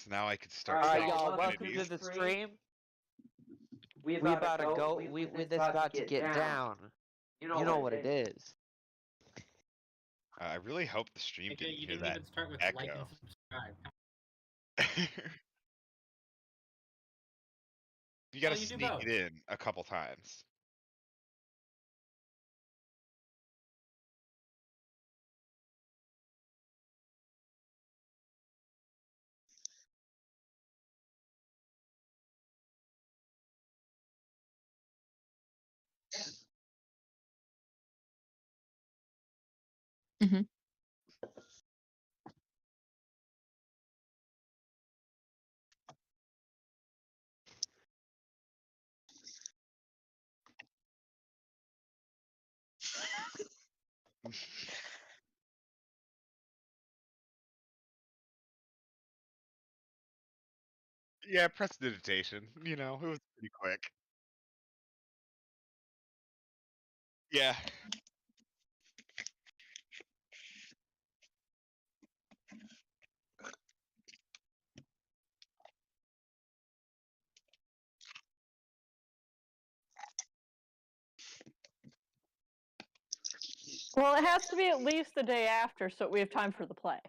now I can start Alright, killing y'all, welcome divinities. to the stream. We This about to get down. You know what it is. I really hope the stream Okay, didn't you hear didn't that even start with echo. like and subscribe. You gotta Well, you do sneak both. it in a couple times. Mhm. Yeah, prestidigitation. You know, it was pretty quick. Yeah. Well, it has to be at least the day after, so we have time for the play.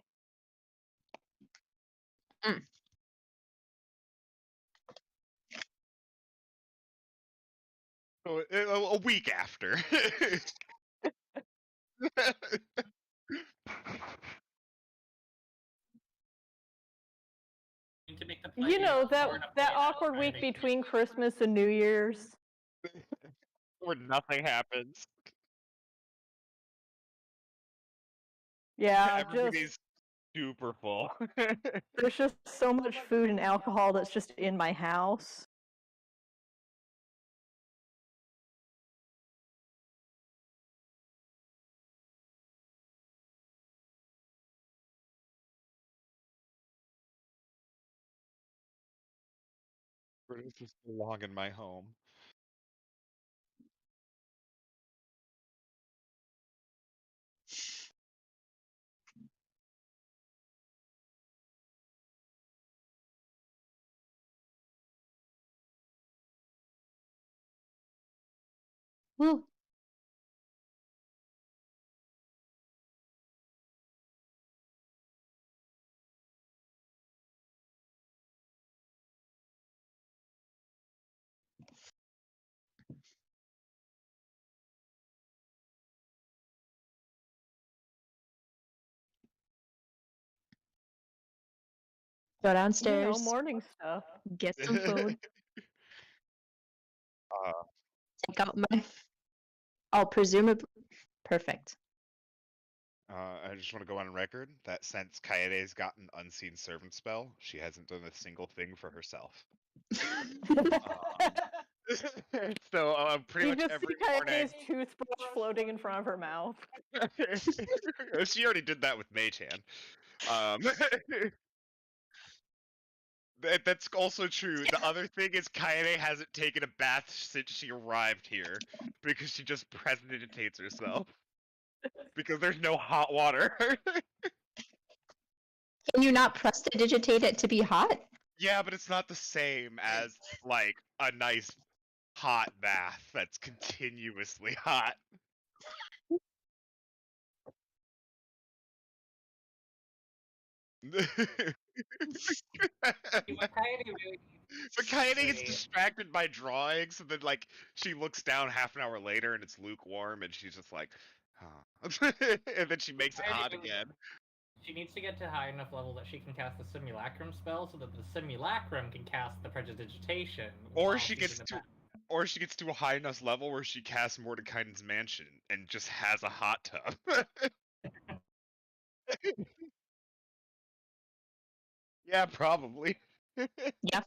So, a week after. To make the play You know, more than a that play awkward week Friday. between Christmas and New Year's. Where nothing happens. Yeah, Everybody's super full. there's just so much food and alcohol that's just in my house. This is so long in my home. Woo. Go downstairs. You know, morning stuff. Get some food. Uh, Take out my. Oh, presumably. Perfect. I just want to go on record that since Kaede's got an unseen servant spell, she hasn't done a single thing for herself. So pretty You much just every see morning. Kaede's toothbrush floating in front of her mouth. She already did that with Mei-chan. That's also true. The other thing is Kaede hasn't taken a bath since she arrived here because she just prestidigitates herself. Because there's no hot water. Can you not prestidigitate it to be hot? Yeah, but it's not the same as like a nice hot bath that's continuously hot. But Kaede gets distracted by drawings, and then like she looks down half an hour later and it's lukewarm, and she's just like, huh. And then she makes it hot again. She needs to get to a high enough level that she can cast the simulacrum spell, so that the simulacrum can cast the prestidigitation. Or she gets to a high enough level where she casts Mordekainen's mansion and just has a hot tub. Yeah, probably. Yeah.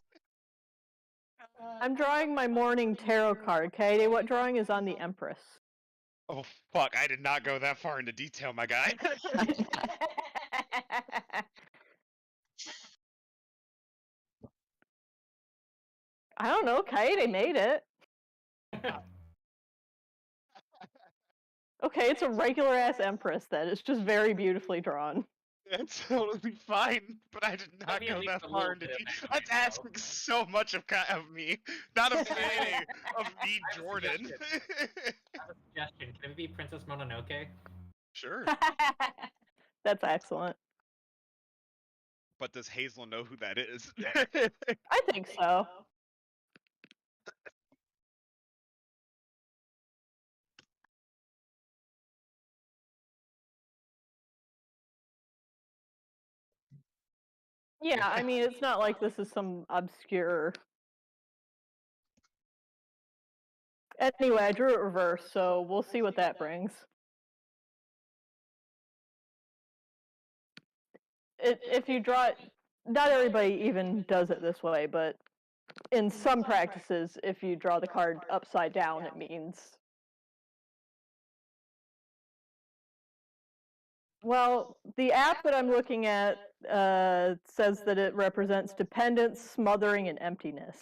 I'm drawing my morning tarot card, Kaede. What drawing is on the Empress? Oh fuck, I did not go that far into detail, my guy. I don't know, Kaede made it. Okay, it's a regular ass Empress then. It's just very beautifully drawn. It's totally fine, but I did not Maybe at go least that a far little into bit of deep. economic That's asking growth. so much of me, not of Katie, of me, I have a Jordan. I have a suggestion. Can it be Princess Mononoke? Sure, That's excellent. but does Hazel know who that is? I think so. Yeah, I mean, it's not like this is some obscure. Anyway, I drew it reverse, so we'll see what that brings. If you draw it, not everybody even does it this way, but in some practices, if you draw the card upside down, it means. Well, the app that I'm looking at says that it represents dependence, smothering, and emptiness.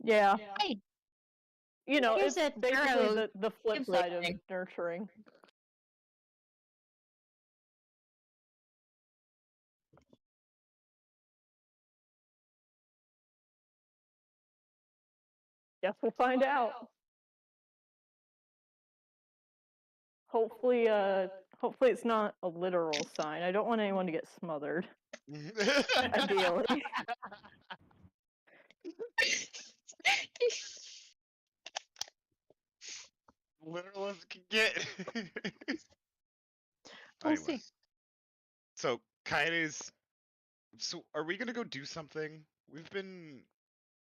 Yeah. Hey, You know, here's it's a basically tarot the flip template side of thing. nurturing. Guess we'll find out. Hopefully, hopefully it's not a literal sign. I don't want anyone to get smothered. Ideally. Literal as it can get. We'll Anyway, see. so Kaine's. So are we gonna go do something? We've been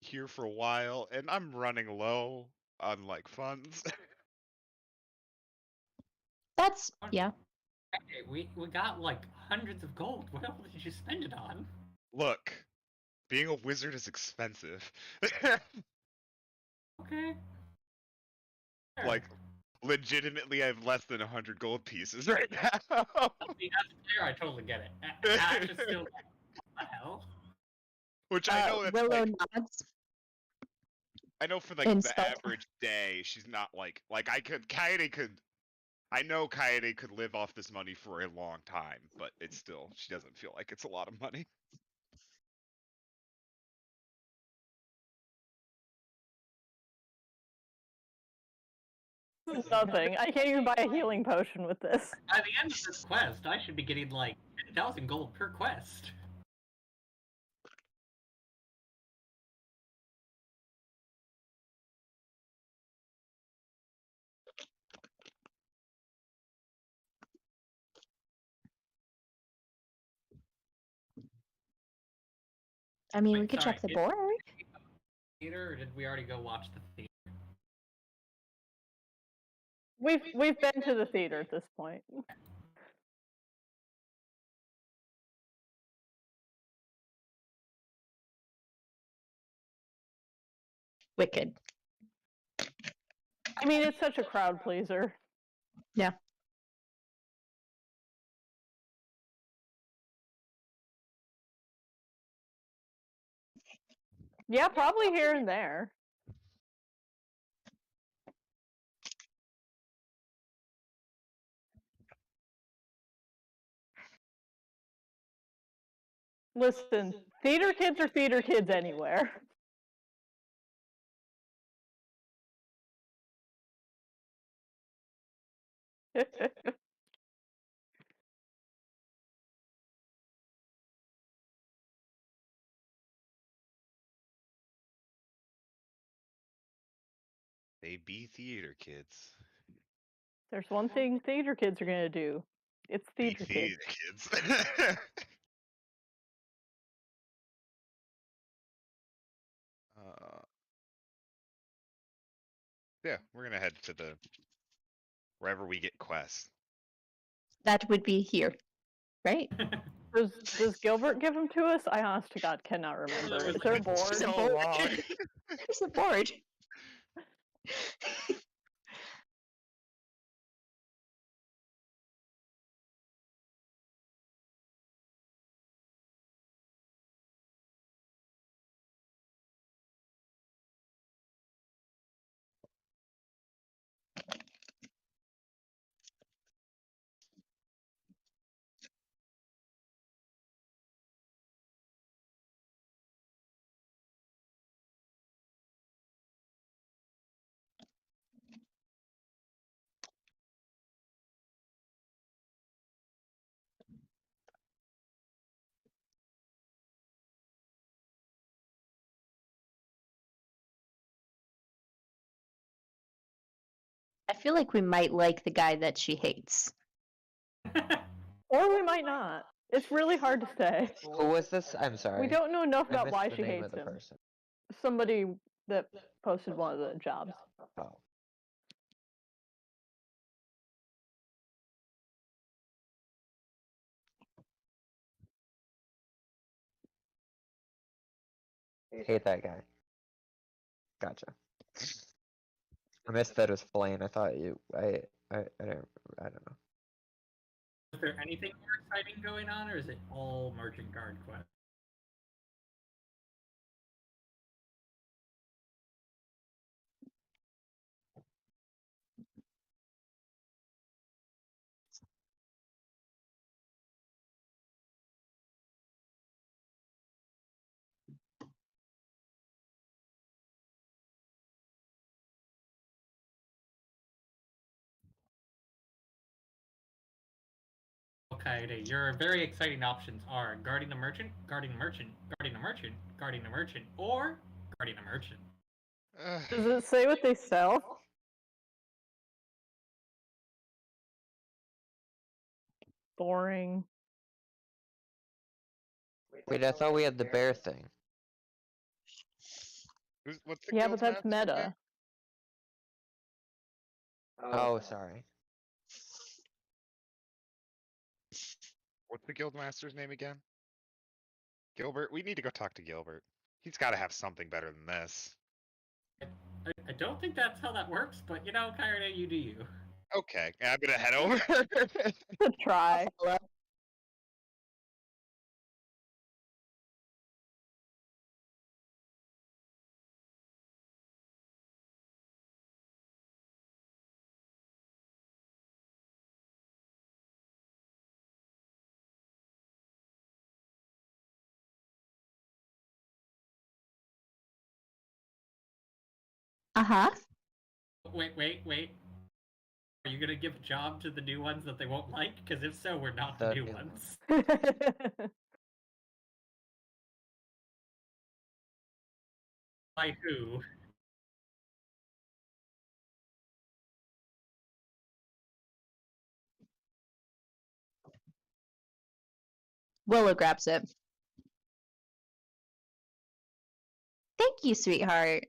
here for a while, and I'm running low on like funds. That's yeah. Okay, we got like hundreds of gold. What else did you spend it on? Look, being a wizard is expensive. Okay. Sure. Like, legitimately, I have less than 100 gold pieces right now. I mean, that's fair. I totally get it. Ash is still. What the hell? Which I know that's Willow like, nods. I know for like And the stuff. average day, she's not like I could Kaede could. I know Kaede could live off this money for a long time, but it's still she doesn't feel like it's a lot of money. Nothing. I can't even buy a healing potion with this. By the end of this quest, I should be getting like 10,000 gold per quest. I mean, we Wait, could sorry, check the did- board. Theater, or did we already go watch the theater? We've been to the theater at this point. Wicked. I mean, it's such a crowd pleaser. Yeah. Yeah, probably here and there. Listen, theater kids are theater kids anywhere. They be theater kids. There's one thing theater kids are gonna do. It's Be theater kids. theater kids. Yeah, we're gonna head to the wherever we get quests. That would be here, right? Does Gilbert give them to us? I honest to God cannot remember. Is there a board? So long. There's a board. feel like we might like the guy that she hates. Or we might not. It's really hard to say. Who was this? I'm sorry. We don't know enough I about missed why the she name hates of the him. person. Somebody that posted one of the jobs. Oh. Hate that guy. Gotcha. I missed that it was Flame. I thought you. I don't know. Is there anything more exciting going on, or is it all merchant guard quest? Okay, your very exciting options are guarding a merchant, guarding a merchant, guarding a merchant, guarding a merchant, or guarding a merchant. Does it say what they sell? Boring. Wait, I thought we had the bear thing. What's the Yeah, but that's guildmaster's name? meta. Oh, sorry. What's the guildmaster's name again? Gilbert? We need to go talk to Gilbert. He's got to have something better than this. I don't think that's how that works, but you know, Kairune, you do you. Okay, I'm gonna head over. Try. Uh-huh. Wait. Are you gonna give a job to the new ones that they won't like? Because if so, we're not the The new new ones. By who? Willow grabs it. Thank you, sweetheart.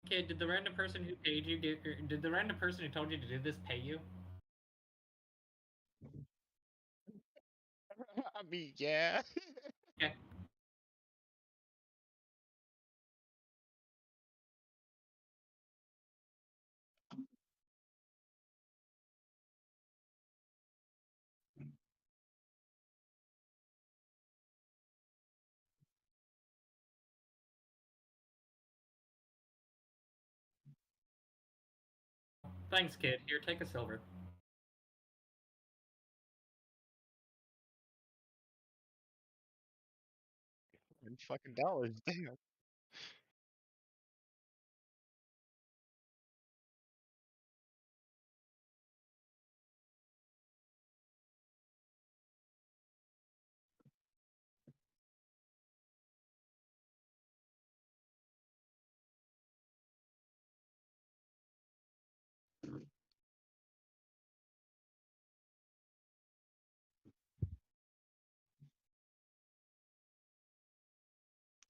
Okay, did the random person who paid you did the random person who told you to do this pay you? I mean, yeah. Okay. Thanks, kid. Here, take a silver. $1 damn.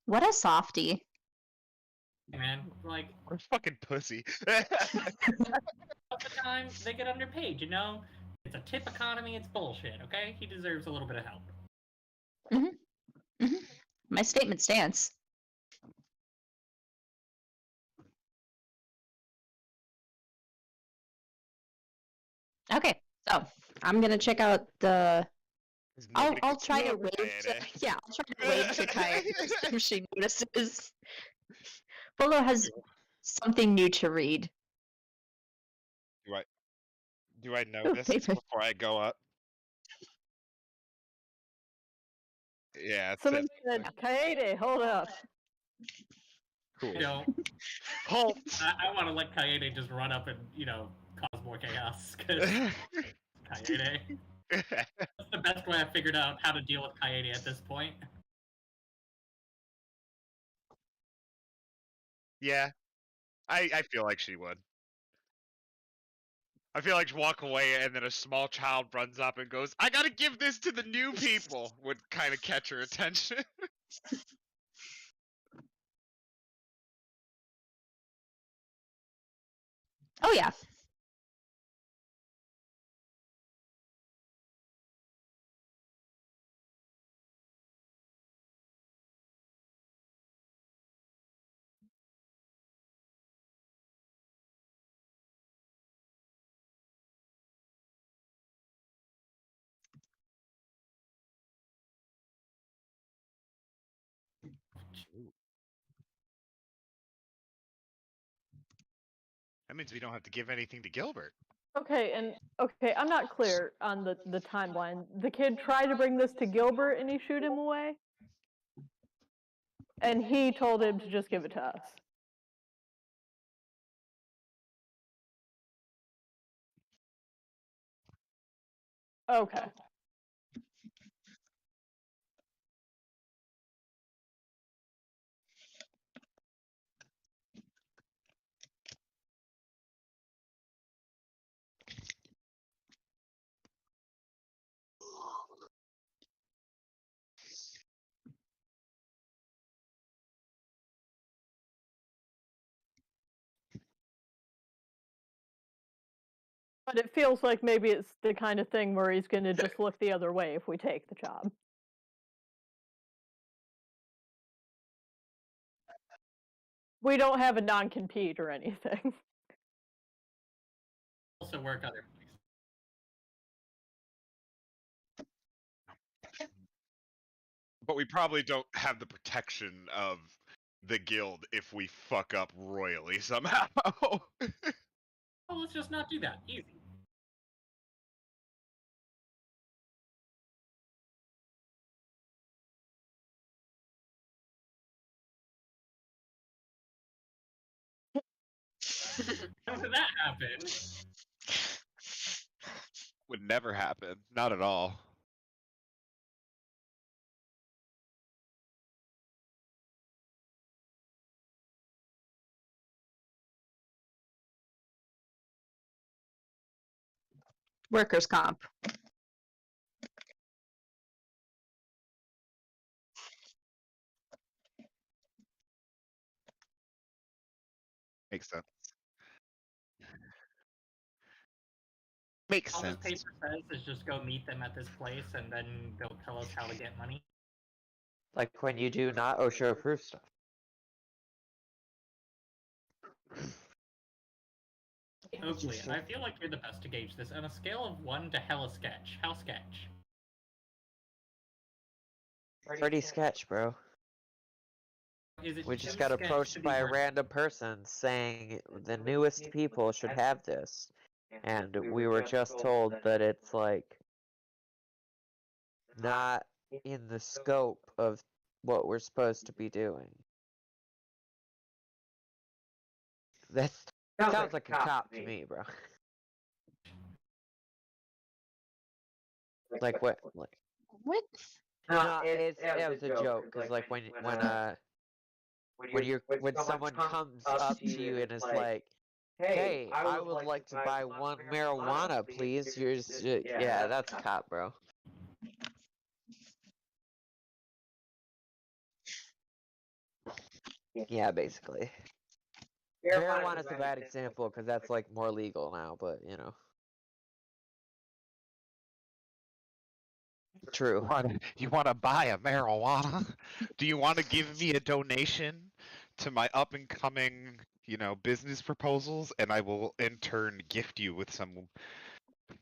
What a softie. Hey, man, like, What a fucking pussy. half the time they get underpaid, you know? It's a tip economy, it's bullshit, okay? He deserves a little bit of help. My statement stands. Okay, so I'm gonna check out the. Is I'll nobody try to concerned? wave to yeah. I'll try to wave to Kaya if she notices. Willow has something new to read. Do I notice paper. before I go up? Yeah, it Somebody says said, Kaede, hold up. cool. You know, Halt! I want to let Kaede just run up and, you know, cause more chaos, because Kaede. That's the best way I've figured out how to deal with Kaede at this point. Yeah, I feel like she would. I feel like walk away and then a small child runs up and goes, "I gotta give this to the new people," would kind of catch her attention. Oh yeah. That means we don't have to give anything to Gilbert. Okay, I'm not clear on the timeline. The kid tried to bring this to Gilbert and he shooed him away? And he told him to just give it to us. Okay. But it feels like maybe it's the kind of thing where he's gonna just look the other way if we take the job. We don't have a non-compete or anything. Also work other places. But we probably don't have the protection of the guild if we fuck up royally somehow. Oh, let's just not do that. Easy. How did that happen? Would never happen. Not at all. Workers' comp. Makes sense. Makes All this sense. paper says is just go meet them at this place and then they'll tell us how to get money. Like when you do not OSHA approved stuff. Hopefully, I feel like you're the best to gauge this. On a scale of 1 to hella sketch, how sketch? Pretty sketch, bro. Is it We just too got sketch to approached be by a worth- random person saying the newest people should have this. And we were just told that it's like not in the scope of what we're supposed to be doing. That sounds like a cop to me, bro. Like what? Like What? no, it was a joke. Cause like when someone comes up to you and is like, "Hey, I would like to buy one marijuana, please." You're just, yeah, that's a cop, bro. Yeah, basically. Marijuana is a bad example because that's like more legal now, but you know. True. You want to buy a marijuana? Do you want to give me a donation to my up and coming, business proposals, and I will in turn gift you with some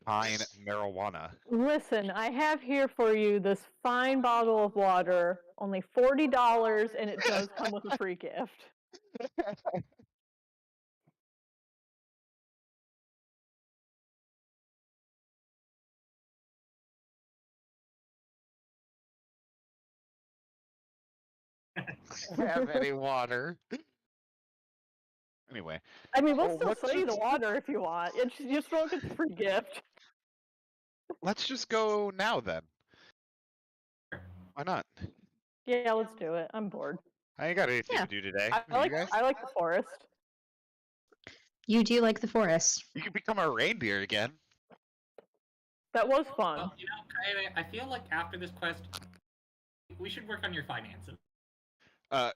fine marijuana. Listen, I have here for you this fine bottle of water, only $40, and it does come with a free gift. Have any water? Anyway. I mean, we'll Oh, still what's sell you your- the water if you want. You just won't get the free gift. Let's just go now then. Why not? Yeah, let's do it. I'm bored. I ain't got anything Yeah. to do today. I You like guys? I like the forest. You do like the forest. You can become a reindeer again. That was fun. Well, Kaede, I feel like after this quest, we should work on your finances. Uh,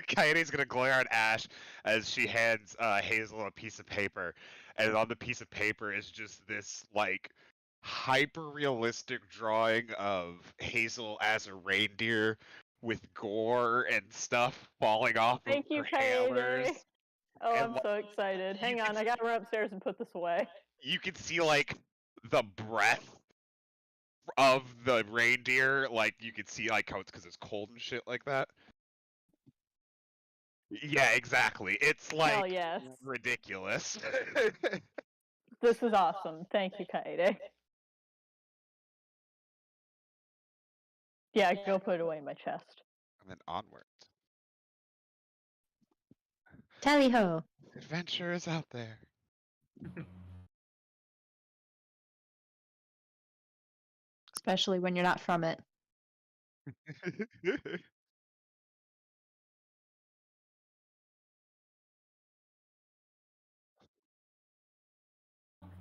Coyote's gonna glare at Ash as she hands Hazel a piece of paper, and on the piece of paper is just this like hyper realistic drawing of Hazel as a reindeer with gore and stuff falling off Thank of you, her Kaede. hammers. Oh, And, I'm like, so excited. Hang you on, can I gotta run upstairs and put this away. You can see like the breath of the reindeer, like you can see like how it's because it's cold and shit like that. Yeah, exactly. It's like Hell yes. ridiculous. This is awesome. Thank you, Kaede. Yeah, go put it away in my chest. And then onwards. Tally ho. Adventure is out there. Especially when you're not from it.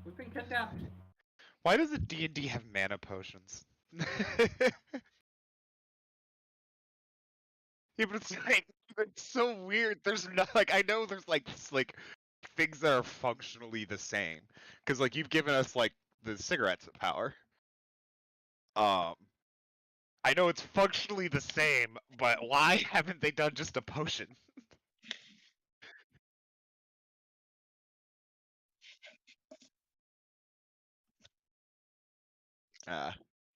We've been kidnapped. Why does the D&D have mana potions? Yeah, but it's like it's so weird. There's not like I know there's like things that are functionally the same because like you've given us like the cigarettes power. I know it's functionally the same, but why haven't they done just a potion?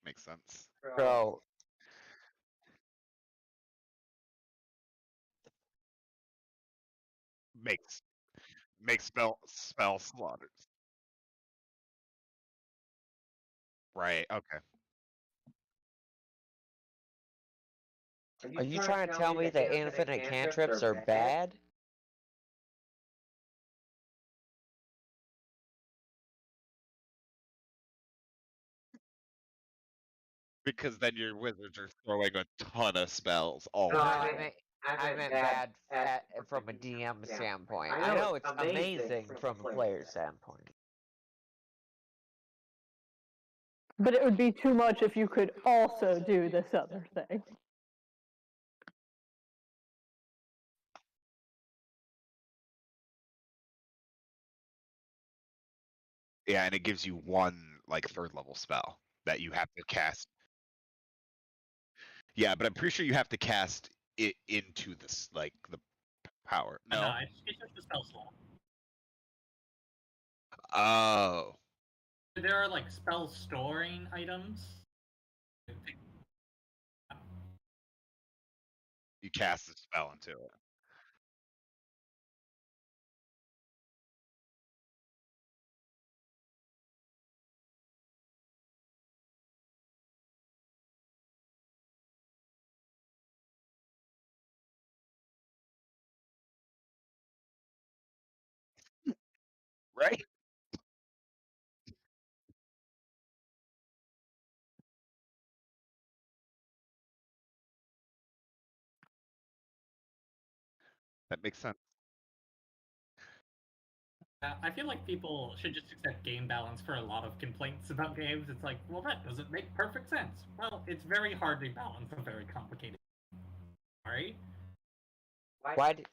Makes sense. Bro, Makes spell slaughters. Right. Okay. are you trying to tell me that infinite cantrips are bad? Because then your wizards are throwing a ton of spells all No, the I time. meant bad from a DM standpoint. I know it's amazing from a player standpoint. But it would be too much if you could also do this other thing. Yeah, and it gives you one like third level spell that you have to cast. Yeah, but I'm pretty sure you have to cast it into this like the power. No. No, it's just the spell slot. Oh. There are like spell storing items. You cast the spell into it. Right? That makes sense. I feel like people should just accept game balance for a lot of complaints about games. It's like, well, that doesn't make perfect sense. Well, it's very hard to balance a very complicated. Alright? Why did...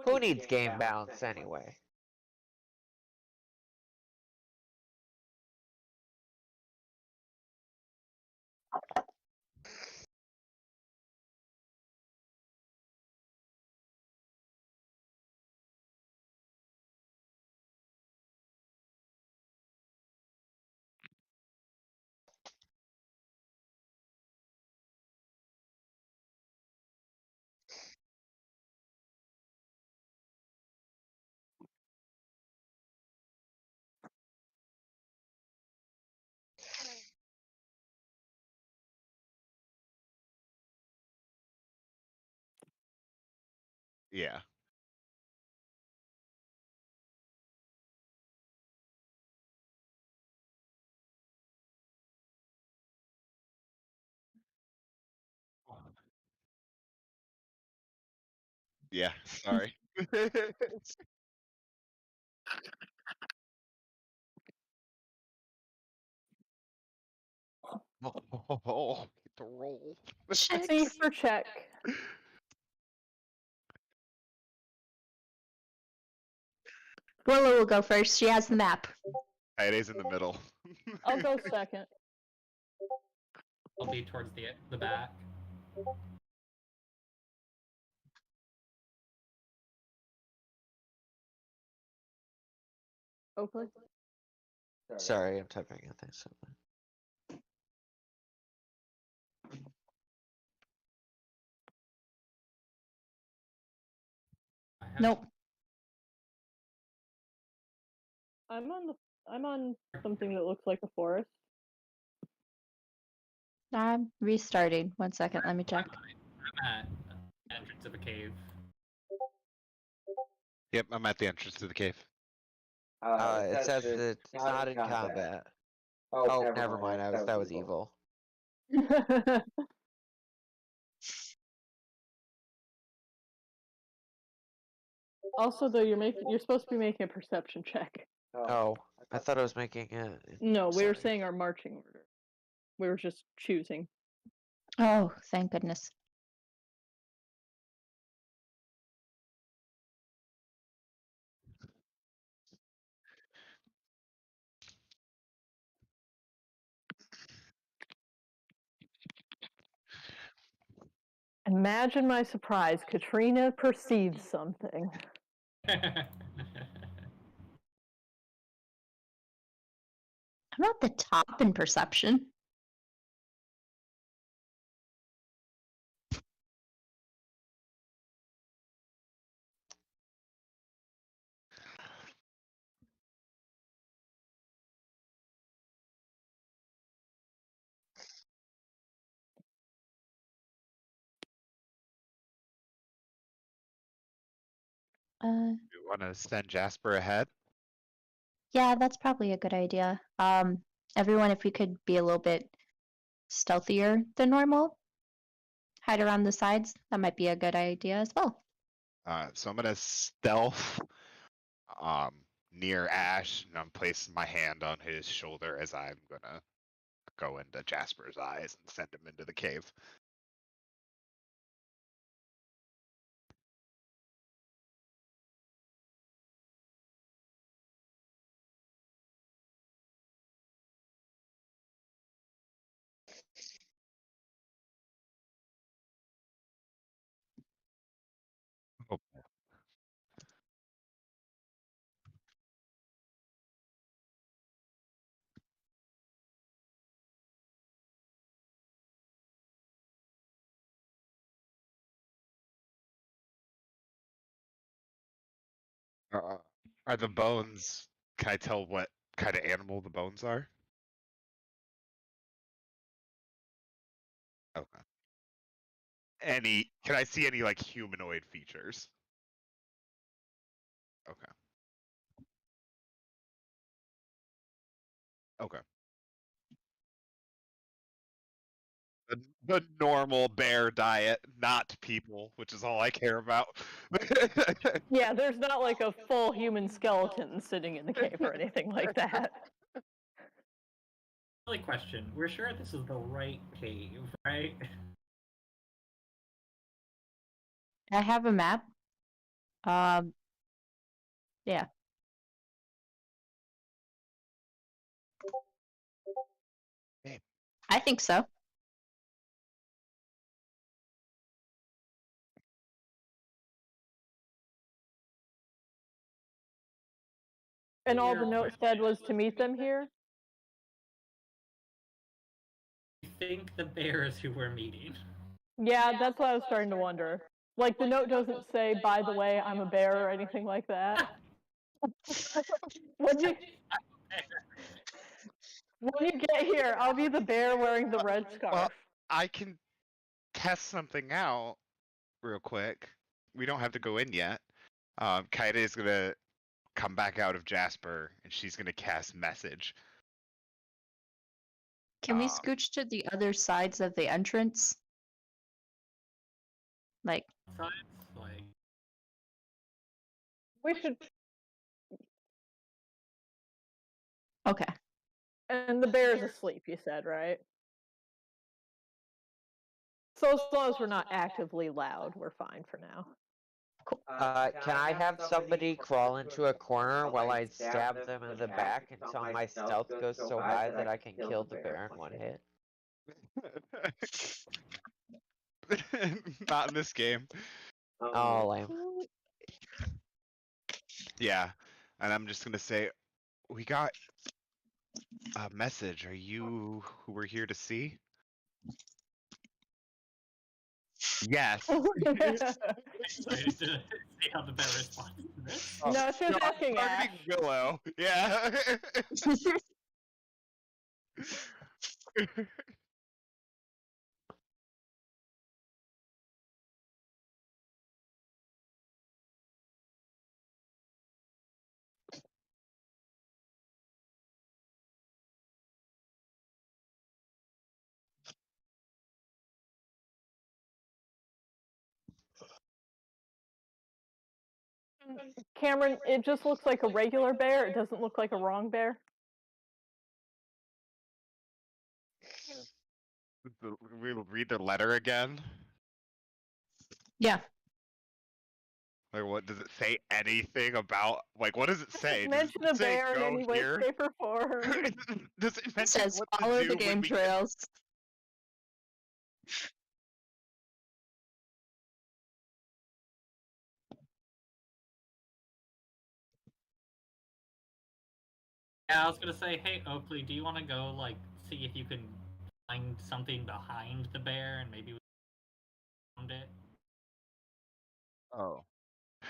Who needs game balance anyway? Yeah. Yeah, sorry. Oh, get the roll. C Checks. for check. Willow will go first. She has the map. Kaede's in the middle. I'll go second. I'll be towards the back. Oakley. Sorry, I'm typing in things. I have- Nope. I'm on something that looks like a forest. I'm restarting. 1 second. Let me check. I'm at the entrance of a cave. Yep, I'm at the entrance to the cave. It says it's not in combat. Oh, never mind. That was evil. Also, though, you're supposed to be making a perception check. Oh, I thought I was making it. No, we were Sorry. saying our marching order. We were just choosing. Oh, thank goodness. Imagine my surprise. Katrina perceives something. I'm at the top in perception. You want to send Jasper ahead? Yeah, that's probably a good idea. Everyone, if we could be a little bit stealthier than normal, hide around the sides, that might be a good idea as well. So I'm gonna stealth near Ash, and I'm placing my hand on his shoulder as I'm gonna go into Jasper's eyes and send him into the cave. Oh. Are the bones? Can I tell what kind of animal the bones are? Okay. Can I see any like humanoid features? Okay. Okay. The normal bear diet, not people, which is all I care about. Yeah, there's not like a full human skeleton sitting in the cave or anything like that. Silly question. We're sure this is the right cave, right? I have a map. Yeah. Hey. I think so. And all the note said was to meet them here? I think the bear is who we're meeting. Yeah, that's what I was starting to wonder. Like, the note doesn't say, by the way, I'm a bear or anything like that. When you get here, I'll be the bear wearing the red scarf. Well, I can test something out real quick. We don't have to go in yet. Kaida is gonna come back out of Jasper, and she's gonna cast message. Can we scooch to the other sides of the entrance? Like, Sides, like, We should. okay. And the bear's asleep, you said, right? So as long as we're not actively loud, we're fine for now. Can I have somebody crawl into a corner while I stab them in the back until my stealth goes so high that I can kill the bear in one hit? Not in this game. Oh, lame. Yeah, and I'm just gonna say, we got a message. Are you who we're here to see? Yes. excited to see how the bear responds to this. No, she was asking Ash. Targeting Willow. Yeah. Cameron, it just looks like a regular bear. It doesn't look like a wrong bear. We'll read the letter again. Yeah. Like, what does it say? Anything about? Like, what does it say? Does Mention it a say bear in go any way, here? shape, or form. Does it It mention says what to follow do the when game we get- trails. Yeah, I was gonna say, hey Oakley, do you want to go like see if you can find something behind the bear and maybe we found it? Oh.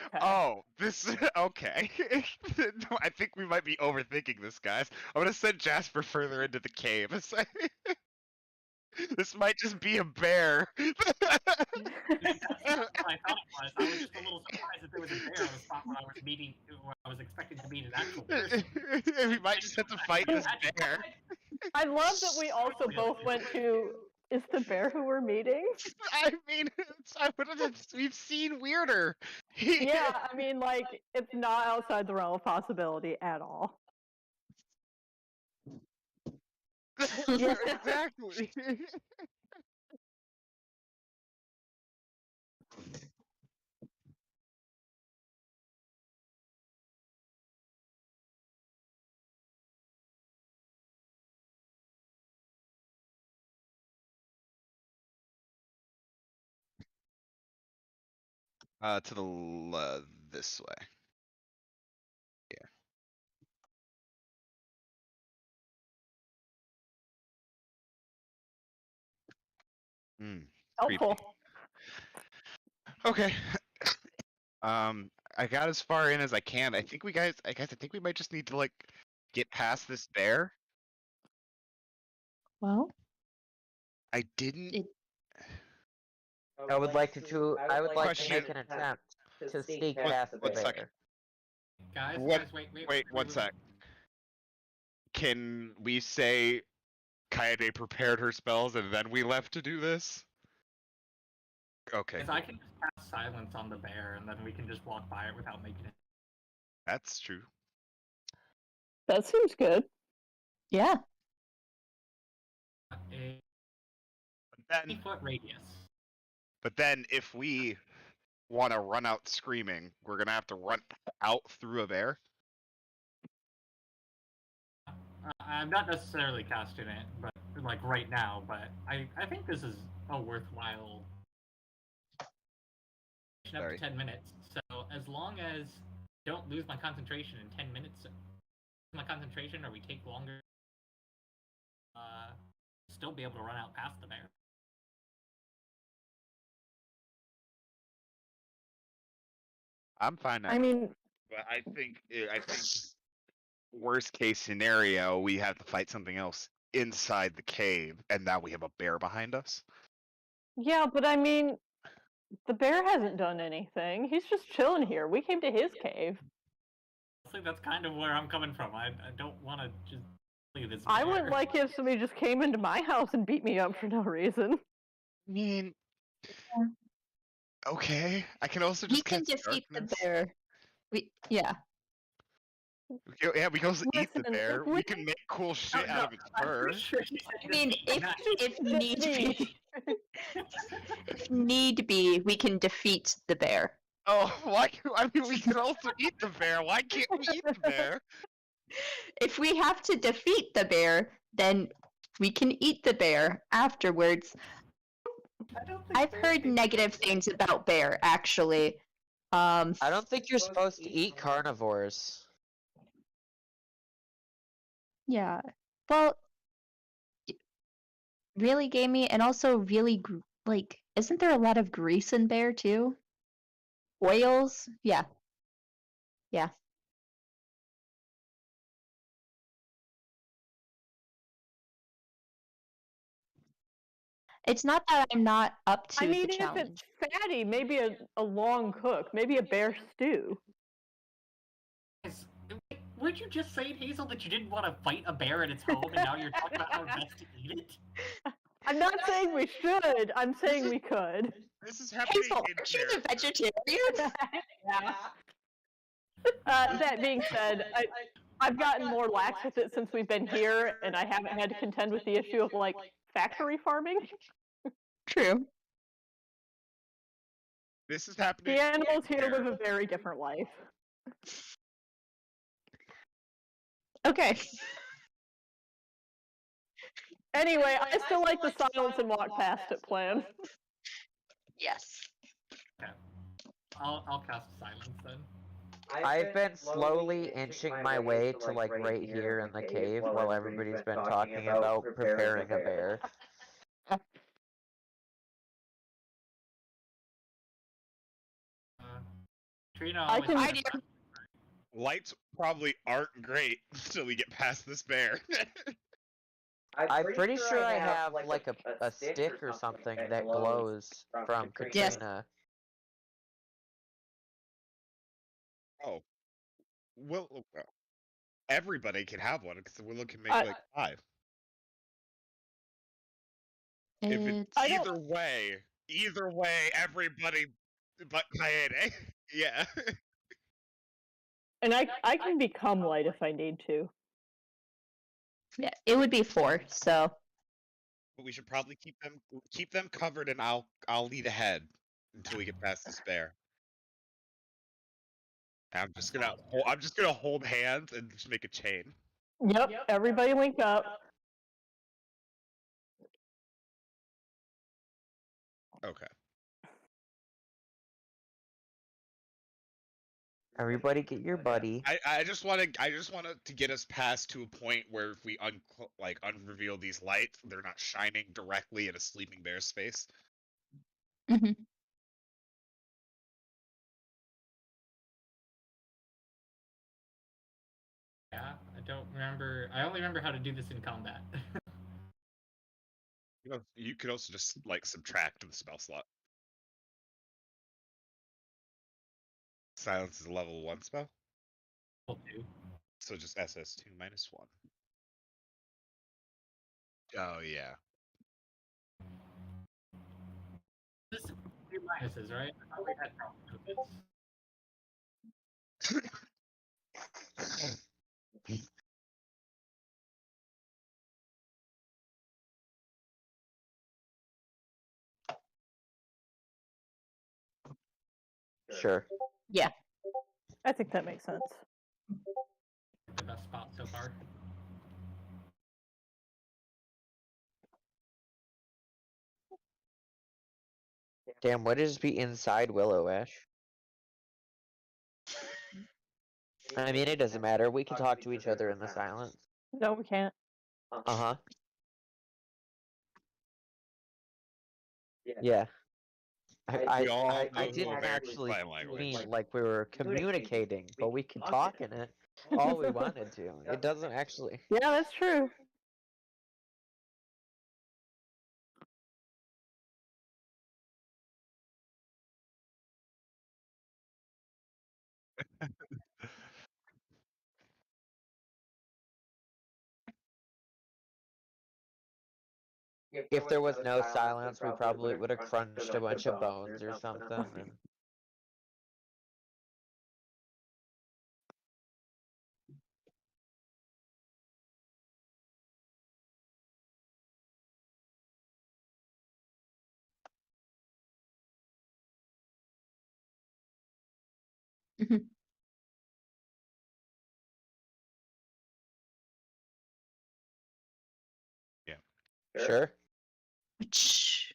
Okay. Oh, this okay. No, I think we might be overthinking this, guys. I'm gonna send Jasper further into the cave. This might just be a bear. That's not what I thought it was. I was just a little surprised that there was a bear on the spot where I was meeting, where I was expecting to meet an actual person. We might just have to fight this bear. I love that we also both went to. Is the bear who we're meeting? I mean, we've seen weirder. Yeah, I mean, like, it's not outside the realm of possibility at all. Yeah, exactly. To the this way. Yeah. Helpful. Okay. I got as far in as I can. I think I think we might just need to like get past this bear. Well, I didn't. I would like to Question. make an attempt to sneak One- past the one second. bear. Guys, What- guys, wait, Wait, one sec. Can we say Kaede prepared her spells and then we left to do this? Okay, Because I can just cast silence on the bear and then we can just walk by it without making it. that's true. That seems good. yeah. A But then, 20-foot radius. but then if we want to run out screaming, we're gonna have to run out through a bear. I'm not necessarily casting it, but like right now. But I think this is a worthwhile. Up Sorry. to 10 minutes. So as long as I don't lose my concentration in 10 minutes my concentration, or we take longer, still be able to run out past the bear. I'm fine. I mean, but I think worst case scenario, we have to fight something else inside the cave, and now we have a bear behind us. yeah, but I mean, the bear hasn't done anything. He's just chilling here. We came to his cave. I think that's kind of where I'm coming from. I don't want to just leave this. I bear. wouldn't like if somebody just came into my house and beat me up for no reason. I mean, okay. I can also just We can cast defeat the darkness. bear. Yeah. Yeah, we can also eat the Listen, bear. we- We can make cool shit out of its I'm fur. pretty sure you said I mean, that. if need me. be, if need be, we can defeat the bear. Oh, why? I mean, we can also eat the bear. Why can't we eat the bear? If we have to defeat the bear, then we can eat the bear afterwards. I don't think I've bears heard can- negative things about bear, actually. I don't think you're supposed to eat carnivores. Yeah. Well, really gamey, and also really like, isn't there a lot of grease in bear too? Oils? Yeah. Yeah. It's not that I'm not up to I mean, the if challenge. it's fatty, maybe a long cook, maybe a bear stew. Guys, weren't you just saying, Hazel, that you didn't want to fight a bear in its home, and now you're talking about how best to eat it? I'm not saying we should. I'm saying we could. This is happening Hazel, in aren't you the character. vegetarian? That being said, I've gotten more lax with it since we've been here, and I haven't had to contend with the issue of like factory farming. True. This is happening. The animals in here live character. a very different life. Okay. Anyway, I still like the silence and walk past it plan. Yes. Okay. I'll cast silence then. I've been slowly inching my way to like right here in the cave while everybody's been talking about preparing a bear. Trina I always can- says that. Lights probably aren't great until we get past this bear. I'm pretty sure I have like a stick or something that glows from Yes. Katrina. Oh, well, everybody can have one because Willow can make I- like 5. If It's it's I don't- either way, everybody but Kaede. Yeah. And I can become light if I need to. yeah, it would be 4, so But we should probably keep them covered, and I'll lead ahead until we get past this bear. I'm just gonna hold hands and just make a chain. Yep, everybody link up. Okay. Everybody get your buddy. I just wanted to get us past to a point where if we unreveal these lights, they're not shining directly in a sleeping bear's face. mhm. Yeah, I don't remember. I only remember how to do this in combat. You could also just like subtract the spell slot. Silence is a level 1 spell, Will do. so just SS2 -1. Oh yeah. This is 2 minuses, right? I thought we had problems with this. Sure. I think that makes sense. The best spot so far. Damn, what is be inside Willow Ash? I mean, it doesn't matter. We can talk to each other in the silence. No, we can't. Uh-huh. Yeah. We all I know didn't American actually Sign Language. mean like we were communicating, but we can talk in it all we wanted to. It doesn't actually. Yeah, that's true. If there was no silence, we probably would have crunched a bunch of bones or something. And... Mhm. Sure. Shh.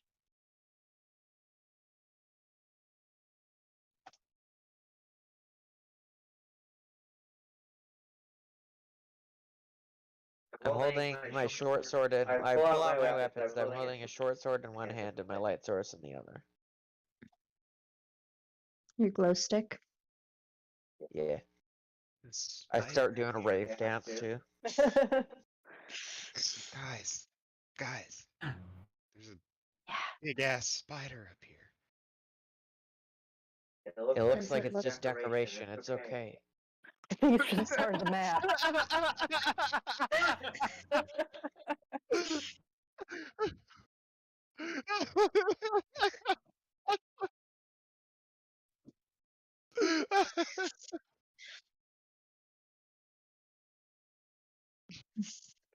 I'm holding my short sword and I pull out my weapons. I'm holding a short sword in one hand and my light sword in the other. Your glow stick. Yeah. I start doing a rave dance too. Guys, there's a Yeah. big ass spider up here. It looks Does like it it's look- just decoration. It's okay. I think it's just part of the map.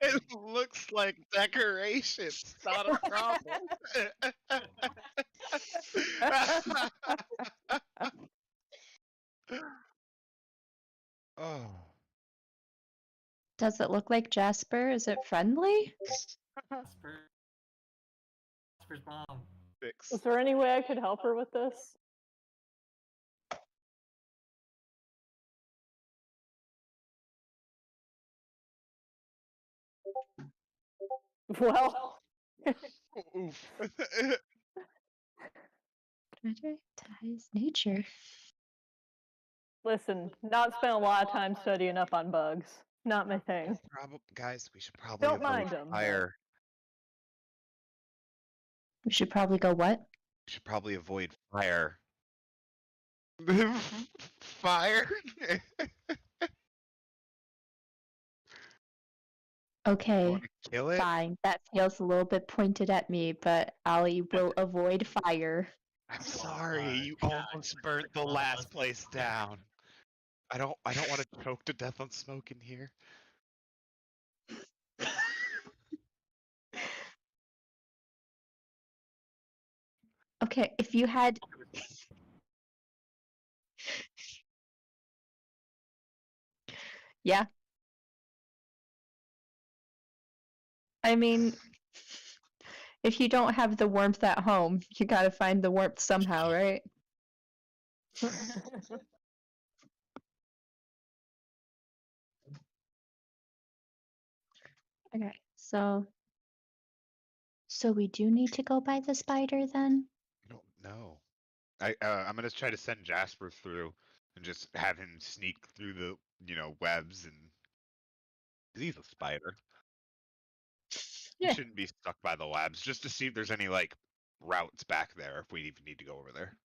It looks like decorations, not a problem. Oh. Does it look like Jasper? Is it friendly? Jasper's mom. Fix. Is there any way I could help her with this? Well, Oof. Prioritize nature. listen, not spent a lot of time studying up on bugs. Not my thing. Guys, we should probably Don't avoid mind 'em, but- fire. We should probably go what? We should probably avoid fire. Fire? Okay, Want to kill it? fine. That feels a little bit pointed at me, but I will avoid fire. I'm sorry, you yeah, almost burnt the all of us. last place down. I don't want to choke to death on smoke in here. Okay, if you had yeah. I mean, if you don't have the warmth at home, you gotta find the warmth somehow, right? Okay, so we do need to go by the spider then? I don't know. I'm gonna try to send Jasper through and just have him sneak through the webs and 'cause he's a spider. He Yeah. shouldn't be stuck by the webs just to see if there's any like routes back there if we even need to go over there.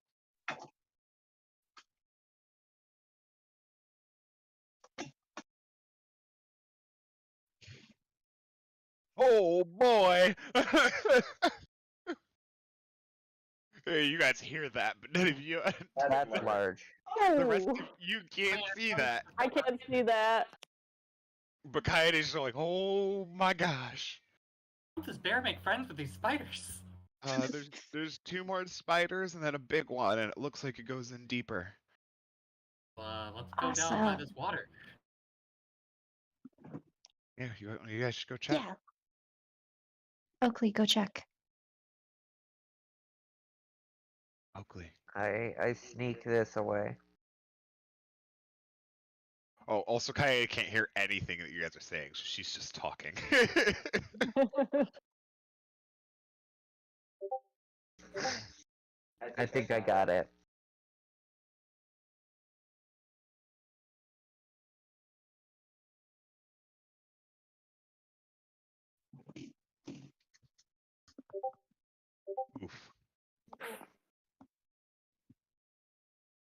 Oh boy! Hey, you guys hear that, but none of you. That's large. The rest Oh, of you can't see that. I can't see that. But Coyote's like, oh my gosh. How does Bear make friends with these spiders? There's two more spiders and then a big one, and it looks like it goes in deeper. Let's go down by Awesome. this water. Yeah, you guys should go check. Yeah. Oakley, go check. Oakley. I sneak this away. Oh, also Kaya can't hear anything that you guys are saying, so she's just talking. I think I got it. Oof.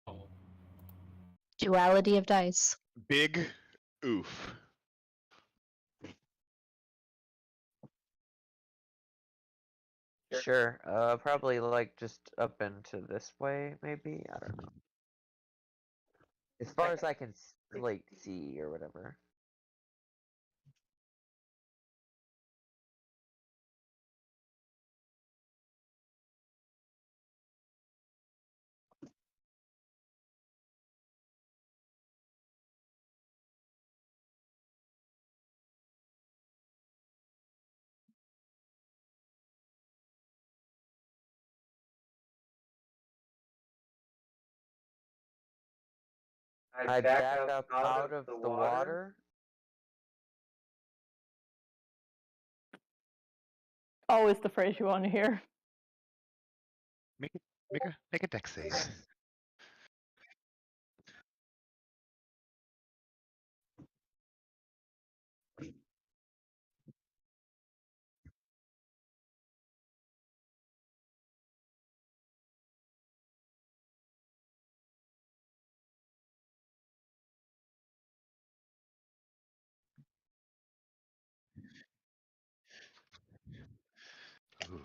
Oh. Duality of dice. Big oof. Sure. Probably like just up into this way, maybe. I don't know. As far as I can like see or whatever. I'd back up out of the water. Always the phrase you want to hear. Make a deck save. Ooh.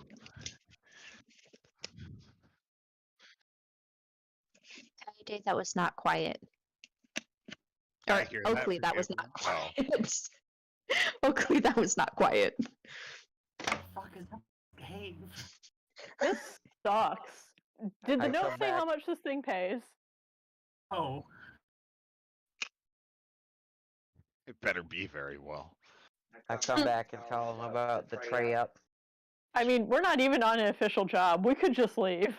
Day that was not quiet. I Or hear that Oakley, for that was you. not Oh. quiet. Oakley, that was not quiet. The fuck is that game? This sucks. Did the I note come say how back. much this thing pays? Oh. It better be very well. I come back and tell them about the tray up. I mean, we're not even on an official job. We could just leave.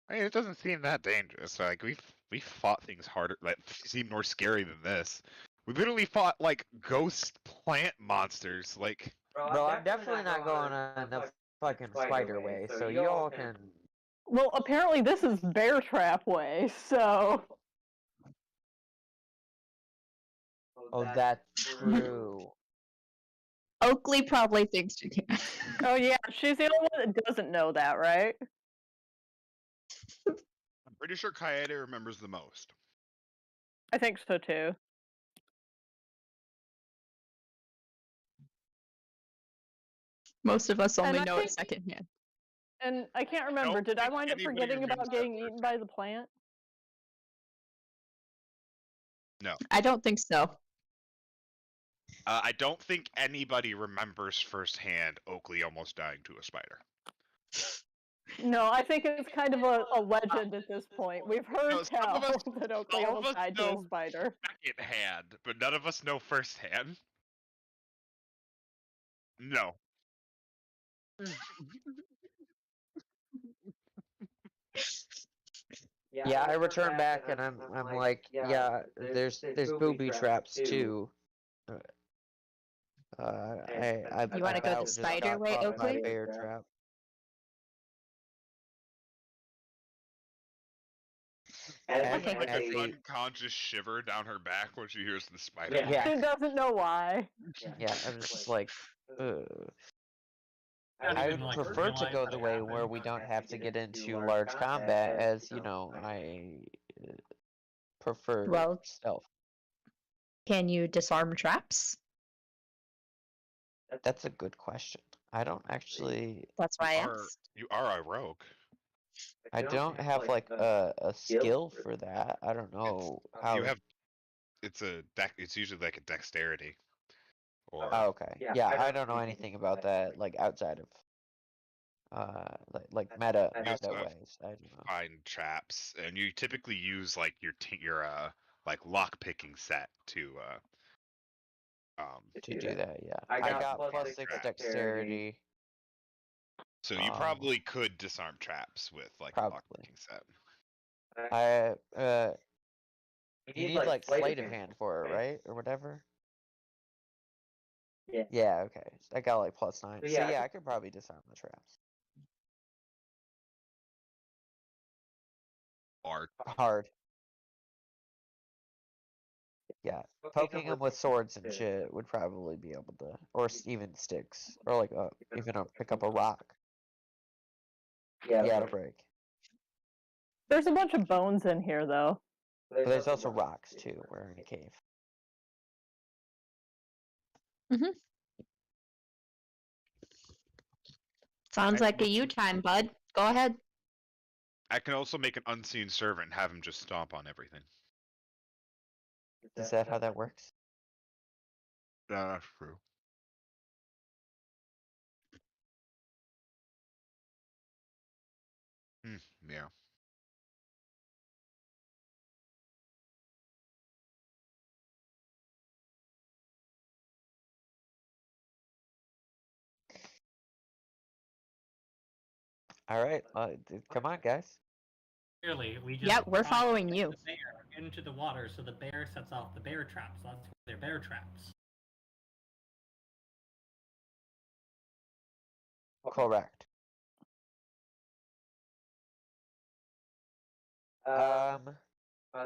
I mean, it doesn't seem that dangerous. Like we fought things harder, that seem more scary than this. We literally fought like ghost plant monsters. Like, Bro, I'm definitely not going on the fucking spider way, so you all can. Well, apparently this is bear trap way, so. Oh, that's true. Oakley probably thinks you can. Oh yeah, she's the only one that doesn't know that, right? I'm pretty sure Kaede remembers the most. I think so too. Most of us only I know it think- secondhand. And I can't remember, don't did I think wind up anybody forgetting remembers about that getting first eaten by the plant? No. I don't think so. I don't think anybody remembers firsthand Oakley almost dying to a spider. No, I think it's kind of a legend at this point. We've heard No, some of tell us- that Oakley some of almost us died to know a spider. Secondhand, but none of us know firsthand. No. Yeah, I return back and I'm like, yeah, there's booby traps too. I You wanna go the about just spider got way, caught by a Oakley? bear trap. As Okay. like As an a- unconscious shiver down her back when she hears the spider. Yeah. She doesn't know why. Yeah, I'm just like, ugh. Not I even, would like, prefer to realize go that the it way happened. where we don't have to get into large combat, as you know, I prefer Well- stealth. Can you disarm traps? That's a good question. I don't actually. That's why I You are- asked. You are a rogue. I don't have like a skill for that. I don't know how. You have. It's a deck. It's usually like a dexterity. Or Oh, okay. Yeah, I don't know anything about that, like outside of like meta Yes, ways. I don't know. find traps, and you typically use like your like lock picking set to To do that, yeah. I I got got plus plus six 6 dexterity. dexterity. So you probably could disarm traps with like a lock Probably. picking set. I You need like sleight of hand for it, right? Or whatever? Yeah. Yeah, okay. I got like +9. So yeah, I could probably disarm the traps. Art. Hard. Yeah, poking them with swords and shit would probably be able to, or even sticks, or like even pick up a rock. Yeah, it'll break. There's a bunch of bones in here, though. But there's also rocks too. We're in a cave. Sounds like a you time, bud. Go ahead. I can also make an unseen servant and have him just stomp on everything. Is that how that works? That's true. Yeah. All right, come on, guys. Clearly, we just Yep, we're tried to following get you. the bear into the water, so the bear sets off the bear traps. That's why they're bear traps. Correct. Are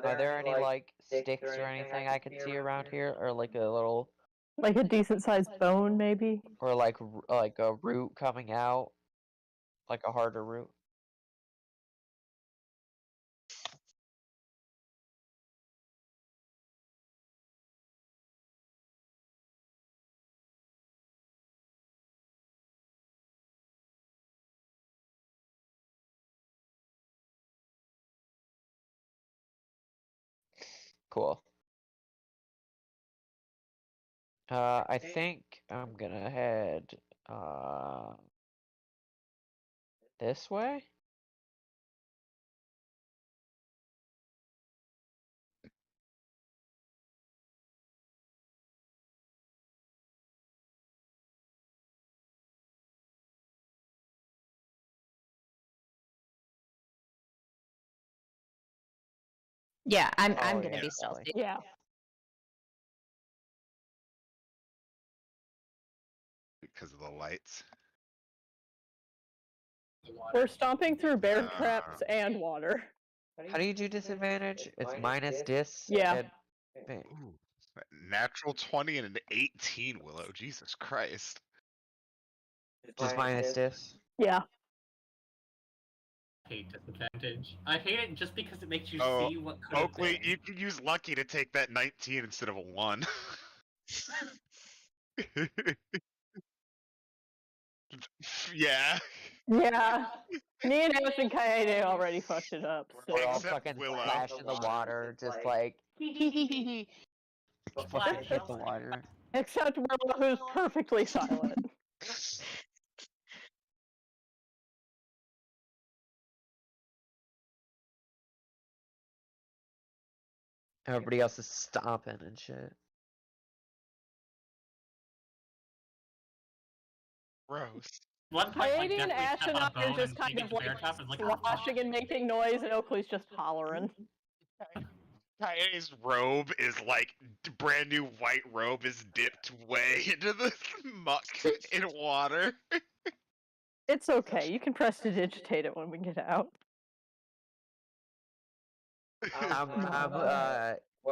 there any like sticks or anything I can see around here, or like a little, Like a decent sized bone, maybe? or like a root coming out, like a harder root? Cool. I think I'm gonna head this way. Yeah, I'm Oh, gonna yeah, be probably. stealthy. Yeah. Because of the lights. We're stomping through bear traps and water. How do you do disadvantage? It's minus dis. Yeah. Ooh, natural 20 and an 18, Willow. Jesus Christ. Just minus dis. Yeah. I hate disadvantage. I hate it just because it makes you Oh, see what could have Oakley, been. you can use lucky to take that 19 instead of a 1. Yeah. Yeah. Me and Ash and Kaede already fucked it up. We're all Except fucking Willow. splash in the water, just like fucking hit the water. Except Willow, who's perfectly silent. Everybody else is stomping and shit. Gross. One point, like, Kaede and definitely Ash step and on a I are bone just and kind take it of to bear like trap is like, sloshing and making noise, and Oakley's just hollering. Kaede's robe is like brand new white robe is dipped way into the muck in water. It's okay. You can prestidigitate it when we get out.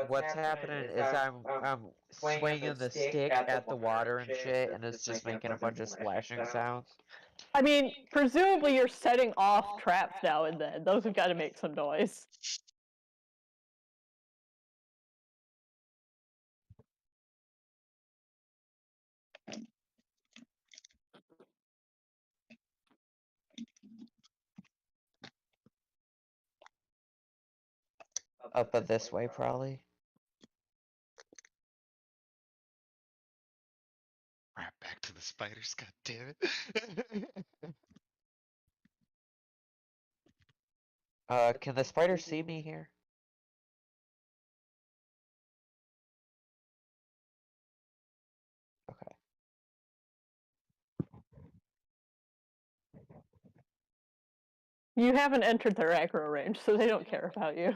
What's happening is I'm swinging the stick at the water and shit, and it's just making a bunch of splashing sounds. I mean, presumably you're setting off traps now and then. Those have got to make some noise. Up this way, probably. Right back to the spiders, god damn it. Can the spider see me here? Okay. You haven't entered their aggro range, so they don't care about you.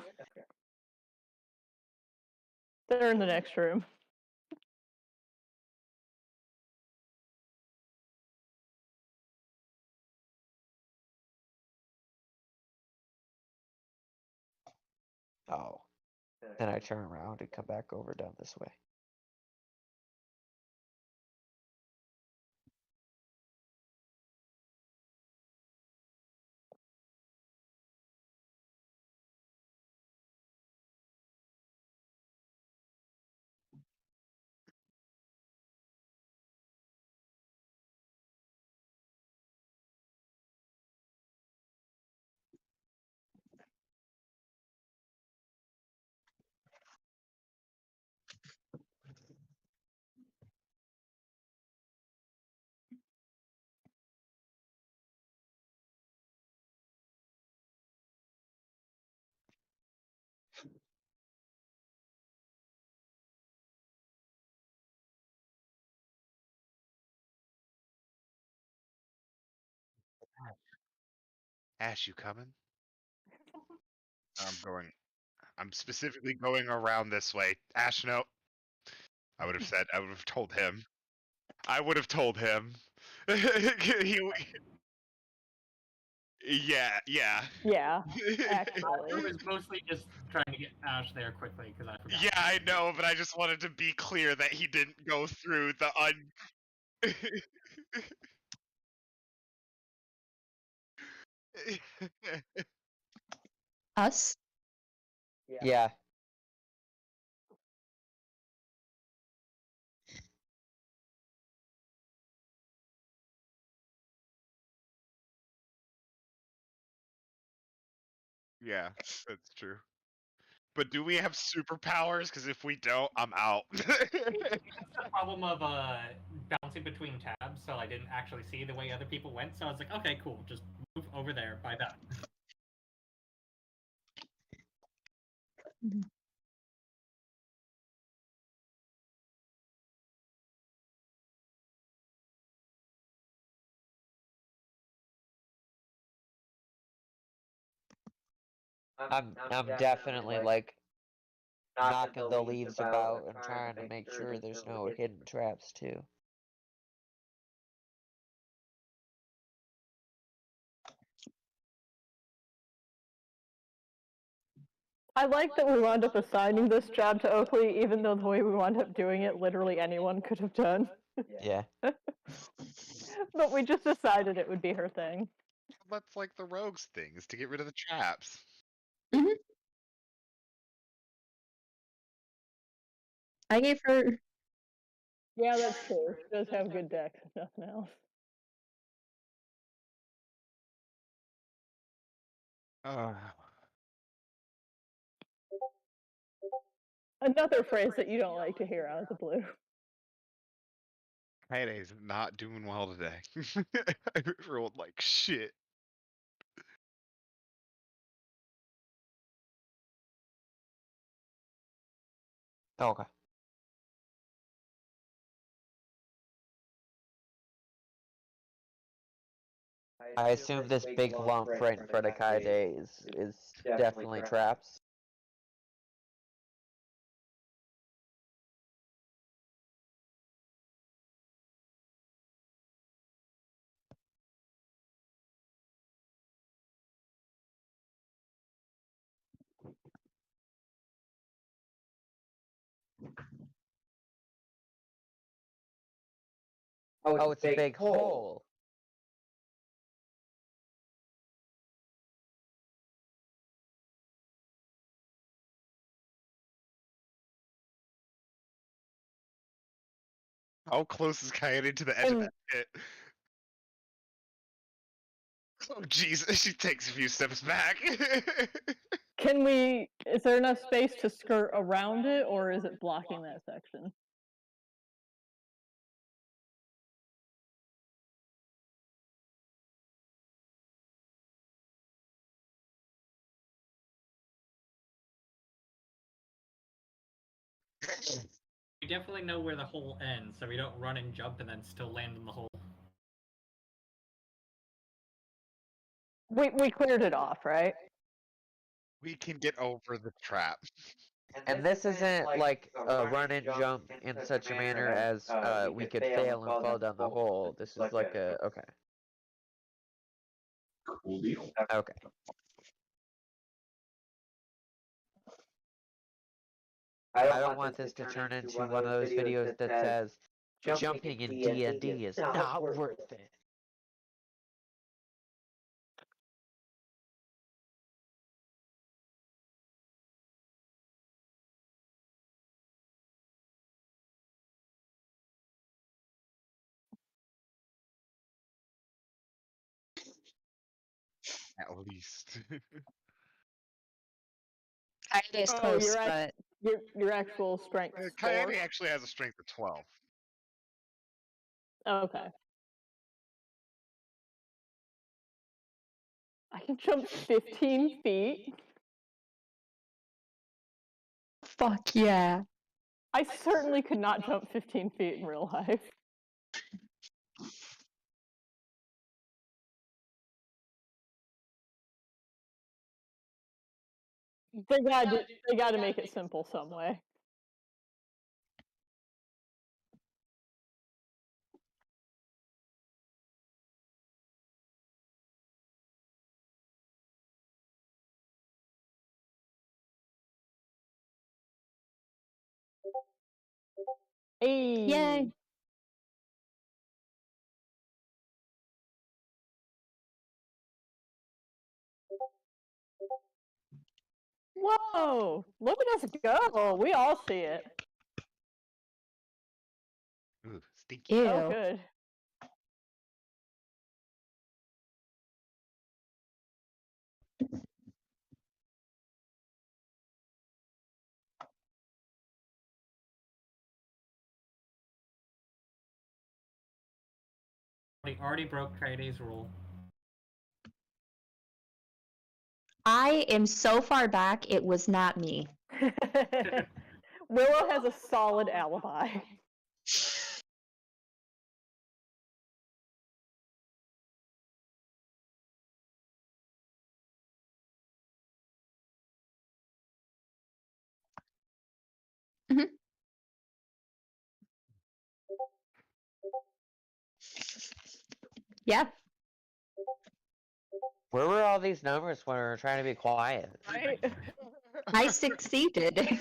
They're in the next room. Oh. Then I turn around and come back over down this way. Ash, you coming? I'm specifically going around this way. Ash, no. I would have told him. I would have told him. Yeah. Yeah, I actually. was mostly just trying to get Ash there quickly because I forgot. Yeah, I know, but I just wanted to be clear that he didn't go through the Us? Yeah. Yeah, that's true. But do we have superpowers? Because if we don't, I'm out. That's the problem of bouncing between tabs, so I didn't actually see the way other people went. So I was like, okay, cool, just move over there by that. I'm definitely like knocking the leaves about and trying to make sure there's no hidden traps too. I like that we wound up assigning this job to Oakley, even though the way we wound up doing it, literally anyone could have done. Yeah. But we just decided it would be her thing. That's like the rogues thing, is to get rid of the traps. I gave her. Yeah, that's true. She does have good deck, if nothing else. Another phrase that you don't like to hear out of the blue. Kaede's not doing well today. I rolled like shit. Okay. I assume this big lump right in front of Kaede is definitely traps. Oh, it's a big hole. How close is Kaede to the edge of that pit? Oh Jesus, she takes a few steps back. Can we, is there enough space to skirt around it, or is it blocking that section? We definitely know where the hole ends, so we don't run and jump and then still land in the hole. We cleared it off, right? We can get over the trap. And this isn't like a run and jump in such a manner as we could fail and fall down the hole. This is like a okay. Cool deal. Okay. I don't want this to turn into one of those videos that says jumping in DnD is not worth it. At least. Kaide's Oh, close, you're but your actual strength score. Coyote actually has a strength of 12. Okay. I can jump 15 feet. fuck yeah. I certainly could not jump 15 feet in real life. They gotta make it simple some way. Hey. Yay. Whoa! Look at us go! We all see it. Ooh, stinky. Ew. Oh, good. We already broke Kaide's rule. I am so far back, it was not me. Willow has a solid alibi. Yeah. Where were all these numbers when we were trying to be quiet? Right? I succeeded.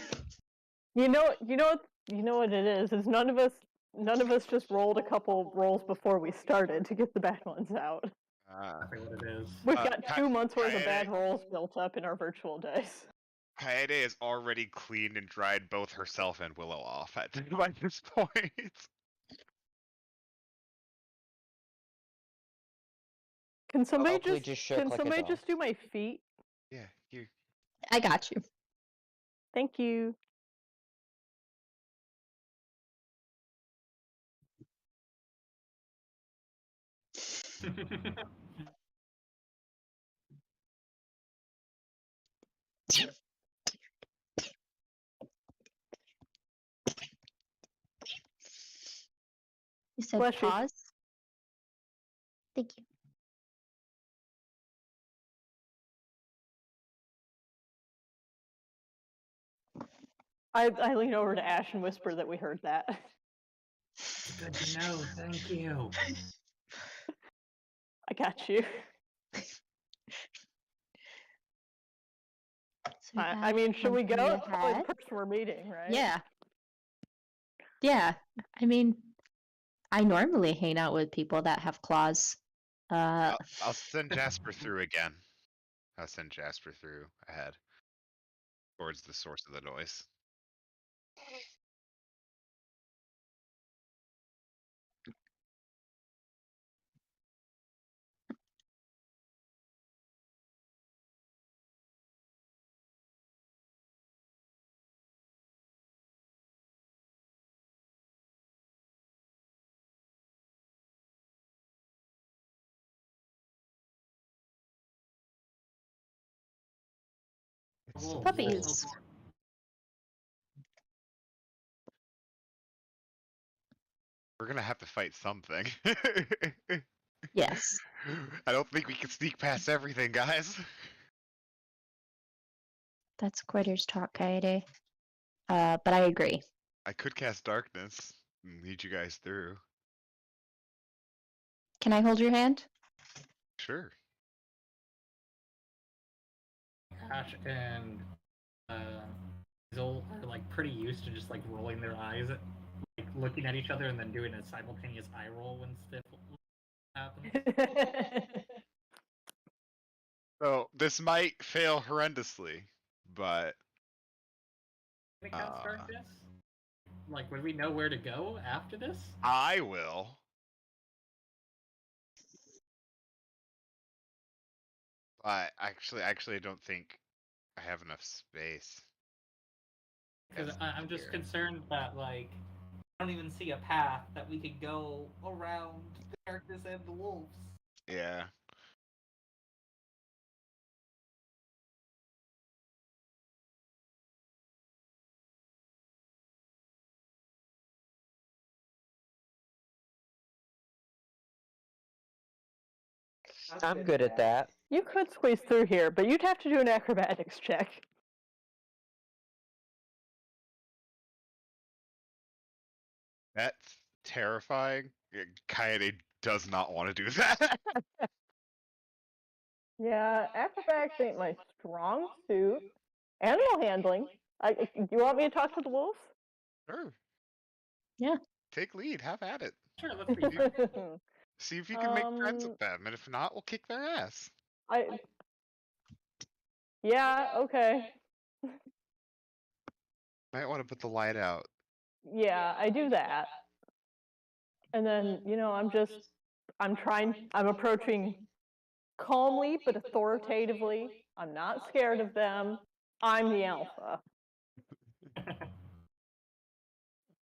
You know what it is. Is none of us just rolled a couple rolls before we started to get the bad ones out. Exactly what it is. We've got 2 months worth of Kaede- bad rolls built up in our virtual days. Kaede has already cleaned and dried both herself and Willow off at by this point. Can somebody Oakley just just shook can like a somebody dog. just do my feet? Yeah, you. I got you. Thank you. You said Bless you. pause? Thank you. I lean over to Ash and whisper that we heard that. Good to know. Thank you. I got you. So we I have mean, should we go? company It's the only ahead. person we're meeting, right? Yeah. Yeah. I mean, I normally hang out with people that have claws. I'll send Jasper through again. I'll send Jasper through ahead towards the source of the noise. Wolves, Puppies. wolves. We're gonna have to fight something. yes. I don't think we can sneak past everything, guys. That's quarters talk, Kaede. But I agree. I could cast darkness and lead you guys through. Can I hold your hand? Sure. Ash and Hazel are like pretty used to just like rolling their eyes at like looking at each other and then doing a simultaneous eye roll when stuff happens. So this might fail horrendously, but Can we cast darkness? Like, would we know where to go after this? I will. But actually, I don't think I have enough space. Because Yes, I'm just here. concerned that like I don't even see a path that we could go around the darkness and the wolves. Yeah. I'm good at that. You could squeeze through here, but you'd have to do an acrobatics check. That's terrifying. Kaede does not want to do that. Yeah, acrobatics ain't my strong suit. Animal handling. You want me to talk to the wolves? Sure. Yeah. Take lead. Have at it. Sure, let's see. See if you can make friends with them, and if not, we'll kick their ass. Yeah, okay. Might want to put the light out. Yeah, I do that. And then, I'm approaching calmly but authoritatively. I'm not scared of them. I'm the alpha.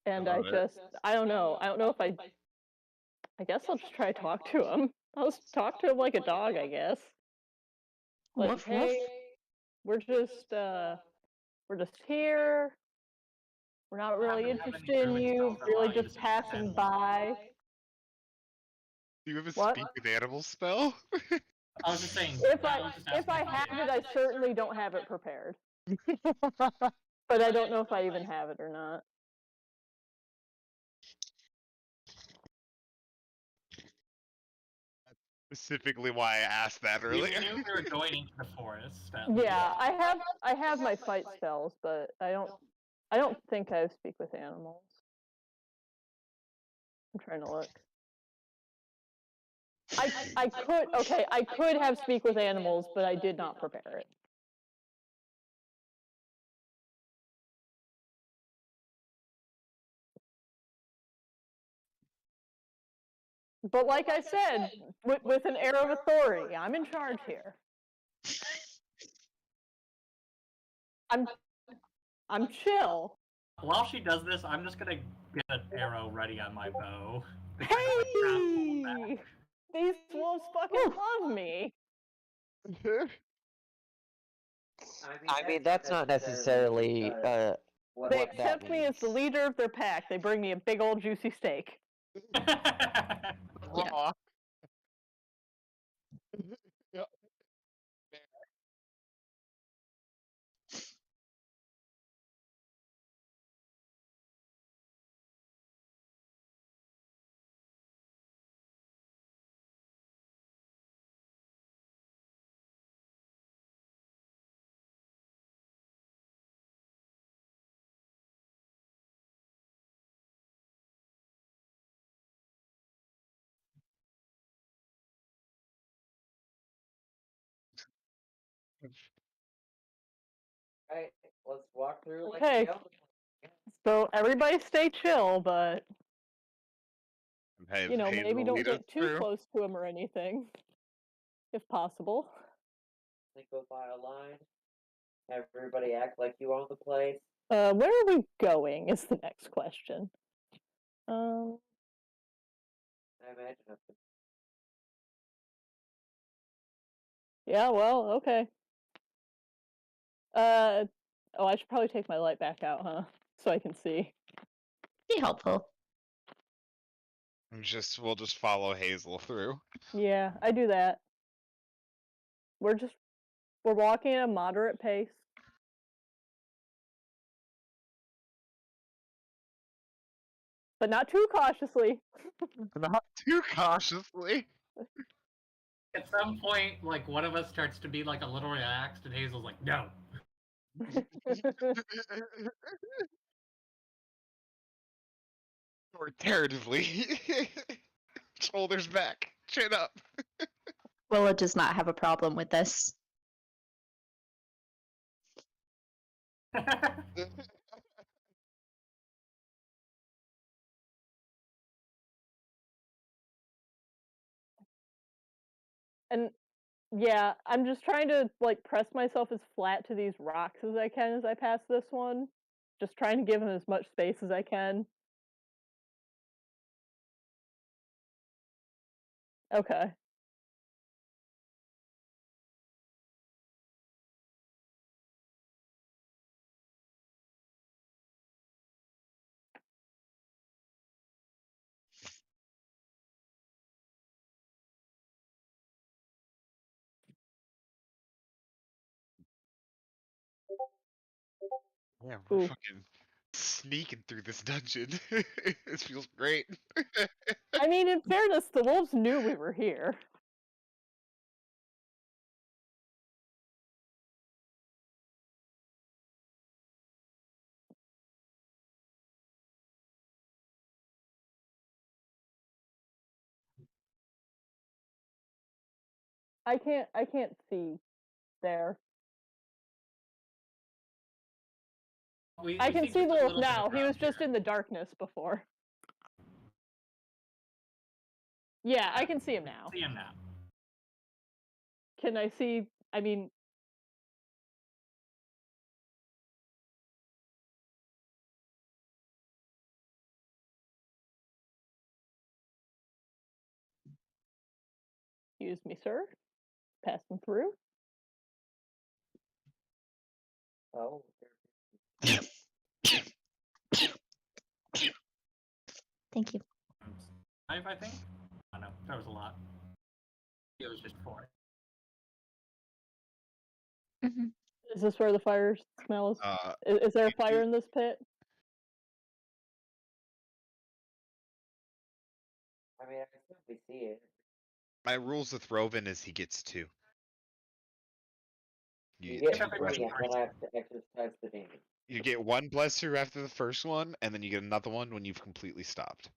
And Love it. I don't know. I guess I'll just try to talk to him. I'll just talk to him like a dog, I guess. Like, Woof, woof. hey, we're just here. We're not really Haven't had any interested in druid you, spells that really allow you to just speak with passing animals. by. Do you have a What? speak with animals spell? I was just saying. If I was just I asking have it, I certainly don't have it prepared. But I don't know if I even have it or not. Specifically why I asked that We earlier. knew we were going into the forest. Yeah, I have my fight spells, but I don't think I speak with animals. I'm trying to look. I could have speak with animals, but I did not prepare it. But like I said, with an air of authority, I'm in charge here. I'm chill. While she does this, I'm just gonna get an arrow ready on my bow. Hey! These wolves fucking love me. I mean, that's not necessarily They what that accept me as the means. leader of their pack. They bring me a big old juicy steak. Yeah. Aw. Yeah. Right, let's walk through like Okay. the other So everybody stay chill, but Hey, maybe Hazel, don't lead us get too through. close to him or anything, if possible. They go by a line. Everybody act like you own the place. Where are we going? Is the next question. I imagine up to Yeah. Well. Okay. Oh, I should probably take my light back out, huh? So I can see. Be helpful. We'll just follow Hazel through. Yeah, I do that. We're walking at a moderate pace. but not too cautiously. Not too cautiously. At some point, like one of us starts to be like a little relaxed, and Hazel's like, "No." Or tentatively. Shoulders back, chin up. Willa does not have a problem with this. And yeah, I'm just trying to like press myself as flat to these rocks as I can as I pass this one. Just trying to give him as much space as I can. Okay. Yeah, we're Ooh. fucking sneaking through this dungeon. This feels great. I mean, in fairness, the wolves knew we were here. I can't see there. I We can see just the a wolf little bit now. of He was ground just here. in the darkness before. Yeah, I can see him now. See him now. Can I see? I mean, excuse me, sir. Passing through. Oh, Thank you. 5, I think. Oh no, that was a lot. It was just 4. Hmm. Is this where the fire smells? Uh, Is there a you fire do- in this pit? I mean, I think we see it. my rules with Roven is he gets 2. You get get two everybody three, and blessings. then I have to exercise the demon. You get 1 blesser after the first one, and then you get another one when you've completely stopped.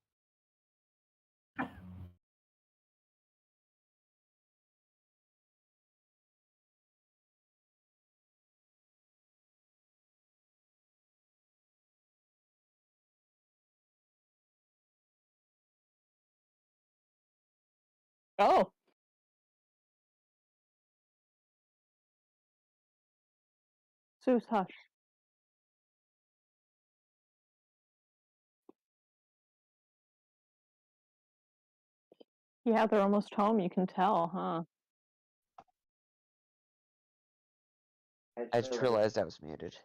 Oh. Sue's hush. Yeah, they're almost home. You can tell, huh? I just realized I was muted.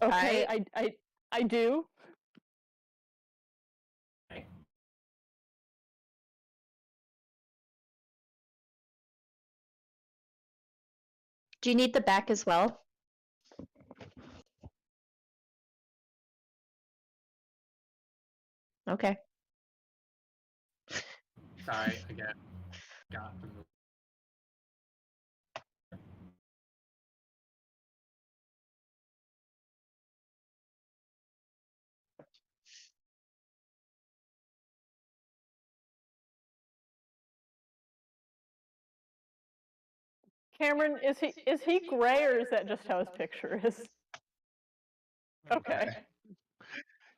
Okay, I do. Okay. Do you need the back as well? Okay. Sorry, again. Got the move. Cameron, is he gray or is that just how his picture is? Okay.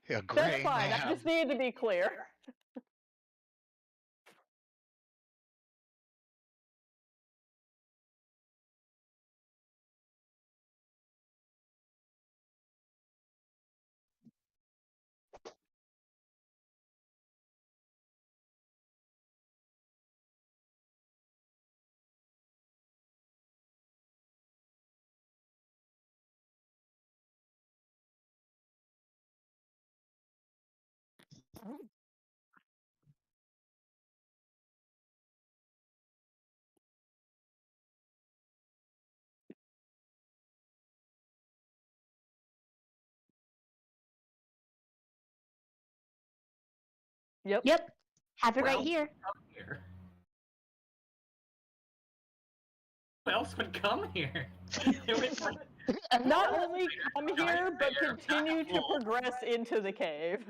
Yeah, That's gray fine. I man. just needed to be clear. Yep. Yep. Have it right Well- here. Come here. Who else would come here? It was like, Not only come Not here, but there, continue not to wolf. progress into the cave.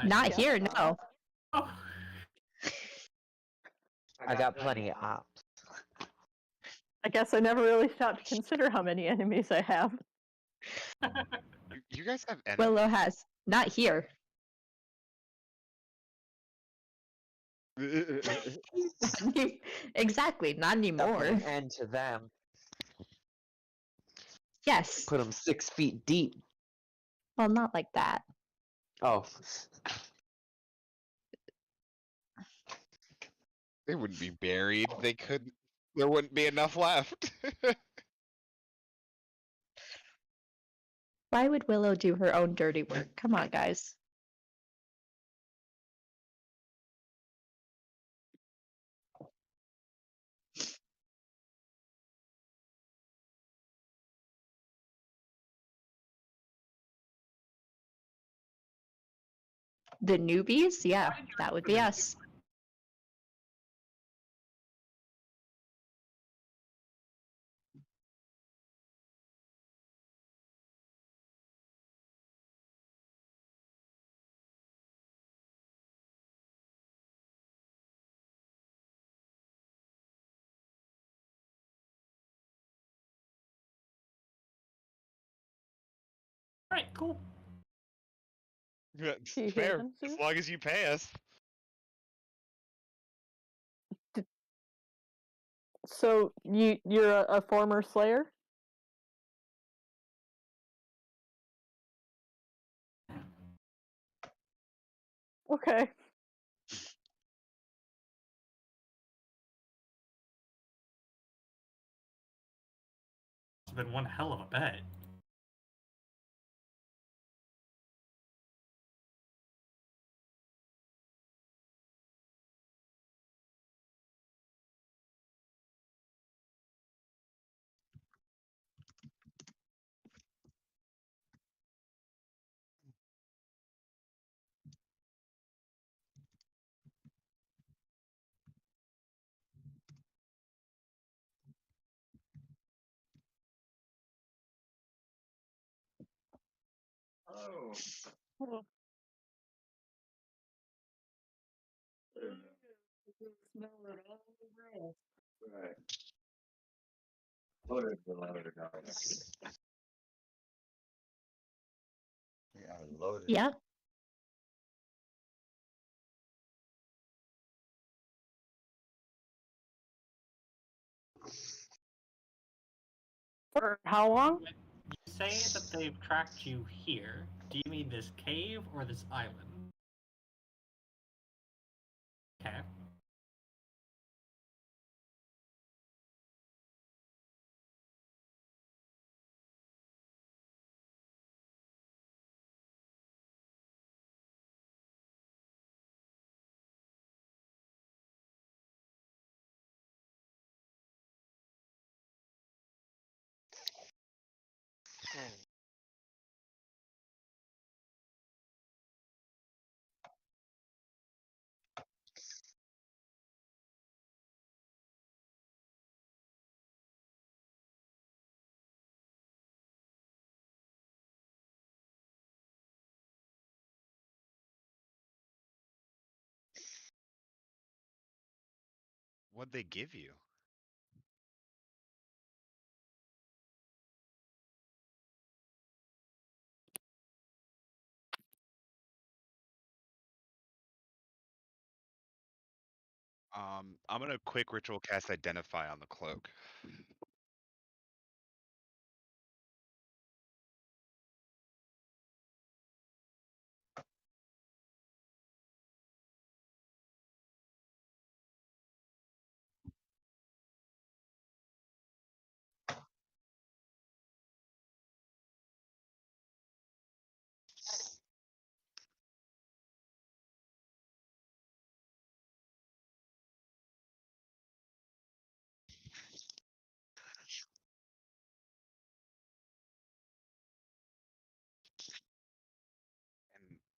Not Yeah. here, no. Oh. I got plenty of ops. I guess I never really stopped to consider how many enemies I have. You guys have enemies? Willow has. Not here. Exactly, not Gotta put anymore. an end to them. Yes. Put them 6 feet deep. Well, not like that. Oh. They wouldn't be buried. They couldn't. There wouldn't be enough left. Why would Willow do her own dirty work? Come on, guys. The newbies? Yeah, that would be us. Alright, cool. Yeah, You fair. hear them, As Sue? long as you pay us. So you're a former Slayer? Okay. It's been one hell of a bet. Oh. Yeah, loaded. Yeah. For how long? You say that they've tracked you here. Do you mean this cave or this island? Okay. What'd they give you? I'm gonna quick ritual cast identify on the cloak.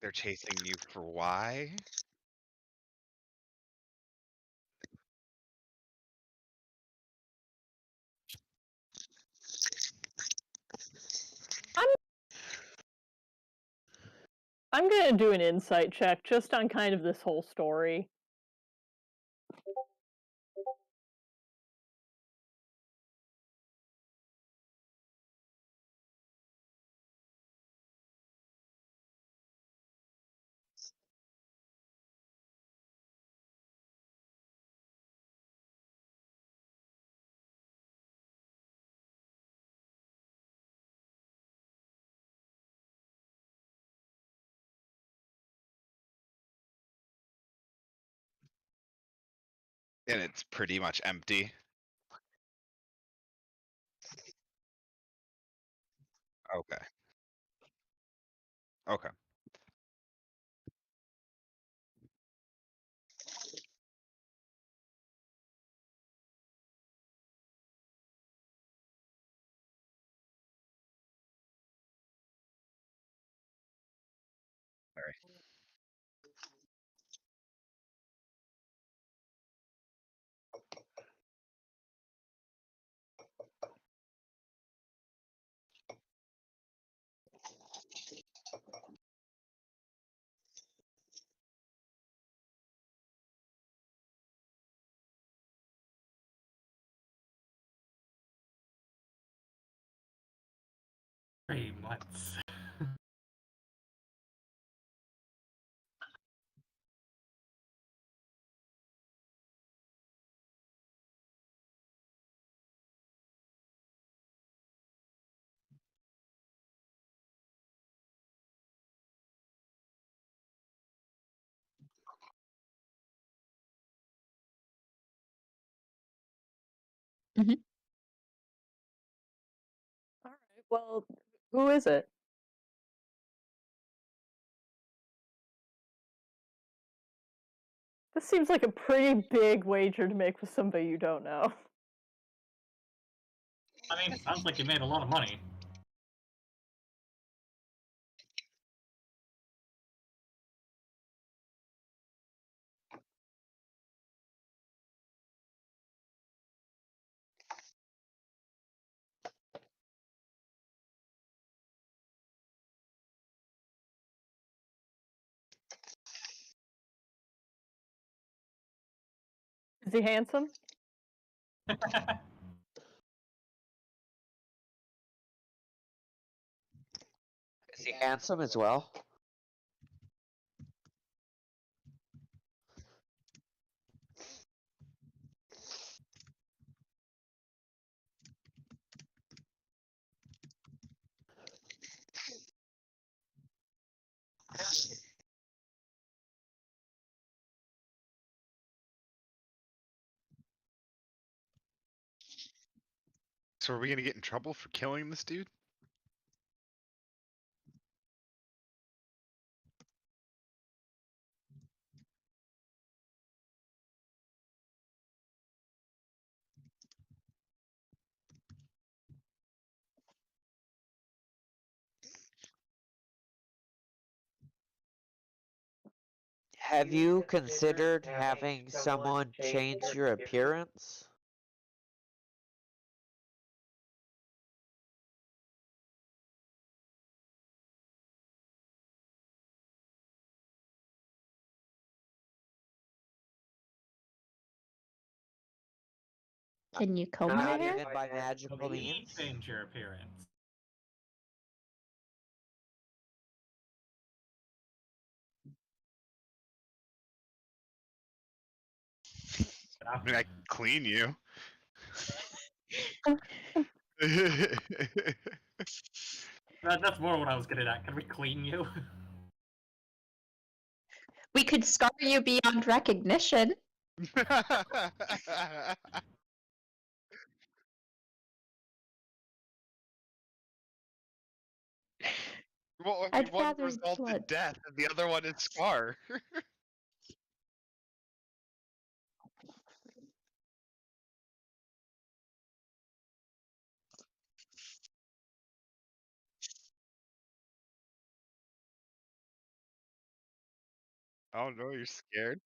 They're chasing you for why? I'm gonna do an insight check just on kind of this whole story. And it's pretty much empty. Okay. Okay. Sorry. Pretty much. Alright, well, who is it? This seems like a pretty big wager to make with somebody you don't know. I mean, it sounds like you made a lot of money. Is he handsome? Is he handsome as well? So are we gonna get in trouble for killing this dude? Have you considered having someone change your appearance? Can you comb Not your hair? even by magical Can we means? change your appearance? I mean, I can clean you. That's more what I was getting at. Can we clean you? We could scar you beyond recognition. Well, I mean, I'd one rather results in blood. death, and the other one is scar. Oh no, you're scared.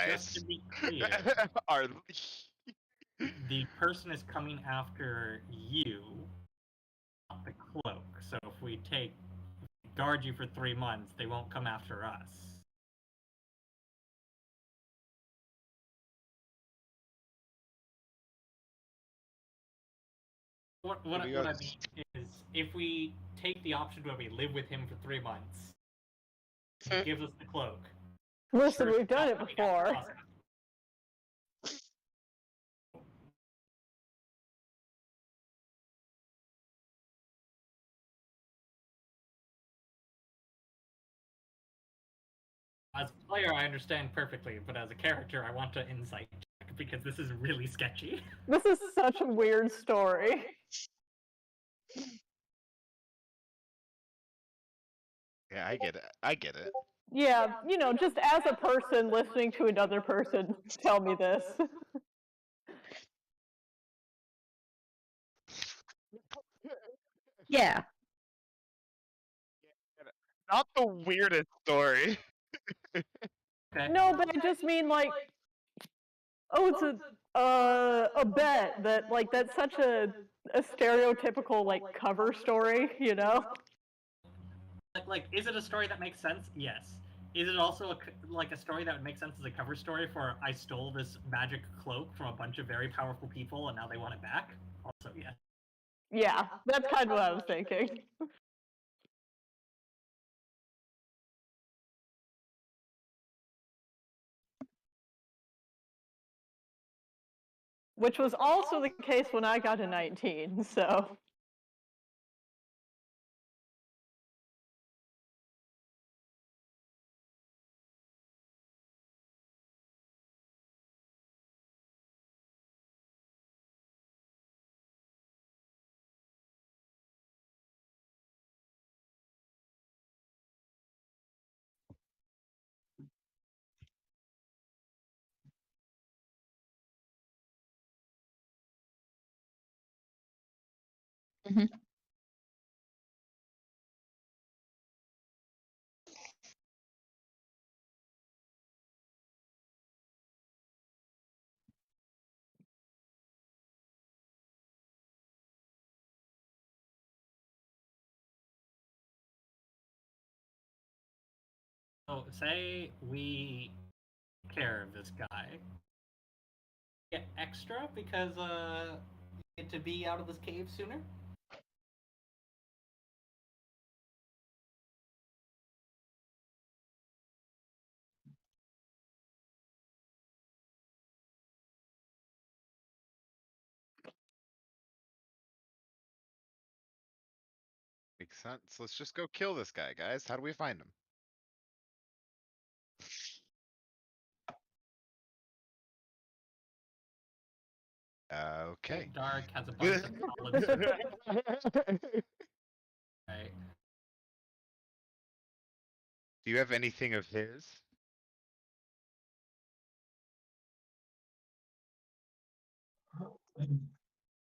Just to Nice. be clear, Our the person is coming after you, not the cloak. So if we guard you for 3 months, they won't come after us. What do you I guys- mean is, if we take the option where we live with him for 3 months, he gives us the cloak. Listen, Sure, we've done not it coming after before. us. As a player, I understand perfectly, but as a character, I want to insight check because this is really sketchy. This is such a weird story. Yeah, I get it. I get it. Yeah, you know, just as a person listening to another person tell me this. Yeah. Not the weirdest story. Okay. No, but I just mean like, oh, it's a bet that like that's such a stereotypical like cover story, you know? Like, is it a story that makes sense? Yes. Is it also like a story that would make sense as a cover story for I stole this magic cloak from a bunch of very powerful people and now they want it back? Also, yes. Yeah, that's kind of what I was thinking. Which was also the case when I got a 19, so. Mhm. So, say we take care of this guy. Get extra because you get to be out of this cave sooner? Makes sense. Let's just go kill this guy, guys. How do we find him? Okay. Dark has a bunch of solid right? Do you have anything of his?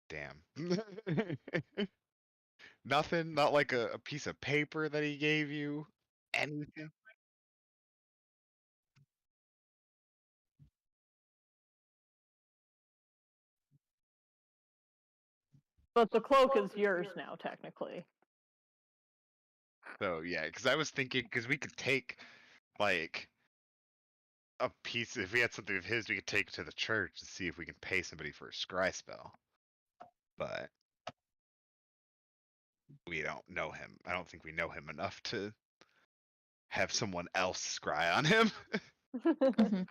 Damn. Nothing? Not like a piece of paper that he gave you? Anything? But the cloak is yours now, technically. So yeah, because I was thinking, because we could take like a piece. If we had something of his, we could take it to the church and see if we can pay somebody for a scry spell. But we don't know him. I don't think we know him enough to have someone else scry on him. Mhm.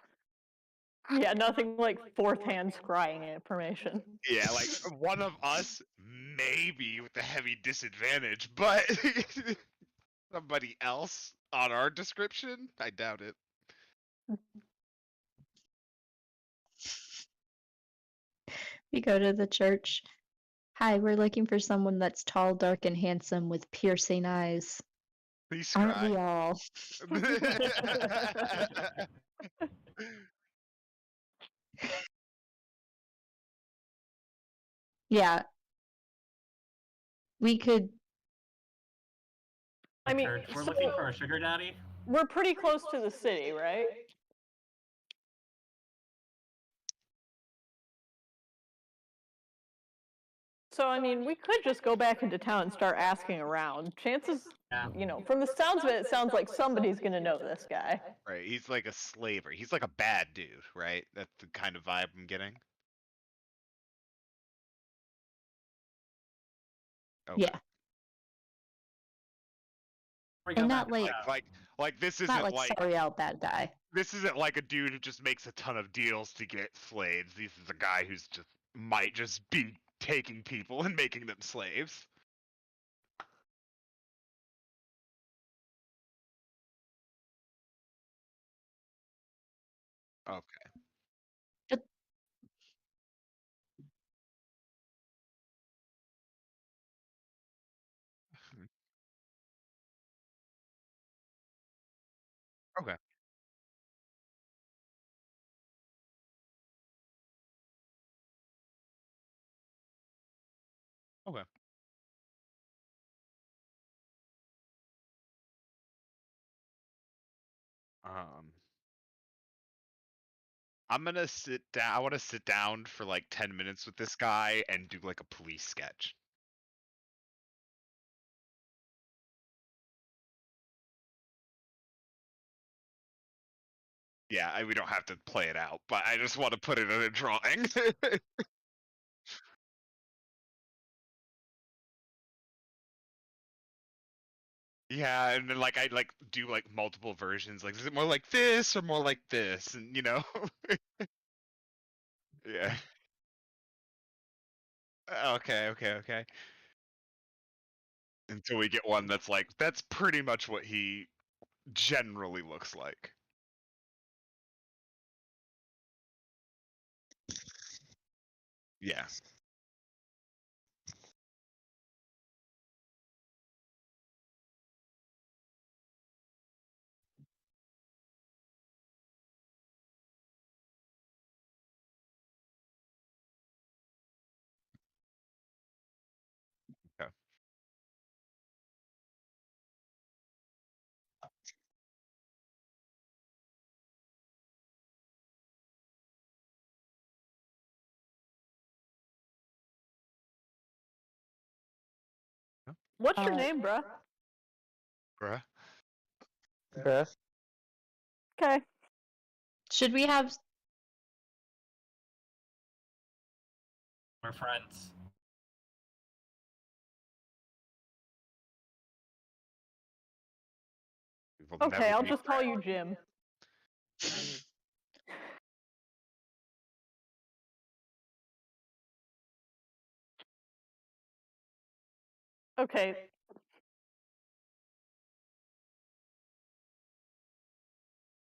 Yeah, nothing like fourth hand scrying information. Yeah, like one of us maybe with a heavy disadvantage, but somebody else on our description, I doubt it. We go to the church. Hi, we're looking for someone that's tall, dark, and handsome with piercing eyes. Please Aren't we scry. all? Yeah. We could. I mean, Church. We're so looking for a sugar daddy. we're pretty close to the city, right? So, I mean, we could just go back into town and start asking around. Chances, Yeah. you know, from the sounds of it, it sounds like somebody's gonna know this guy. Right, he's like a slaver. He's like a bad dude, right? That's the kind of vibe I'm getting. Okay. Yeah. We go And back not and like, Like this not isn't like like sorry out bad guy. this isn't like a dude who just makes a ton of deals to get slaves. This is a guy who's just might just be taking people and making them slaves. Okay. Okay. Okay. Um, I'm gonna sit down. I want to sit down for like 10 minutes with this guy and do like a police sketch. Yeah, we don't have to play it out, but I just want to put it in a drawing. Yeah, and then like I like do like multiple versions. Like, is it more like this or more like this? And you know, yeah. Okay, okay, okay. Until we get one that's like that's pretty much what he generally looks like. Yeah. Okay. What's your name, bruh? Bruh. Okay. Okay. Should we have? we're friends. We'll Okay, never I'll be just call friends. you Jim. Okay,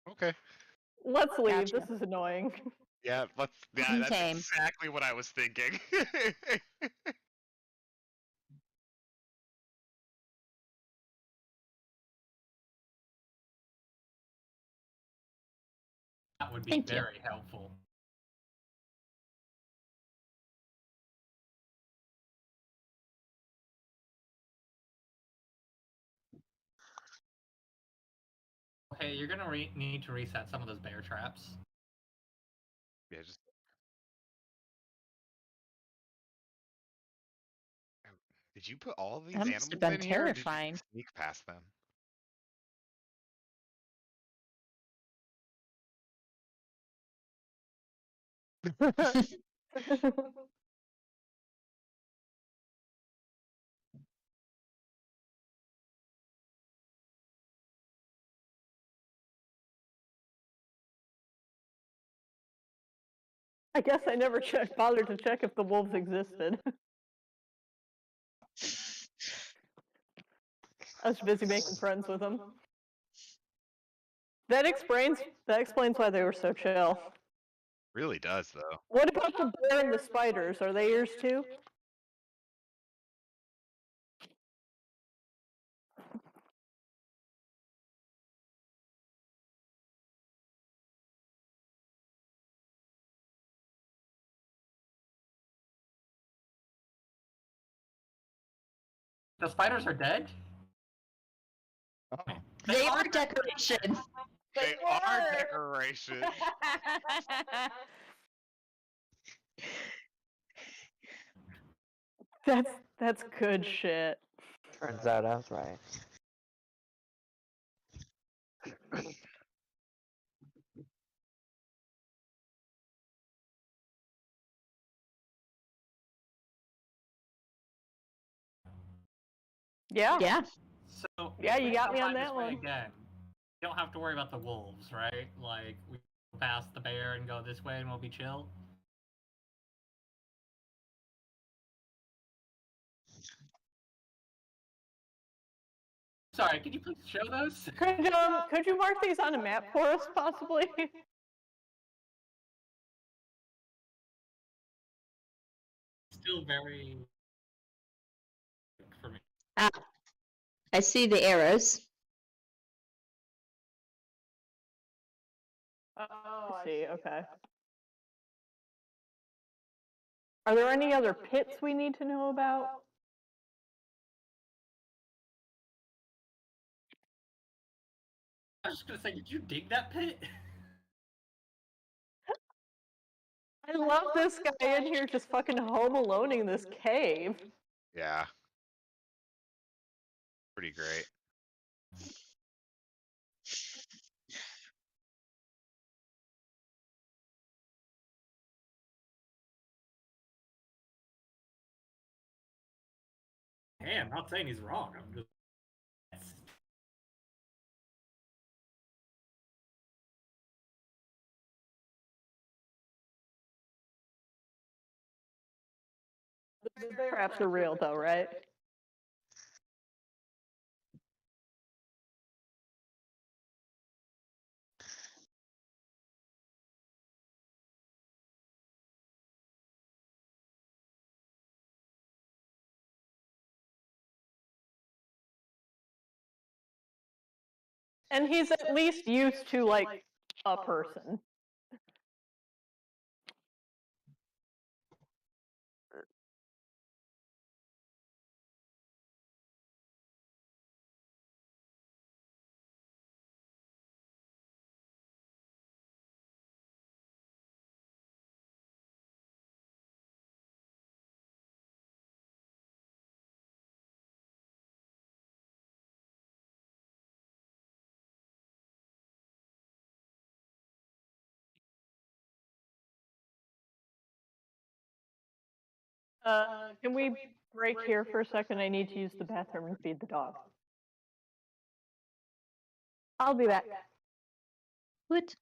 Okay. let's leave. Gotcha. This is annoying. Yeah, yeah, that's Same. exactly what I was thinking. That would be Thank you. very helpful. Okay, you're gonna need to reset some of those bear traps. Yeah, just did you put all of these That must have animals been in here or did you terrifying. sneak past them? I guess I never bothered to check if the wolves existed. I was busy making friends with them. That explains why they were so chill. Really does though. What about the bear and the spiders? Are they yours too? The spiders are dead? Oh. They are decoration. They are decoration. That's good shit. Turns out I was right. Yeah. Yeah. So Yeah, you if we got go me on find that this way one. Again, you don't have to worry about the wolves, right? Like we go past the bear and go this way, and we'll be chill. Sorry, could you please show those? Could you mark these on a map for us, possibly? Still very for me. Ah, I see the arrows. Oh, I see. Okay. Are there any other pits we need to know about? I was just gonna say, did you dig that pit? I love this guy in here just fucking home aloneing this cave. Yeah. Pretty great. Hey, I'm not saying he's wrong. I'm just. The traps are real, though, right? And he's at least used to, like, a person. Can we break here for a second? I need to use the bathroom and feed the dog. I'll be back. What?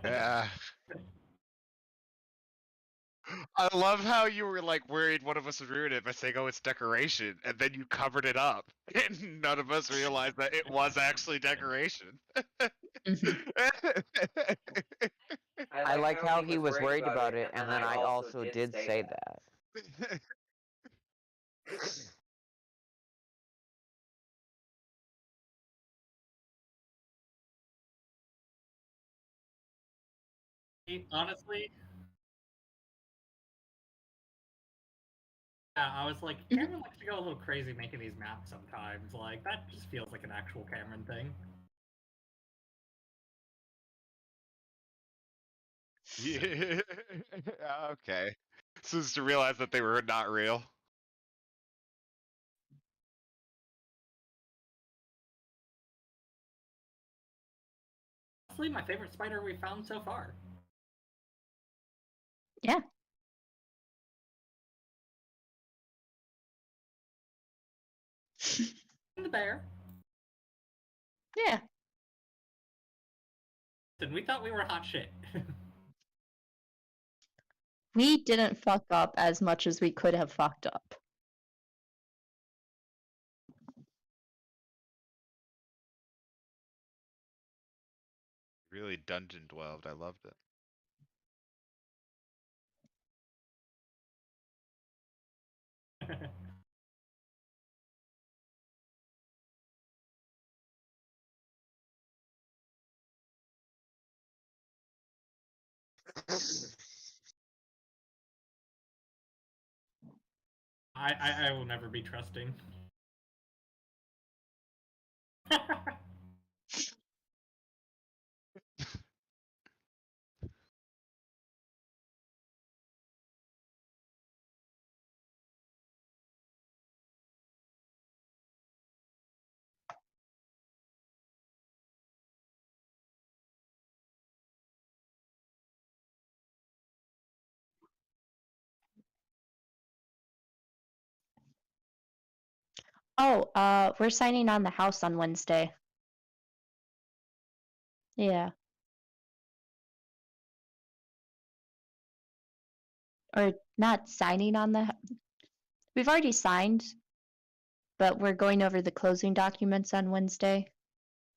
Yeah. I love how you were like worried one of us would ruin it by saying, "Oh, it's decoration," and then you covered it up, and none of us realized that it was actually decoration. I like how he was worried about it, and then I also did say that. Honestly, yeah, I was like, Cameron likes to go a little crazy making these maps sometimes. Like, that just feels like an actual Cameron thing. Yeah. Okay. So just to realize that they were not real. Honestly, my favorite spider we found so far. Yeah. The bear. Yeah. and we thought we were hot shit. We didn't fuck up as much as we could have fucked up. Really dungeon dwelled. I loved it. I will never be trusting. Oh, we're signing on the house on Wednesday. Yeah. Or not signing on the. We've already signed, but we're going over the closing documents on Wednesday,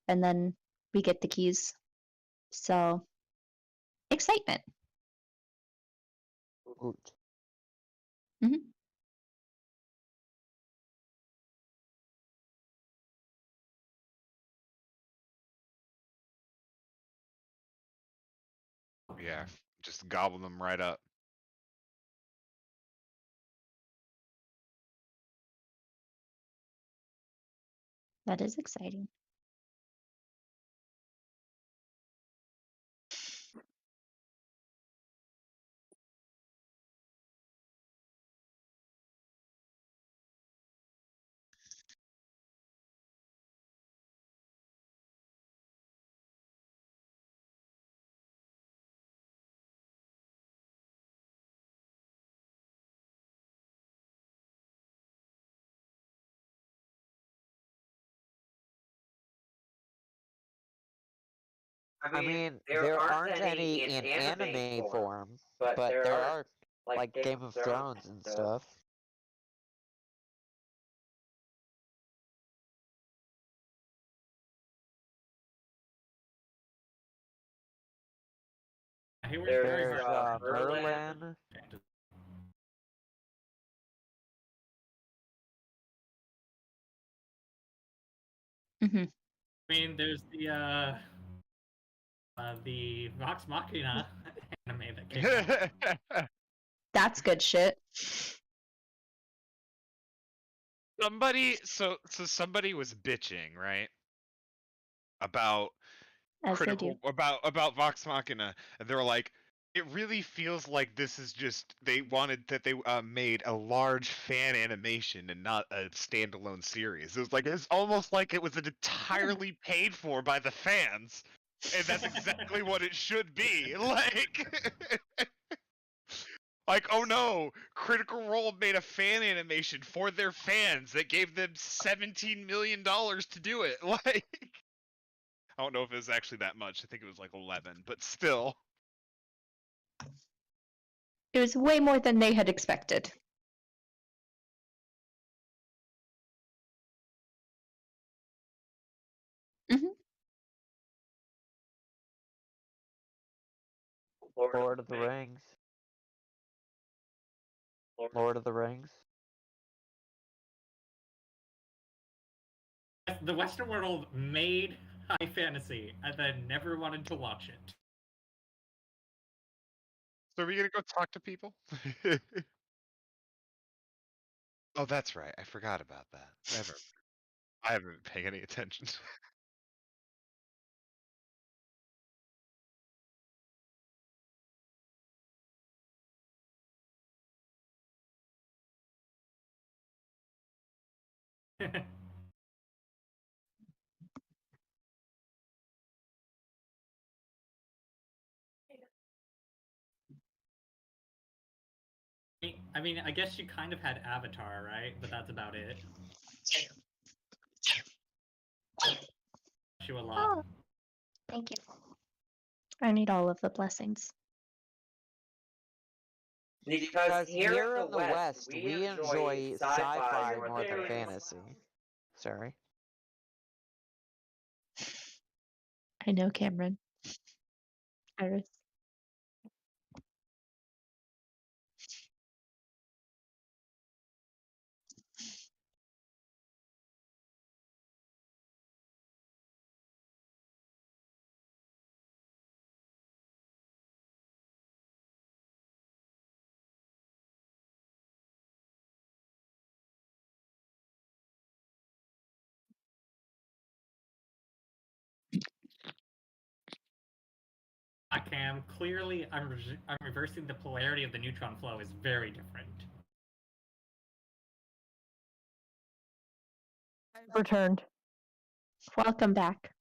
and then we get the keys. So, excitement. Oot. Yeah, just gobble them right up. That is exciting. I mean, there aren't any in anime form, but there are like Game of Thrones and stuff. Hayward's There's very much Merlin. Hmm. I mean, there's the Vox Machina anime that came out. That's good shit. Somebody was bitching, right? About As they do. about Vox Machina, and they were like, it really feels like this is just they made a large fan animation and not a standalone series. It was like it's almost like it was entirely paid for by the fans, and that's exactly what it should be. Like, oh no, Critical Role made a fan animation for their fans that gave them $17 million to do it. Like, I don't know if it was actually that much. I think it was like 11, but still. It was way more than they had expected. Hmm. Lord of the Rings. Lord of the Rings. The Western world made high fantasy and then never wanted to watch it. So are we gonna go talk to people? Oh, that's right. I forgot about that. I haven't been paying any attention. I mean, I guess you kind of had Avatar, right? But that's about it. You a lot. Oh, thank you. I need all of the blessings. Because here in the West, we enjoy sci-fi more than fantasy. Sorry. I know, Cameron. Iris. Cam, clearly I'm reversing the polarity of the neutron flow is very different. I've returned. Welcome back.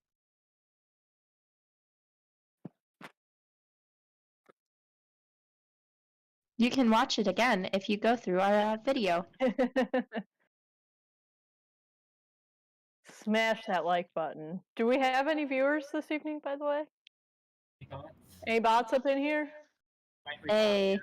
You can watch it again if you go through our video. Smash that like button. Do we have any viewers this evening, by the way? Any bots up in here? Hey.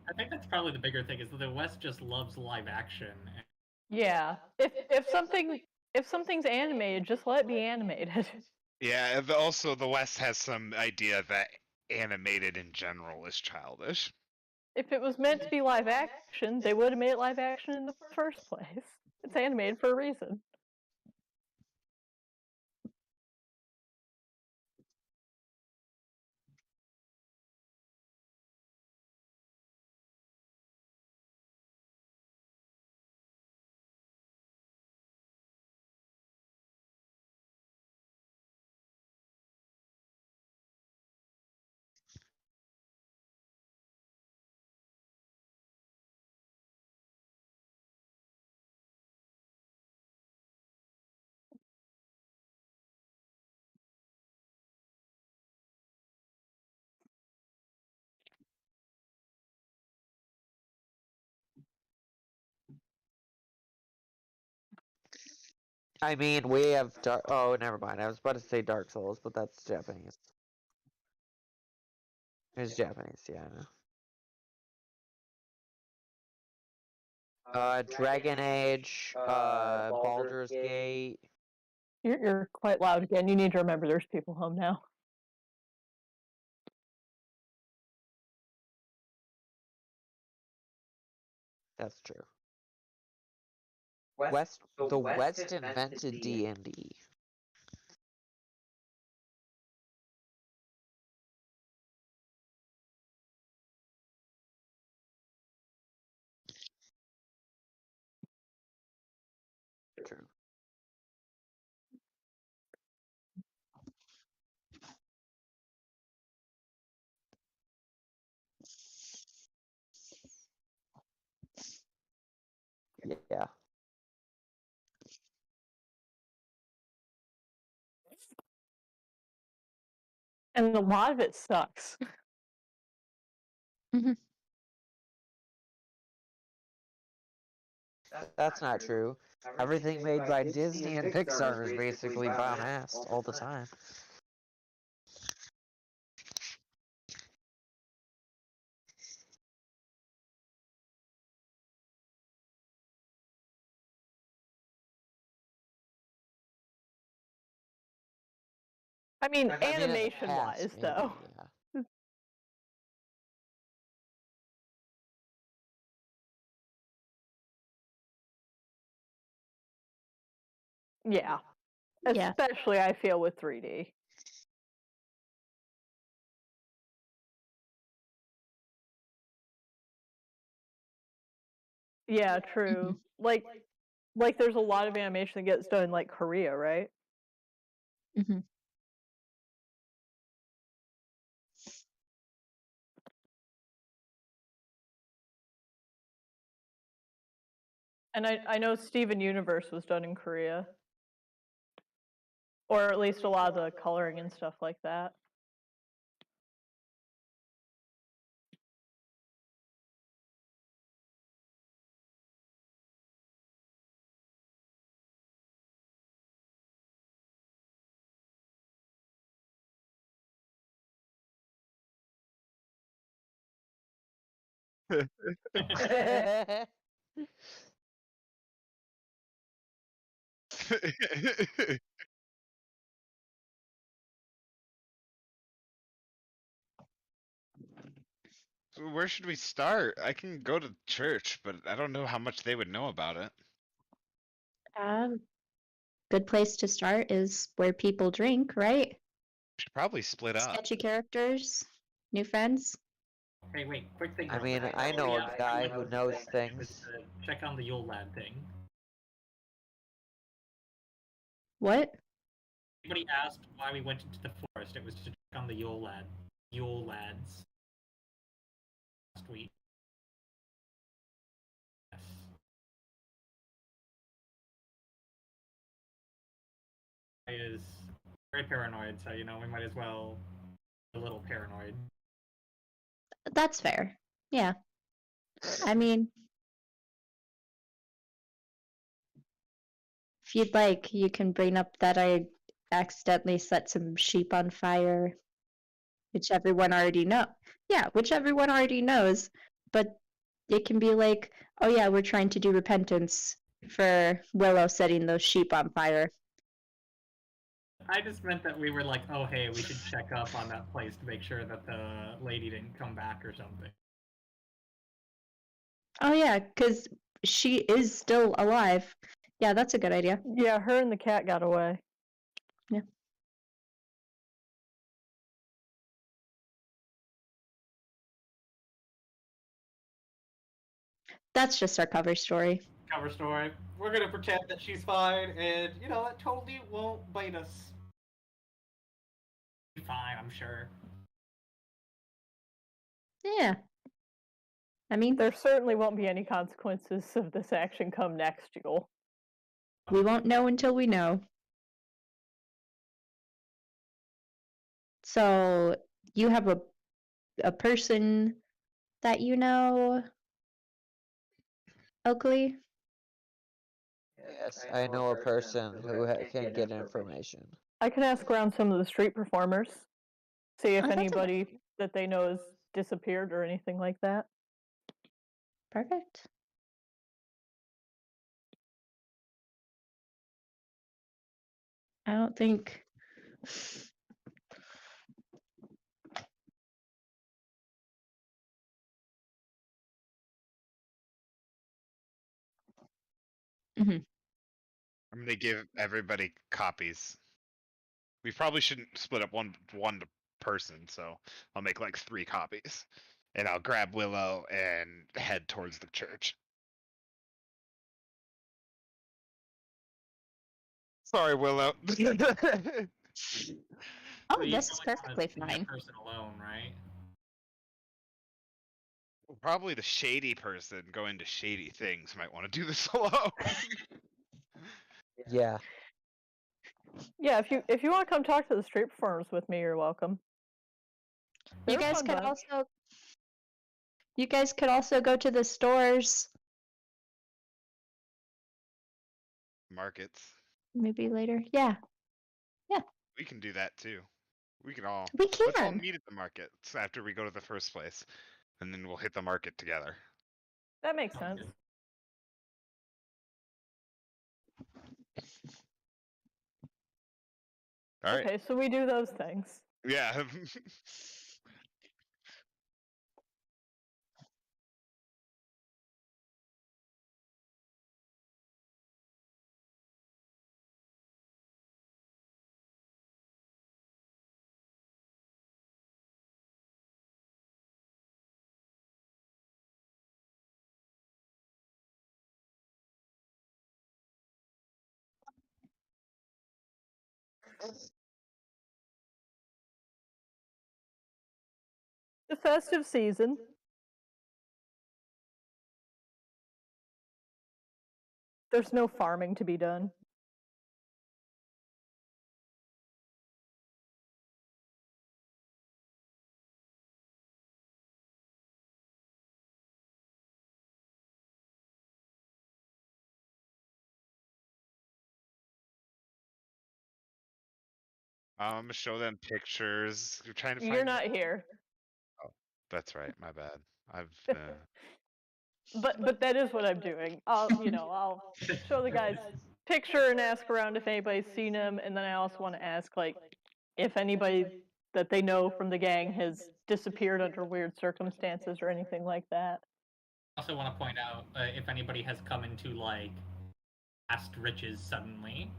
I think that's probably the bigger thing is that the West just loves live action. Yeah. If something's animated, just let it be animated. Yeah, also the West has some idea that animated in general is childish. If it was meant to be live action, they would have made it live action in the first place. It's animated for a reason. I mean, we have oh, never mind. I was about to say Dark Souls, but that's Japanese. It's Japanese, yeah. I know. Dragon Age, Baldur's Gate. You're quite loud again. You need to remember there's people home now. That's true. The West invented DnD. True. Yeah. And a lot of it sucks. That's not true. Everything made by Disney and Pixar is basically bomb-assed all the time. I mean, In the animation-wise, past, though. maybe, yeah. Animation-wise, though. Yeah. Yeah. Yeah. Especially I feel with 3D. Yeah, true. Like there's a lot of animation that gets done in like Korea, right? hmm And I know Steven Universe was done in Korea. Or at least a lot of the coloring and stuff like that. So where should we start? I can go to church, but I don't know how much they would know about it. Good place to start is where people drink, right? We should probably split up. Sketchy characters, new friends. Hey, wait, quick thing. I real mean, quick. I know a Yeah, guy everyone who knows was things. to check on the Yule Lad thing. What? Anybody asked why we went into the forest? It was to check on the Yule Lads. Last week. Yes. He is very paranoid, so you know we might as well be a little paranoid. That's fair. Yeah. I mean, if you'd like, you can bring up that I accidentally set some sheep on fire, which everyone already know. Yeah, which everyone already knows, but it can be like, oh yeah, we're trying to do repentance for Willow setting those sheep on fire. I just meant that we were like, oh hey, we should check up on that place to make sure that the lady didn't come back or something. Oh yeah, because she is still alive. Yeah, that's a good idea. Yeah, her and the cat got away. Yeah. That's just our cover story. Cover story. We're gonna pretend that she's fine, and you know it totally won't bite us. Be fine, I'm sure. Yeah. I mean, There certainly won't be any consequences of this action come next, Yule. we won't know until we know. So you have a person that you know, Oakley? Yes, I know a person who can get information. I can ask around some of the street performers, see if Oh, that's a good anybody idea. that they know has disappeared or anything like that. Perfect. I don't think. Mhm. I'm gonna give everybody copies. We probably shouldn't split up one person, so I'll make like 3 copies, and I'll grab Willow and head towards the church. Sorry, Willow. Oh, So you this is probably wanna perfectly leave that fine. person alone, right? Probably the shady person going to shady things might want to do this alone. Yeah. Yeah, if you want to come talk to the street performers with me, you're welcome. You They're a guys fun could bunch. also. You guys could also go to the stores Markets. maybe later. Yeah, We can do that too. We can all. we Let's all can. meet at the markets after we go to the first place, and then we'll hit the market together. That makes sense. All right. Okay, so we do those things. Yeah. The festive season. There's no farming to be done. I'm gonna show them pictures. You're trying to find. You're not here. That's right. My bad. I've. But that is what I'm doing. I'll show the guys picture and ask around if anybody's seen him, and then I also want to ask like if anybody that they know from the gang has disappeared under weird circumstances or anything like that. I also want to point out if anybody has come into like past riches suddenly.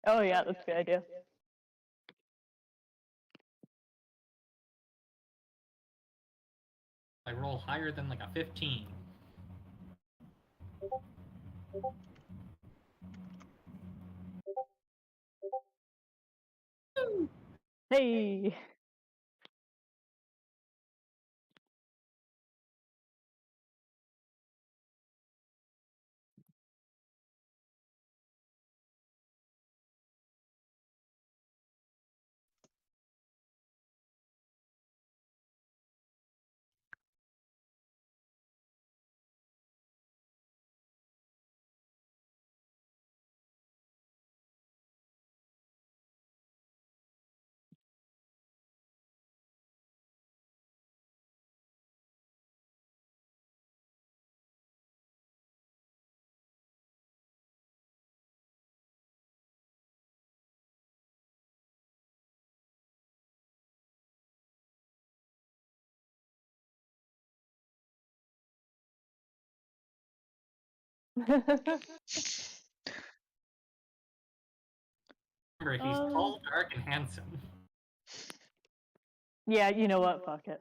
Oh yeah, that's a good idea. I roll higher than like a 15. Hey. Remember, he's tall, dark, and handsome. Yeah, you know what? Fuck it.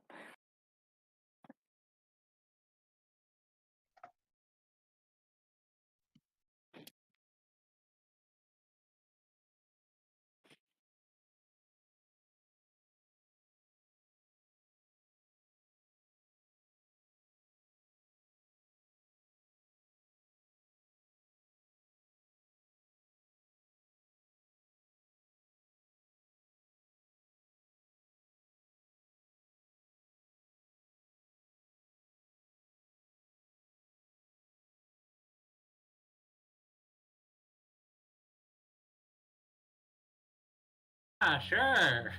Ah, sure.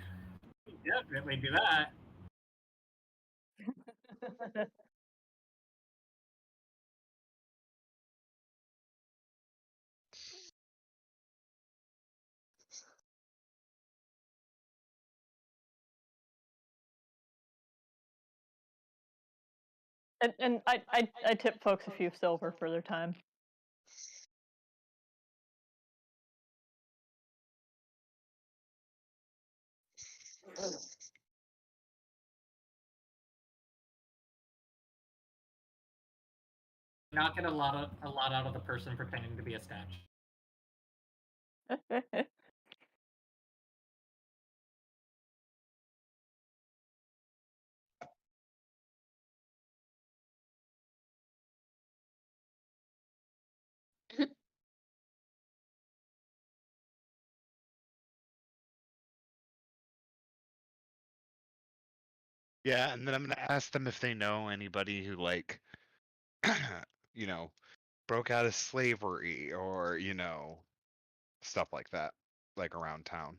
Definitely do that. And I tip folks a few silver for their time. Not get a lot out of the person pretending to be a statue. Yeah, and then I'm gonna ask them if they know anybody who like, you know, broke out of slavery or stuff like that, like around town.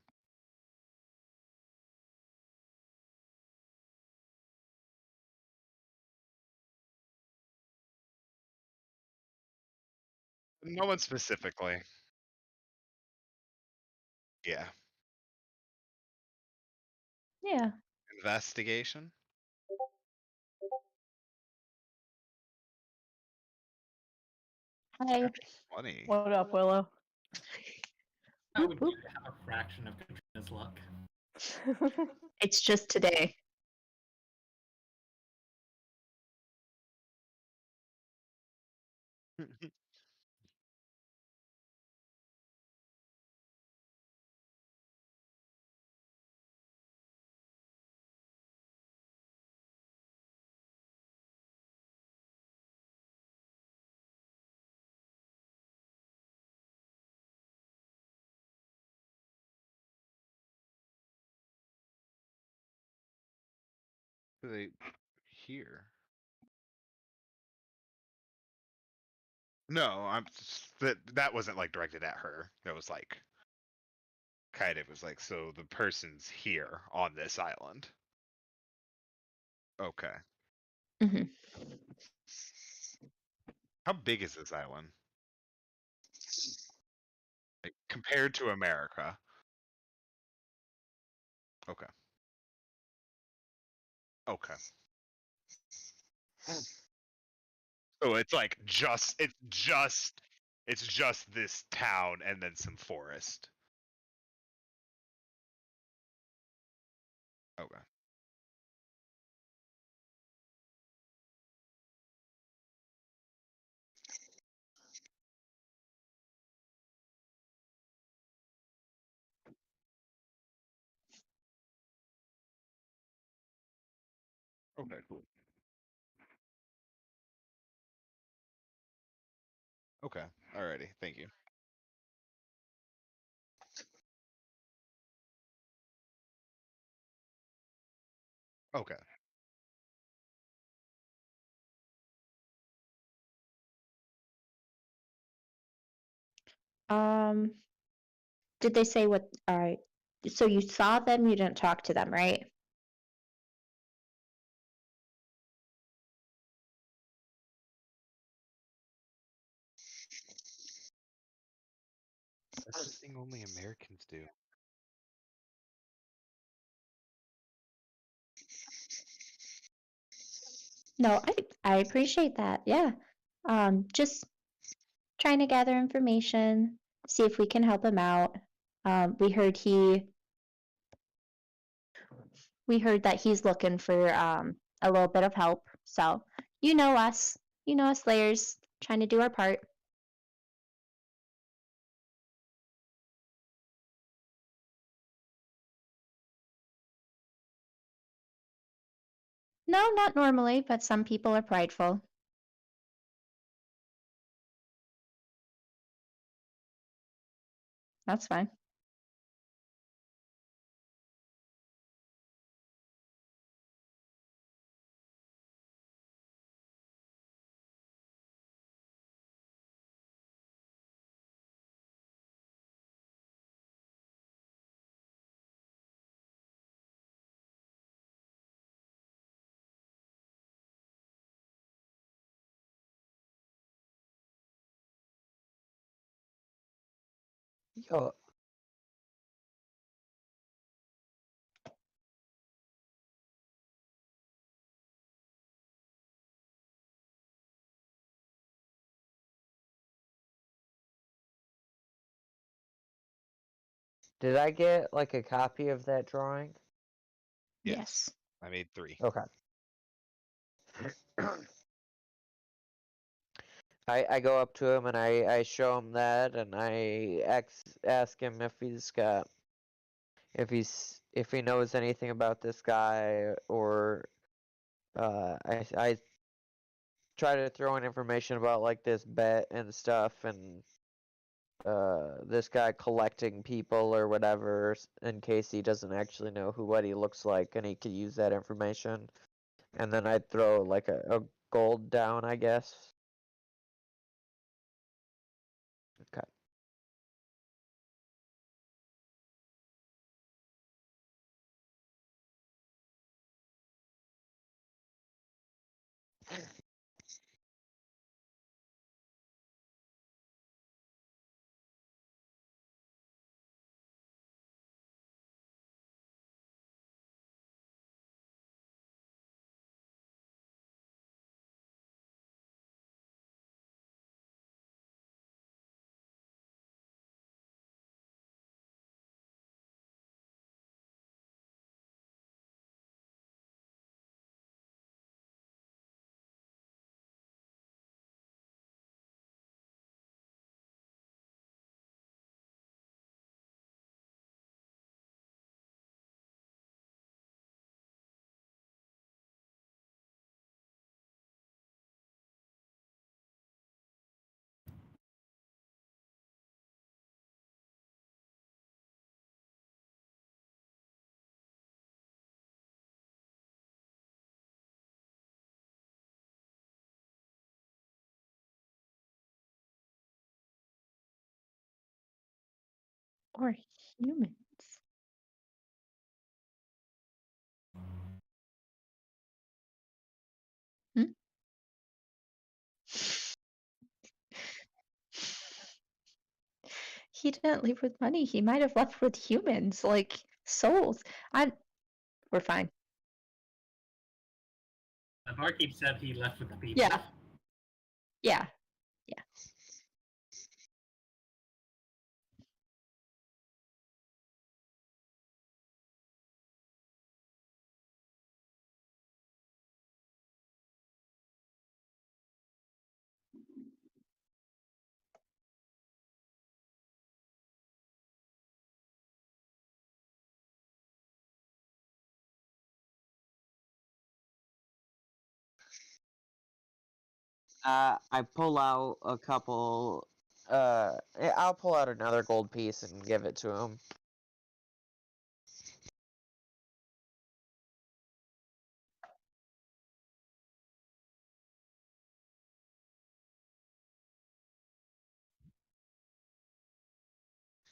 No one specifically. Yeah. Yeah. Investigation. Hi. 20. What up, Willow? I Whoop, would whoop. have a fraction of Katrina's luck. It's just today. do they here? No, that wasn't like directed at her. That was like kind of was like, so the person's here on this island. Okay. Hmm. How big is this island? Like, compared to America. Okay. Okay. So it's like it's just this town and then some forest. Okay. Okay, cool. Okay. Alrighty. Thank you. Okay. Um, did they say what? All right. So you saw them, you didn't talk to them, right? That's the thing only Americans do. No, I appreciate that. Yeah. Just trying to gather information, see if we can help him out. We heard we heard that he's looking for a little bit of help. So you know us Slayers, trying to do our part. No, not normally, but some people are prideful. That's fine. Yo, did I get like a copy of that drawing? Yes. I made 3. Okay. I go up to him and I show him that and I ask him if he knows anything about this guy or I try to throw in information about like this bet and stuff and this guy collecting people or whatever in case he doesn't actually know what he looks like and he could use that information. And then I'd throw like a gold down, I guess. Okay. Or humans. Hmm? He didn't leave with money. He might have left with humans, like souls. We're fine. The barkeep said he left with the people. Yeah. Yeah. Yeah. I pull out a couple. I'll pull out another gold piece and give it to him.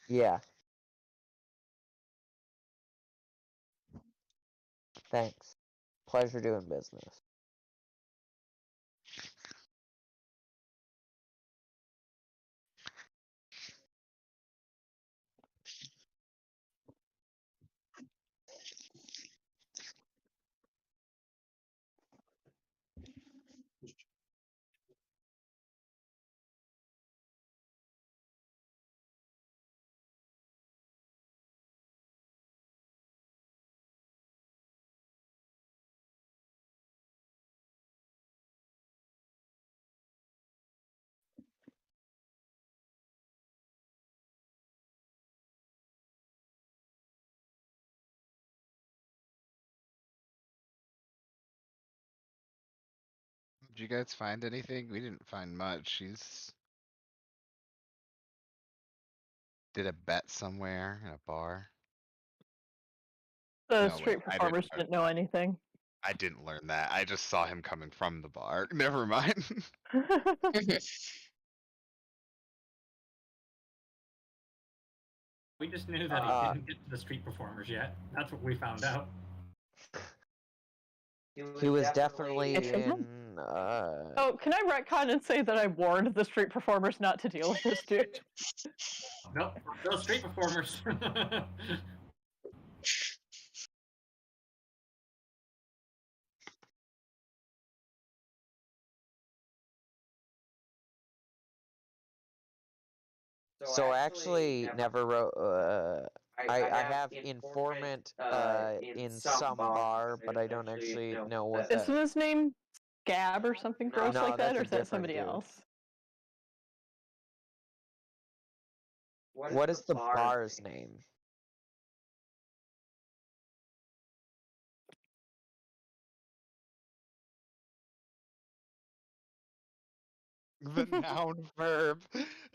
Yeah. Thanks. Pleasure doing business. Did you guys find anything? We didn't find much. She's did a bet somewhere in a bar. The No, street wait, I didn't. performers didn't know anything. I didn't learn that. I just saw him coming from the bar. Never mind. We just knew that he didn't get to the street performers yet. That's what we found out. He was definitely It's him. in. Oh, can I retcon and say that I warned the street performers not to deal with this dude? Nope, those street performers. So actually, never wrote. I have informant in some bar, but I don't actually know what Isn't that. his name Gab or something gross No, like that, that's or a is that different somebody dude. else? What is the bar's name? The noun verb.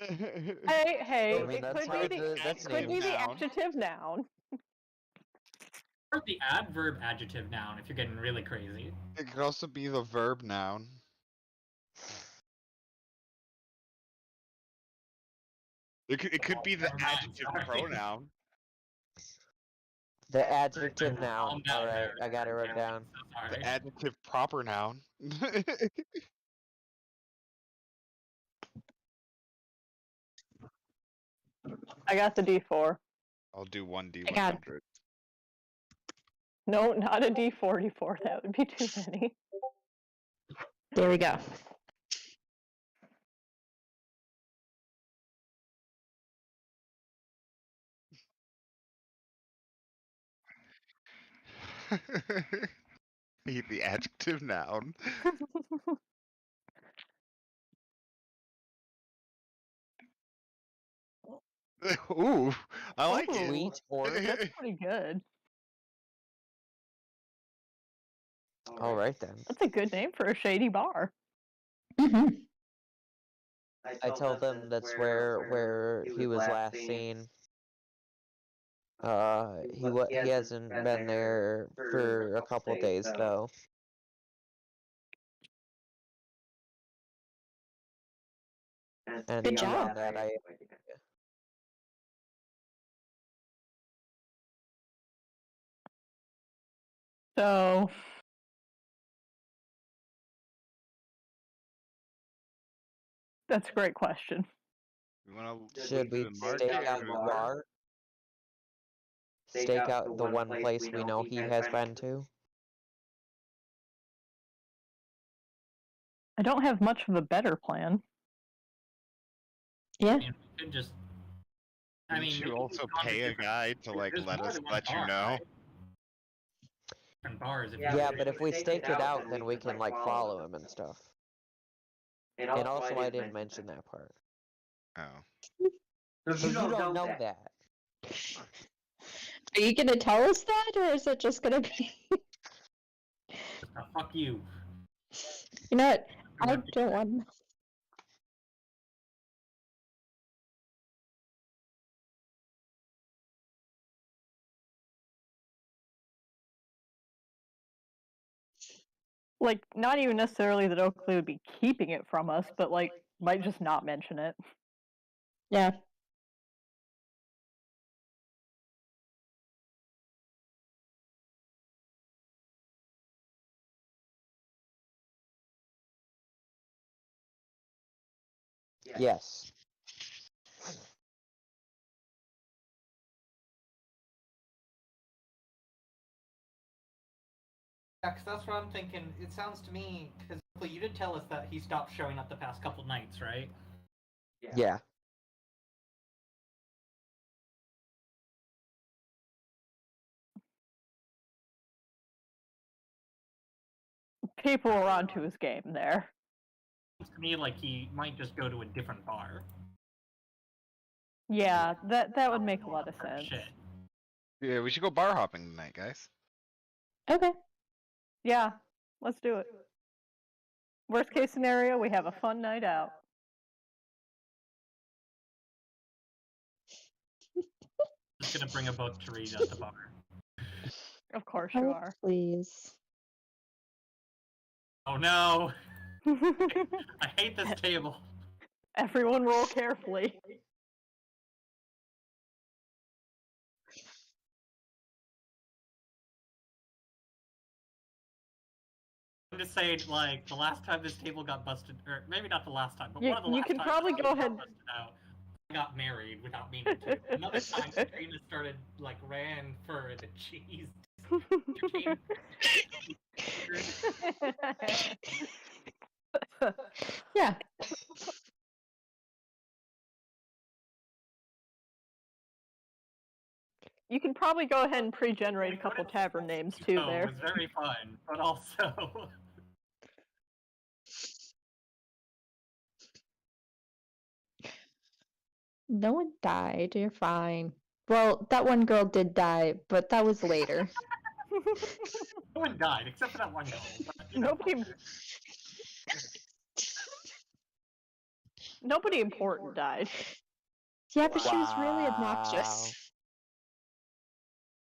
Hey, I mean, it that's could how be the that's could be named. the Noun. adjective noun. Or the adverb adjective noun if you're getting really crazy. It could also be the verb noun. It could be the Never mind, adjective sorry. pronoun. The adjective Calm noun. down All right, there. I got it written down. So sorry. The adjective proper noun. I got the D4. I'll do 1D I got 100. No, not a D44. That would be too many. There we go. The adjective noun. Ooh, I like Ooh, it. Sweet or That's pretty good. all right then. That's a good name for a shady bar. Hmm. I tell them that's where he was last seen. He hasn't been there for a couple days though. And Good job. beyond that, So that's a great question. We want to Should we stake out the bar? Stake out the one place we know he has been to? I don't have much of a better plan. Yeah. I mean, we could just. I Wouldn't mean, you maybe also he's gone to pay a different- guy to like there's let more us than one let you bar, know? right? Different bars. If Yeah, you Yeah, but but if if we we stake staked it out, then we can like follow him and stuff. And And also, I didn't mention that part. Oh. So you don't know that. Are you gonna tell us that, or is it just gonna be? fuck you. You know what? I don't want. Like, not even necessarily that Oakley would be keeping it from us, but like, might just not mention it. Yeah. Yes. Yeah, because that's what I'm thinking. It sounds to me, because you did tell us that he stopped showing up the past couple nights, right? Yeah. People are onto his game there. Seems to me like he might just go to a different bar. Yeah, that would make a lot of sense. Shit. Yeah, we should go bar hopping tonight, guys. Okay. Yeah, let's do it. Worst case scenario, we have a fun night out. Just gonna bring a book to read at the bar. Of course you Oh, are. please. Oh no! I hate this table. Everyone roll carefully. I'm just saying, like, the last time this table got busted, or maybe not the last time, but You- one of the you last can times probably this go table got ahead- busted out, I got married without meaning to. Another time, Katrina started, like, ran for the cheese. Yeah. You can probably go ahead and pre-generate a couple tavern names too It there. was very fun, but also. No one died. You're fine. Well, that one girl did die, but that was later. No one died, except for that one girl. But, you know, Nobody- Nobody important died. Yeah, but she was really obnoxious.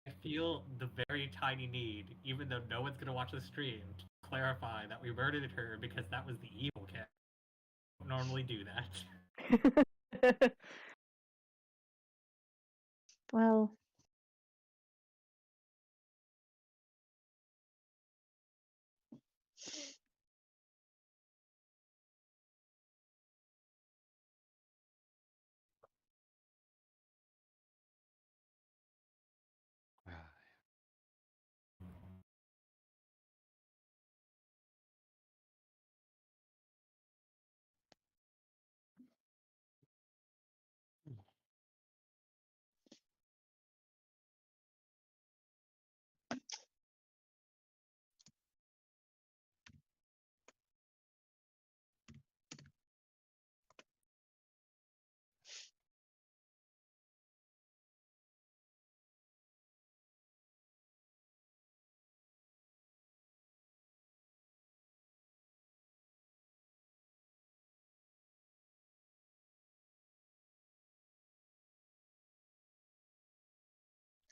I feel the very tiny need, even though no one's gonna watch the stream, to clarify that we murdered her because that was the evil cat. Don't normally do that. Well,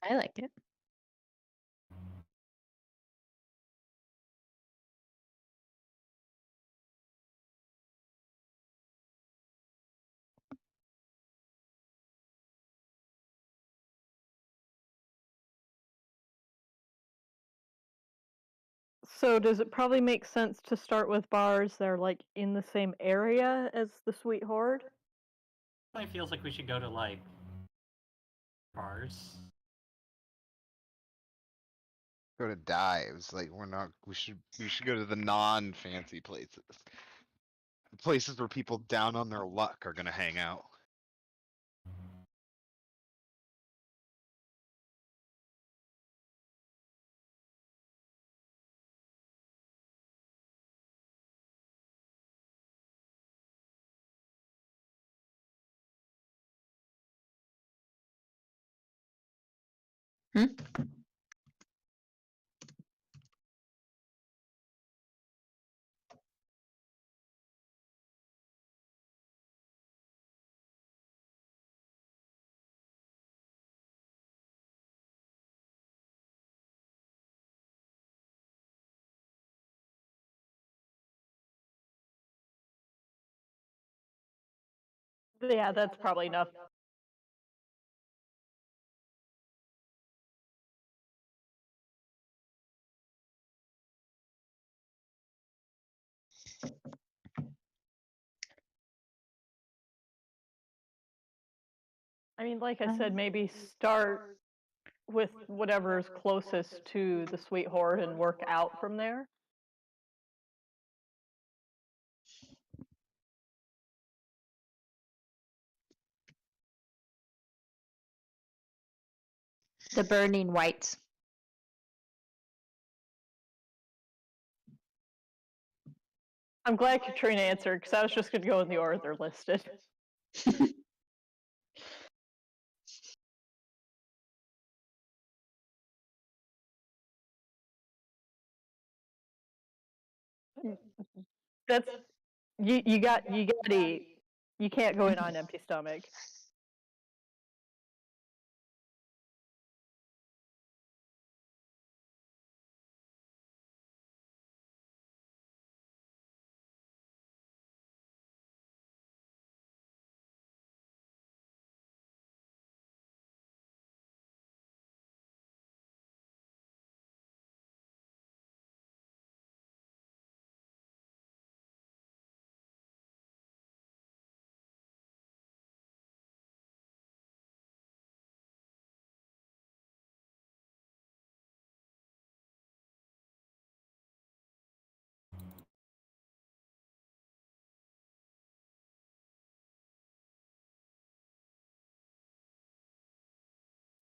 I like it. So does it probably make sense to start with bars that are like in the same area as the Sweet Horde? It feels like we should go to like bars. Go to dives. Like we're not. We should go to the non-fancy places. The places where people down on their luck are gonna hang out. Hmm? Yeah, that's probably enough. I mean, like I said, maybe start with whatever's closest to the Sweet Horde and work out from there. The burning whites. I'm glad Katrina answered because I was just going to go in the order they're listed. That's you got to eat. You can't go in on an empty stomach.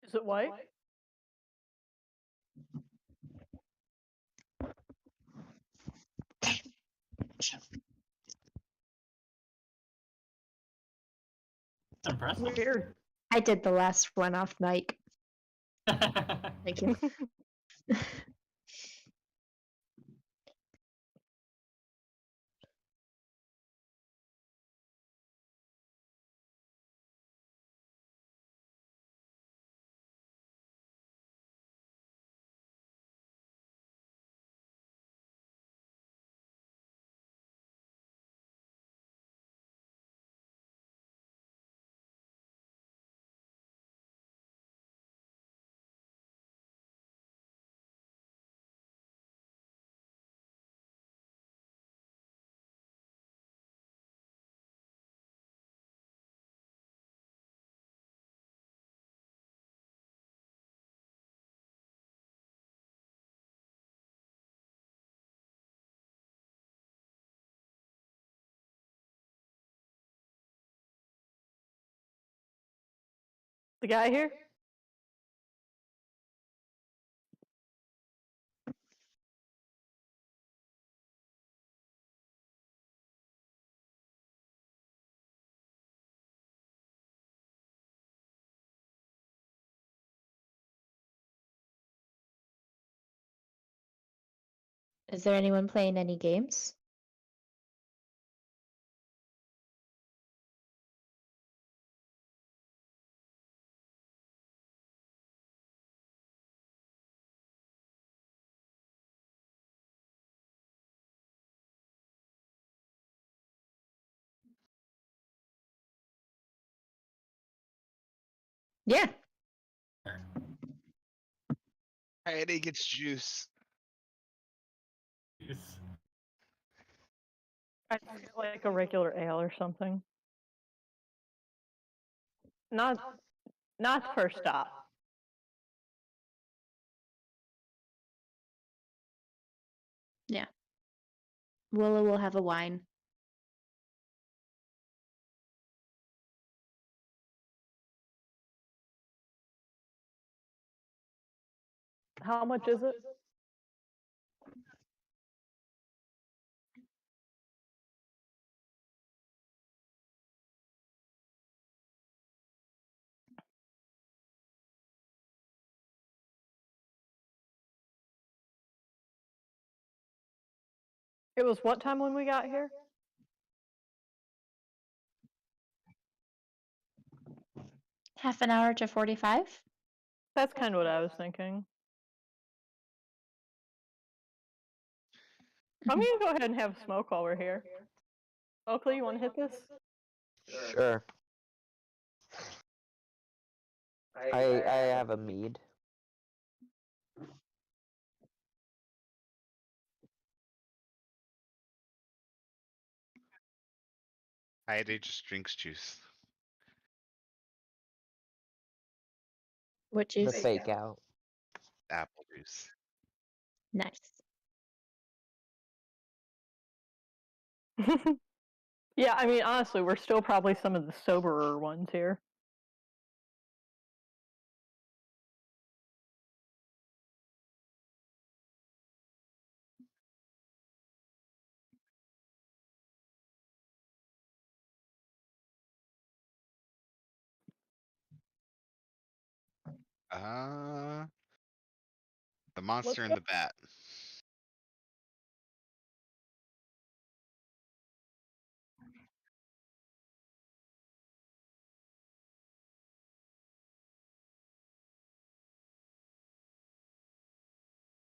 Is it white? That's impressive. Weird. I did the last one off mic. Thank you. The guy here? Is there anyone playing any games? Yeah. Hey, it gets juice. Juice. I get like a regular ale or something. Not first stop. Yeah. Willow will have a wine. How much is it? It was what time when we got here? Half an hour to 45? That's kind of what I was thinking. I'm Mhm. gonna go ahead and have a smoke while we're here. Oakley, you want to hit this? Sure. I have a mead. Hayate just drinks juice. What The juice? fake out. Apple juice. Nice. Yeah, I mean, honestly, we're still probably some of the soberer ones here. The monster Let's and the bat.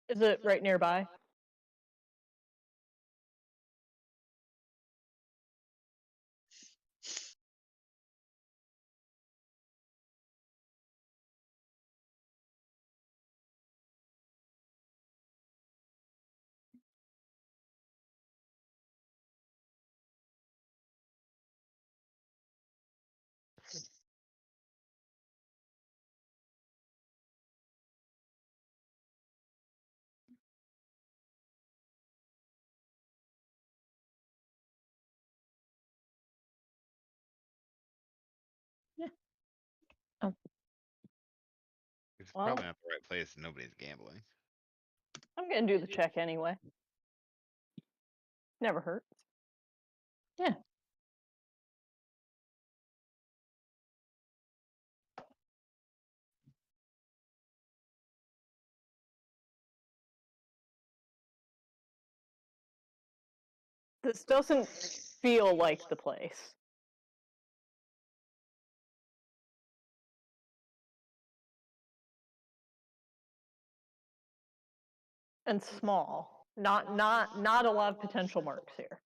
Is it right nearby? Yeah. Oh. It's Well, probably not the right place. Nobody's gambling. I'm gonna do the check anyway. Never hurts. Yeah. This doesn't feel like the place. And small. Not a lot of potential marks here.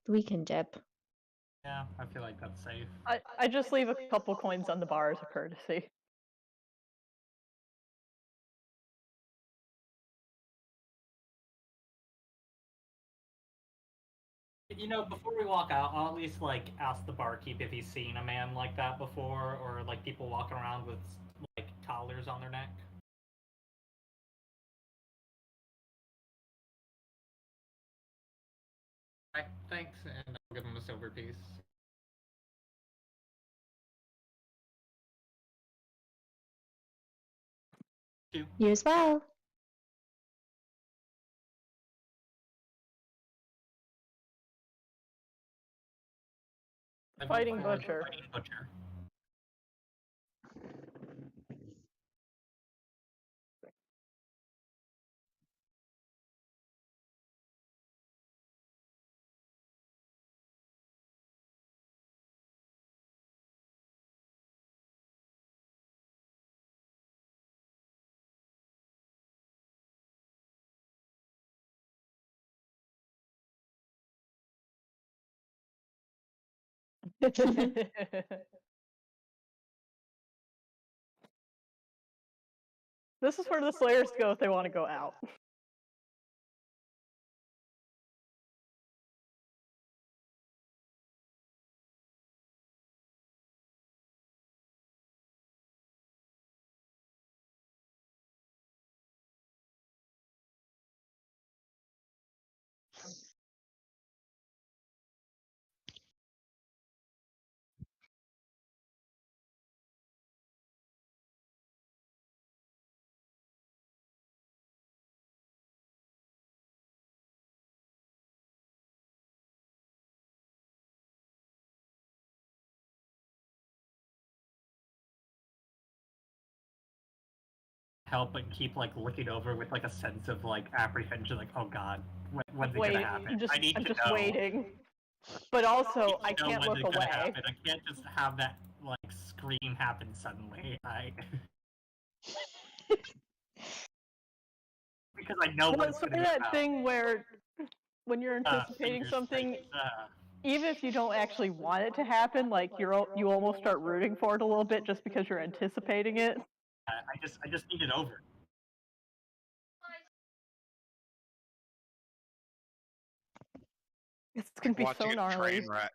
We can dip. Yeah, I feel like that's safe. I just leave a couple coins on the bar as a courtesy. You know, before we walk out, I'll at least like ask the barkeep if he's seen a man like that before, or like people walking around with like collars on their neck. Alright, thanks, and I'll give him a silver piece. You as well. Fighting Butcher. Fighting Butcher. This is where the Slayers go if they want to go out. Help but keep like looking over with like a sense of like apprehension, like, oh god, when's it Wait, gonna happen? just, I need I'm to just know. waiting. But also, I need to know can't when's look it gonna away. happen. I can't just have that like scream happen suddenly. Because I know Well, what it's it's sort gonna of be that about. thing where when you're anticipating Fingers something, tight. even if you don't actually want it to happen, like you almost start rooting for it a little bit just because you're anticipating it. I just need it over. It's gonna be Watching so a gnarly. train wreck.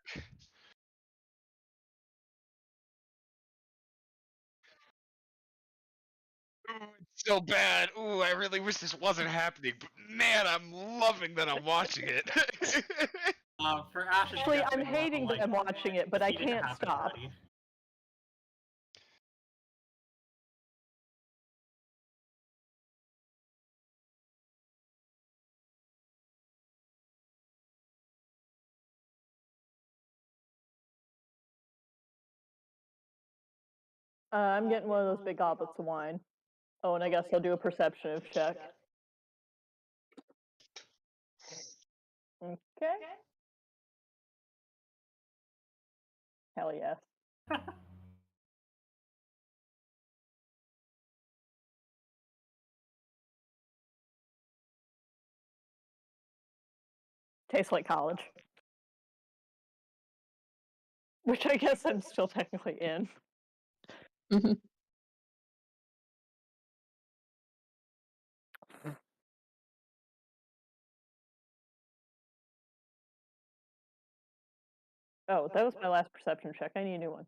Ooh, it's so bad. Ooh, I really wish this wasn't happening, but man, I'm loving that I'm watching it. For Ash, Actually, I'm hating that I'm watching it, but I can't stop. Already. I'm getting one of those big goblets of wine. Oh, and I guess I'll do a perception check. Okay. Hell yes. Tastes like college. Which I guess I'm still technically in. Mhm. Oh, that was my last perception check. I need a new one.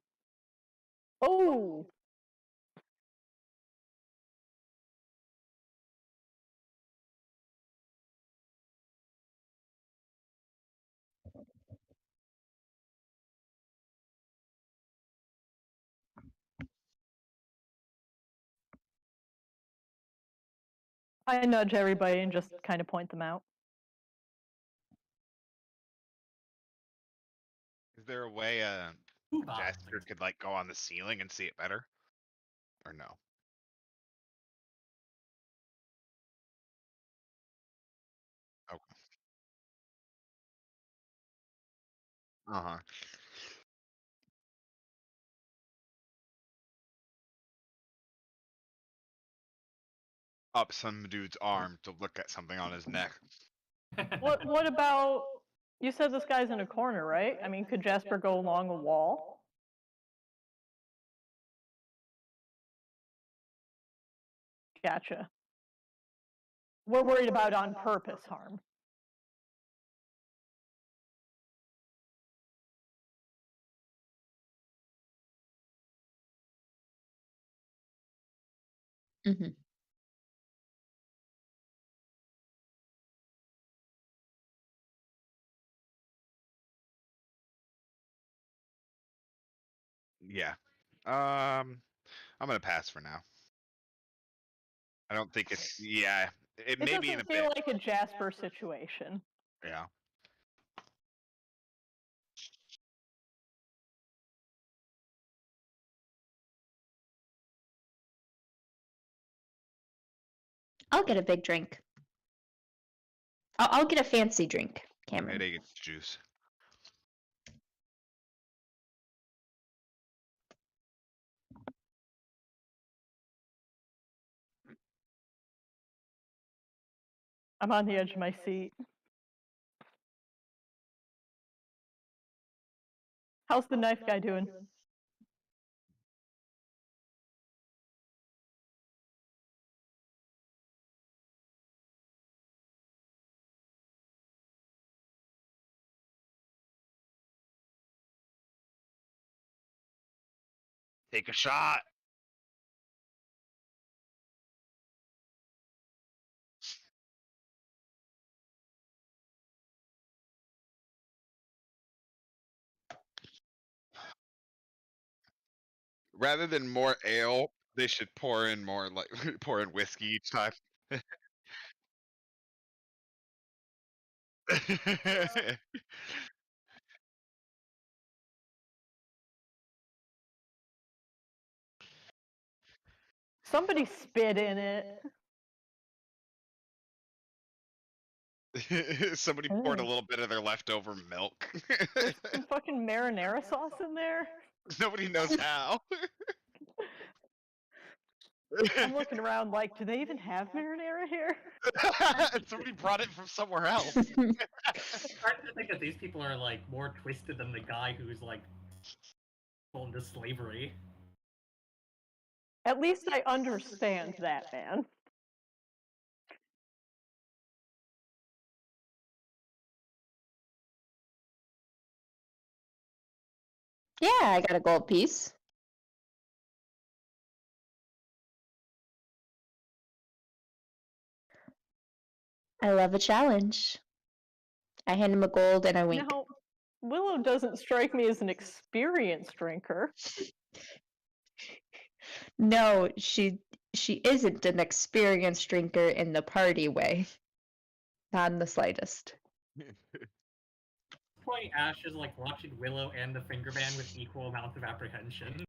Oh! I nudge everybody and just kind of point them out. Is there a way Bob. Jasper could like go on the ceiling and see it better? Or no? Okay. Uh-huh. Up some dude's arm to look at something on his neck. What about, you said this guy's in a corner, right? I mean, could Jasper go along a wall? Gotcha. We're worried about on purpose harm. Mhm. Yeah. I'm gonna pass for now. I don't think it's yeah. It may be in a doesn't feel bit. like a Jasper situation. Yeah. I'll get a big drink. I'll get a fancy drink, Cameron. Mayday gets juice. I'm on the edge of my seat. How's the knife guy doing? Take a shot. Rather than more ale, they should pour in more like pour in whiskey each time. Somebody spit in it. Somebody poured a Ugh. little bit of their leftover milk. There's some fucking marinara sauce in there. Nobody knows how. I'm looking around like, do they even have marinara here? Somebody brought it from somewhere else. It's hard to think that these people are like more twisted than the guy who's like sold into slavery. At least I understand that, man. Yeah, I got a gold piece. I love a challenge. I hand him a gold and I wink. Now, Willow doesn't strike me as an experienced drinker. No, she isn't an experienced drinker in the party way. Not in the slightest. Point Ash is like watching Willow and the finger band with equal amounts of apprehension.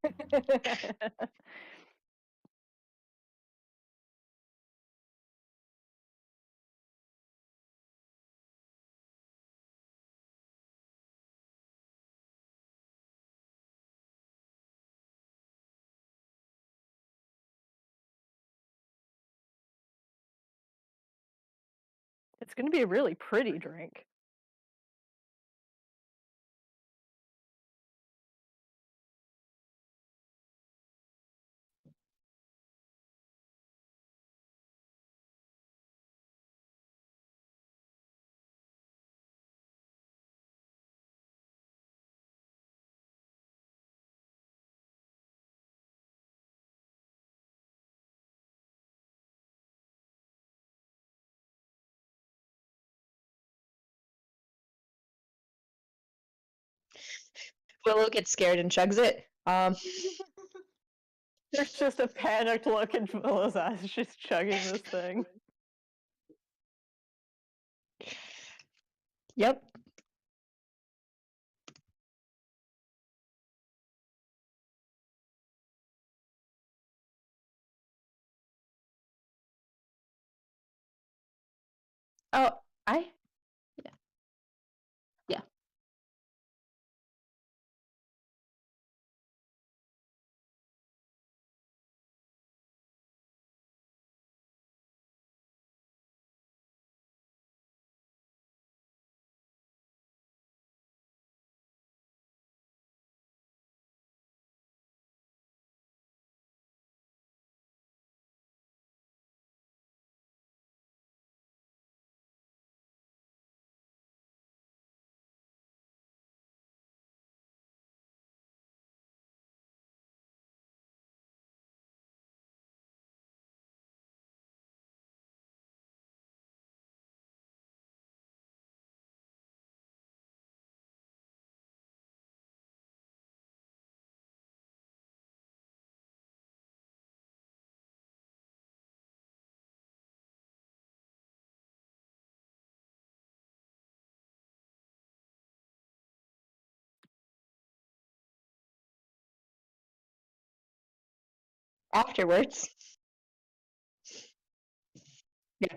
It's going to be a really pretty drink. Willow gets scared and chugs it. There's just a panicked look in Willow's eyes. She's chugging this thing. Yep. Oh, yeah. Yeah. Afterwards. It's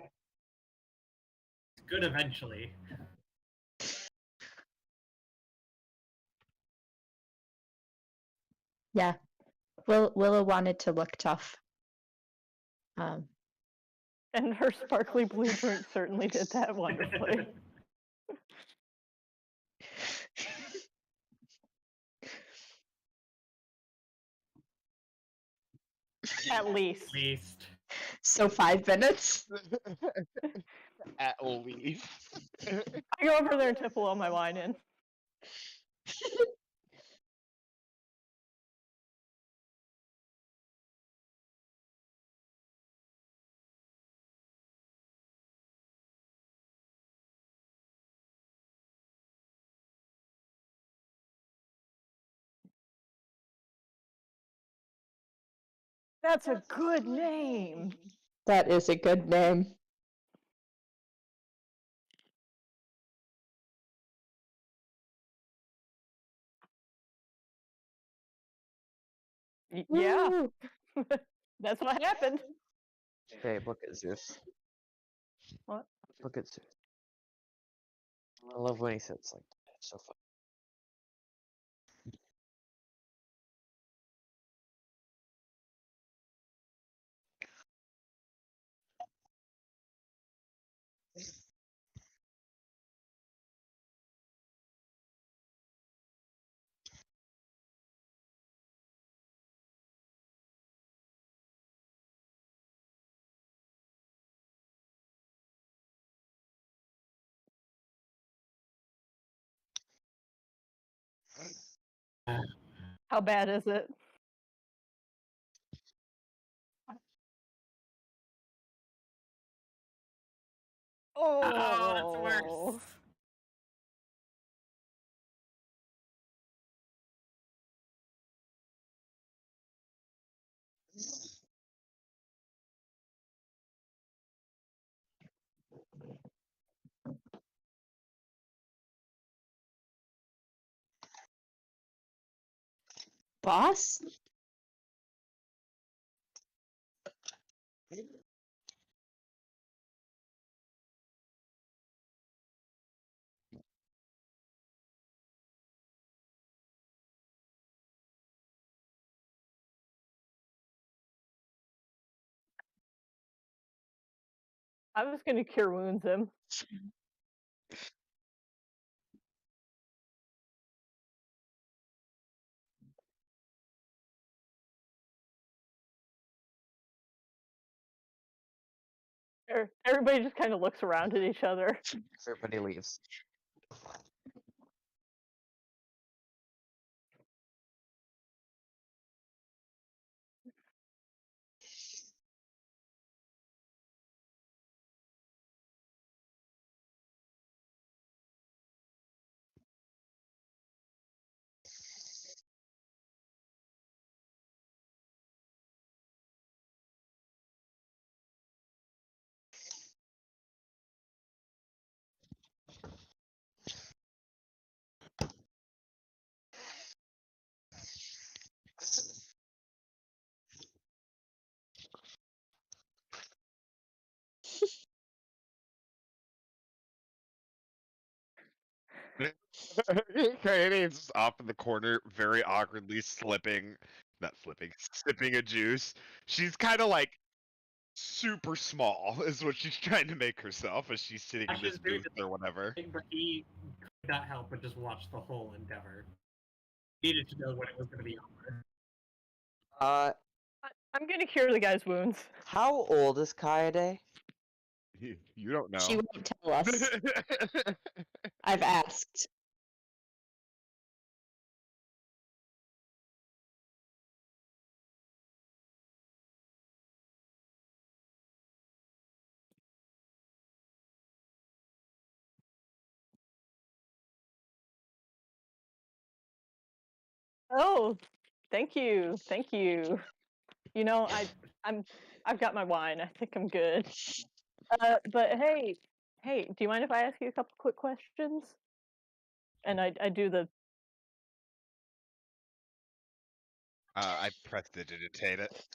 good eventually. Yeah. Willow wanted to look tough. And her sparkly blue drink certainly did that wonderfully. At least. At least. So 5 minutes? At least. I go over there and tip all my wine in. That's a good name. That is a good name. Yeah, Woo! that's what happened. Babe, look at Zeus. What? Look at Zeus. I love when he sits like that. It's so fun. How bad is it? Oh, that's Oh, worse. Boss? I was gonna cure wounds him. Everybody just kind of looks around at each other. Everybody leaves. Canadian's off in the corner, very awkwardly sipping a juice. She's kind of like super small, is what she's trying to make herself as she's sitting in this She's very booth or whatever. But he could not help but just watch the whole endeavor. Needed to know what it was going to be on. I'm gonna cure the guy's wounds. How old is Kaede? You don't know. She won't tell us. I've asked. Oh, thank you, thank you. You know, I've got my wine. I think I'm good. But hey, do you mind if I ask you a couple quick questions? And I do the I prestidigitate it.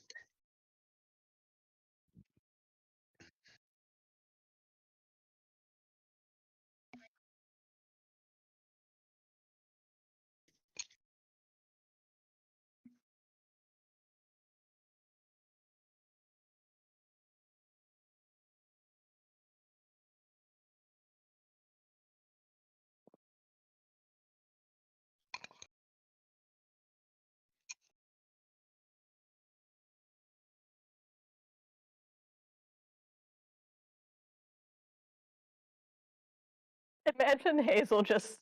imagine Hazel just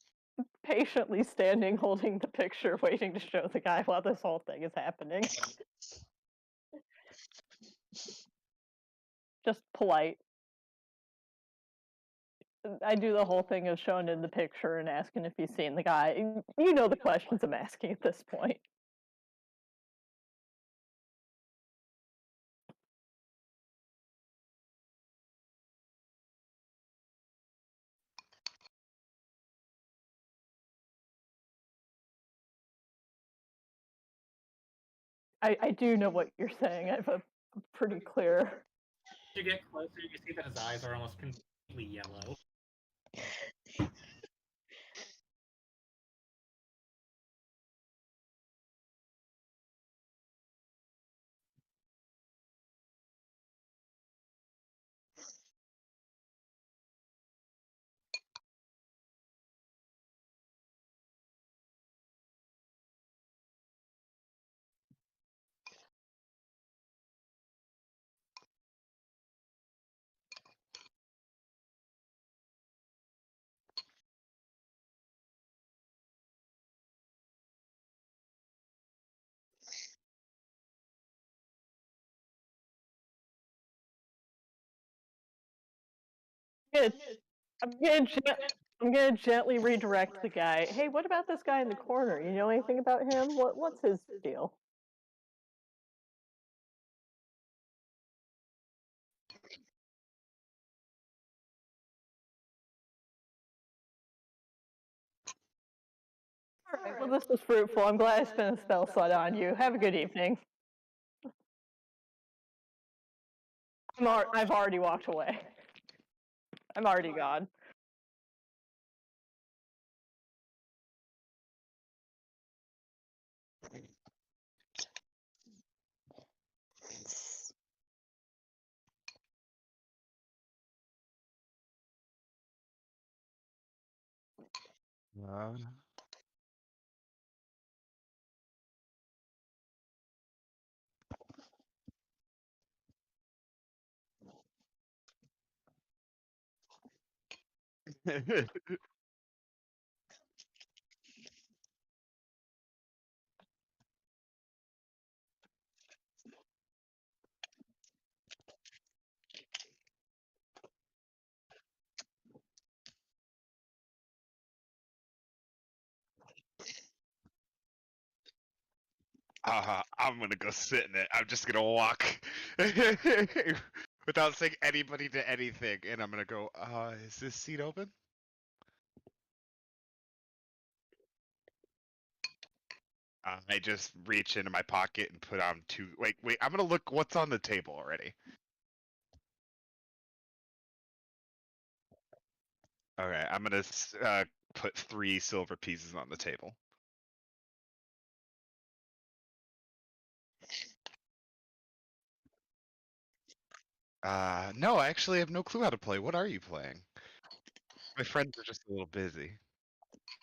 patiently standing holding the picture waiting to show the guy while this whole thing is happening. Just polite. I do the whole thing of showing him the picture and asking if he's seen the guy. You know the questions I'm asking at this point. I do know what you're saying. I have a pretty clear. As you get closer, you see that his eyes are almost completely yellow. Good. I'm gonna gently redirect the guy. Hey, what about this guy in the corner? You know anything about him? What's his deal? All right. Well, this was fruitful. I'm glad I spent a spell slot on you. Have a good evening. I've already walked away. I'm already gone. I'm gonna go sit in it. I'm just gonna walk without saying anybody to anything, and I'm gonna go. Is this seat open? I just reach into my pocket and put on two. Wait. I'm gonna look what's on the table already. Okay, I'm gonna put 3 silver pieces on the table. No, I actually have no clue how to play. What are you playing? My friends are just a little busy.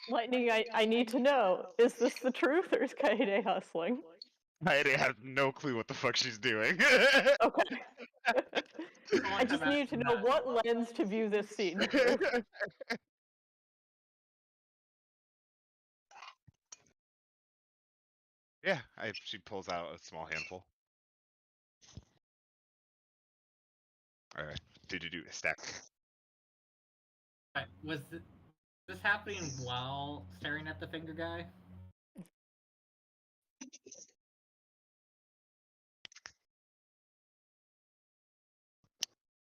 Lightning, I need to know, is this the truth or is Kaede hustling? I have no clue what the fuck she's doing. Okay. I just need to know what lens to view this scene through. Yeah, she pulls out a small handful. Alright, did you do a stack? Was this happening while staring at the finger guy?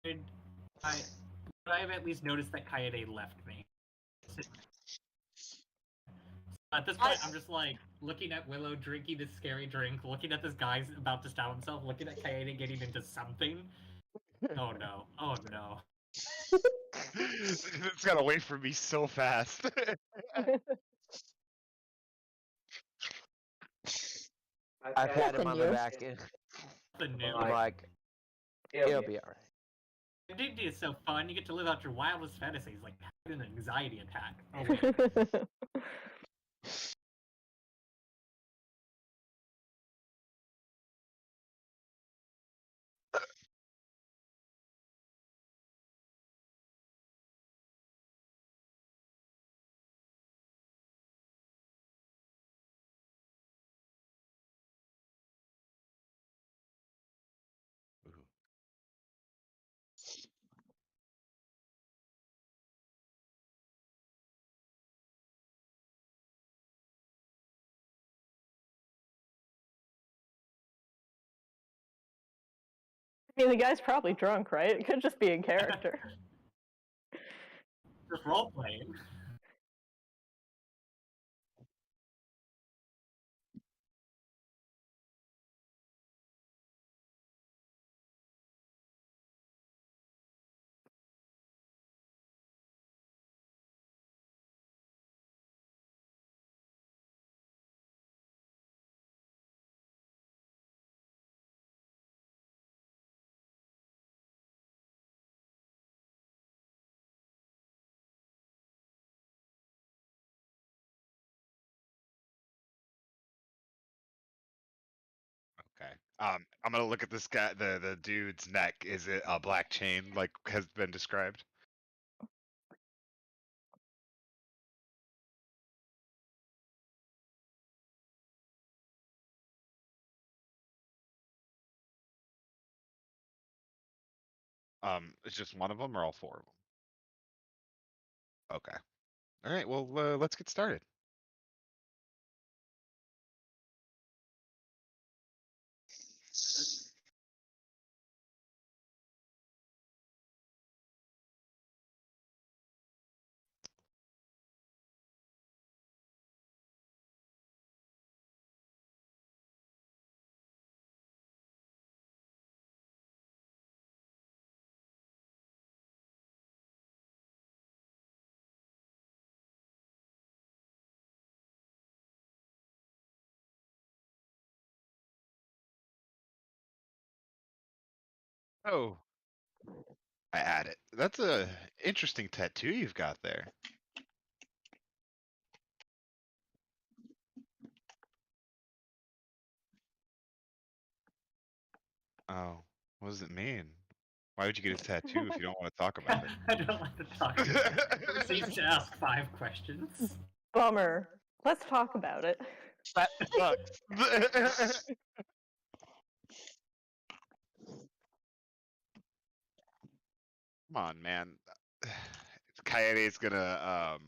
Would I have at least noticed that Kaede left me? At this point, I'm just like looking at Willow drinking this scary drink, looking at this guy about to stab himself, looking at Kaede getting into something. Oh no! Oh no! It's got away from me so fast. I pat him Nothing on the new. back and The new I'm like, it'll be alright. DnD is so fun. You get to live out your wildest fantasies, like having an anxiety attack. Oh wait. I mean, the guy's probably drunk, right? It could just be in character. Just role playing. I'm gonna look at this guy, the dude's neck. Is it a black chain, like has been described? It's just one of them or all four of them? Okay. All right. Well, let's get started. Oh, I add it. That's a interesting tattoo you've got there. Oh, what does it mean? Why would you get a tattoo if you don't want to talk about I don't like to talk about it. Proceeds to ask 5 questions. Bummer. Let's talk about it. That sucks. Come on, man. Kaede's gonna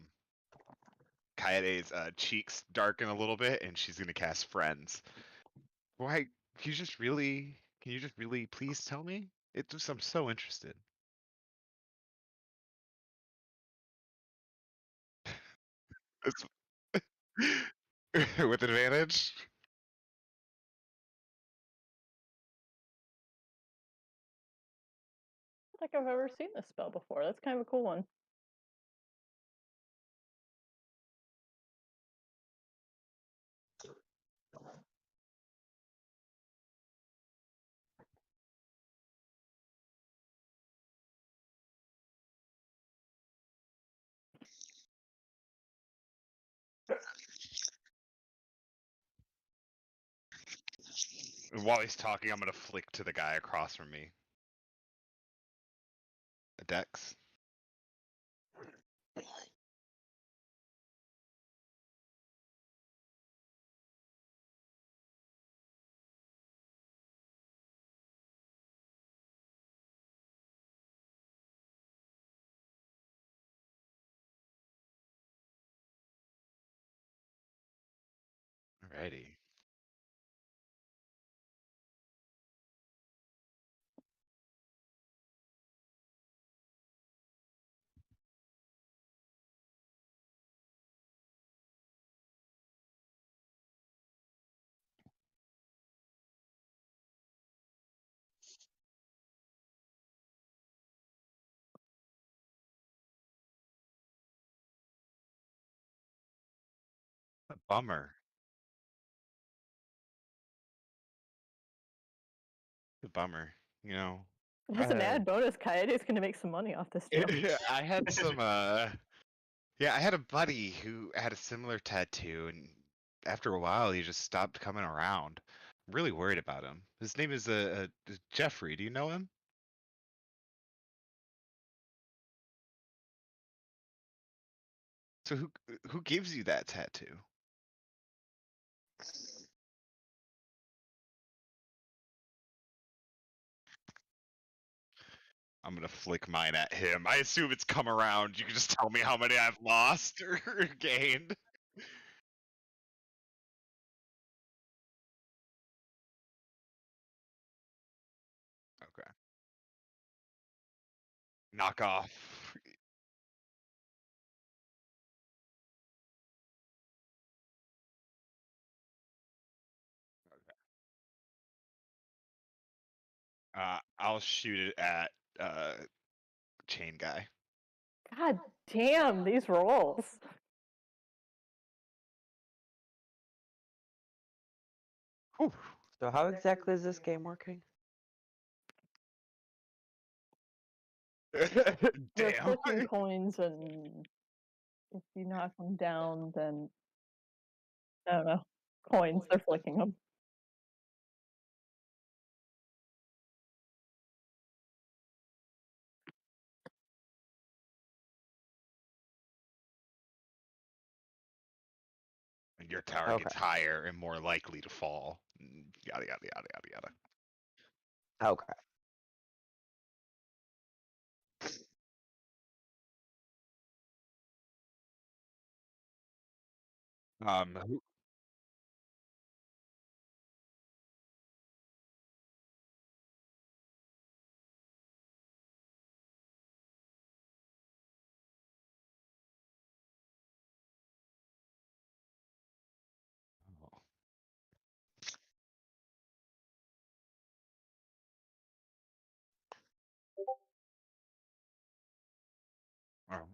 Kaede's cheeks darken a little bit, and she's gonna cast Friends. Why? Can you just really please tell me? I'm so interested. It's with advantage. I don't think I've ever seen this spell before. That's kind of a cool one. While he's talking, I'm gonna flick to the guy across from me. A Dex. Alrighty. A bummer. A bummer. You know. As an added bonus, Kaede's going to make some money off this deal. I had some yeah, I had a buddy who had a similar tattoo, and after a while he just stopped coming around. I'm really worried about him. His name is Jeffrey. Do you know him? So who gives you that tattoo? I'm gonna flick mine at him. I assume it's come around. You can just tell me how many I've lost or gained. Okay. Knock off. I'll shoot it at chain guy. God damn, these rolls. Whew. So how exactly is this game working? They're Damn. flicking coins, and if you knock them down, then I don't know. Coins, they're flicking them. your tower Okay. gets higher and more likely to fall. Yada yada yada yada yada. Okay. Who-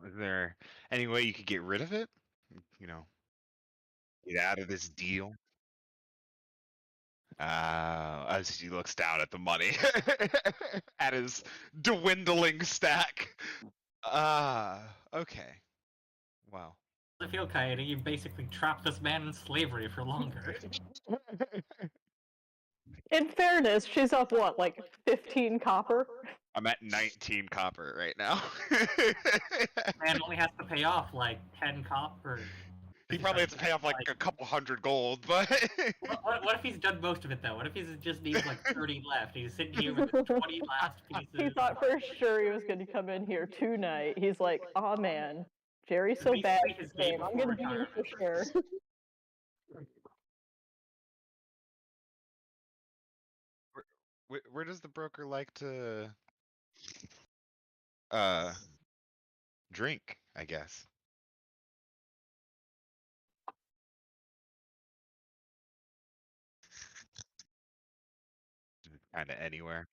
is there any way you could get rid of it? You know, get out of this deal. As he looks down at the money, at his dwindling stack. Okay. Wow. I feel, Coyote, you basically trapped this man in slavery for longer. In fairness, she's up what, like 15 copper? I'm at 19 copper right now. Man only has to pay off like 10 copper. He probably has to pay off like a couple hundred gold, but What if he's done most of it though? What if he just needs like 30 left? He's sitting here with 20 last pieces. He thought for sure he was going to come in here tonight. He's like, oh man, Jerry's so bad at His this game. I'm going to before be here for sure. where does the broker like to drink, I guess? Kind of anywhere.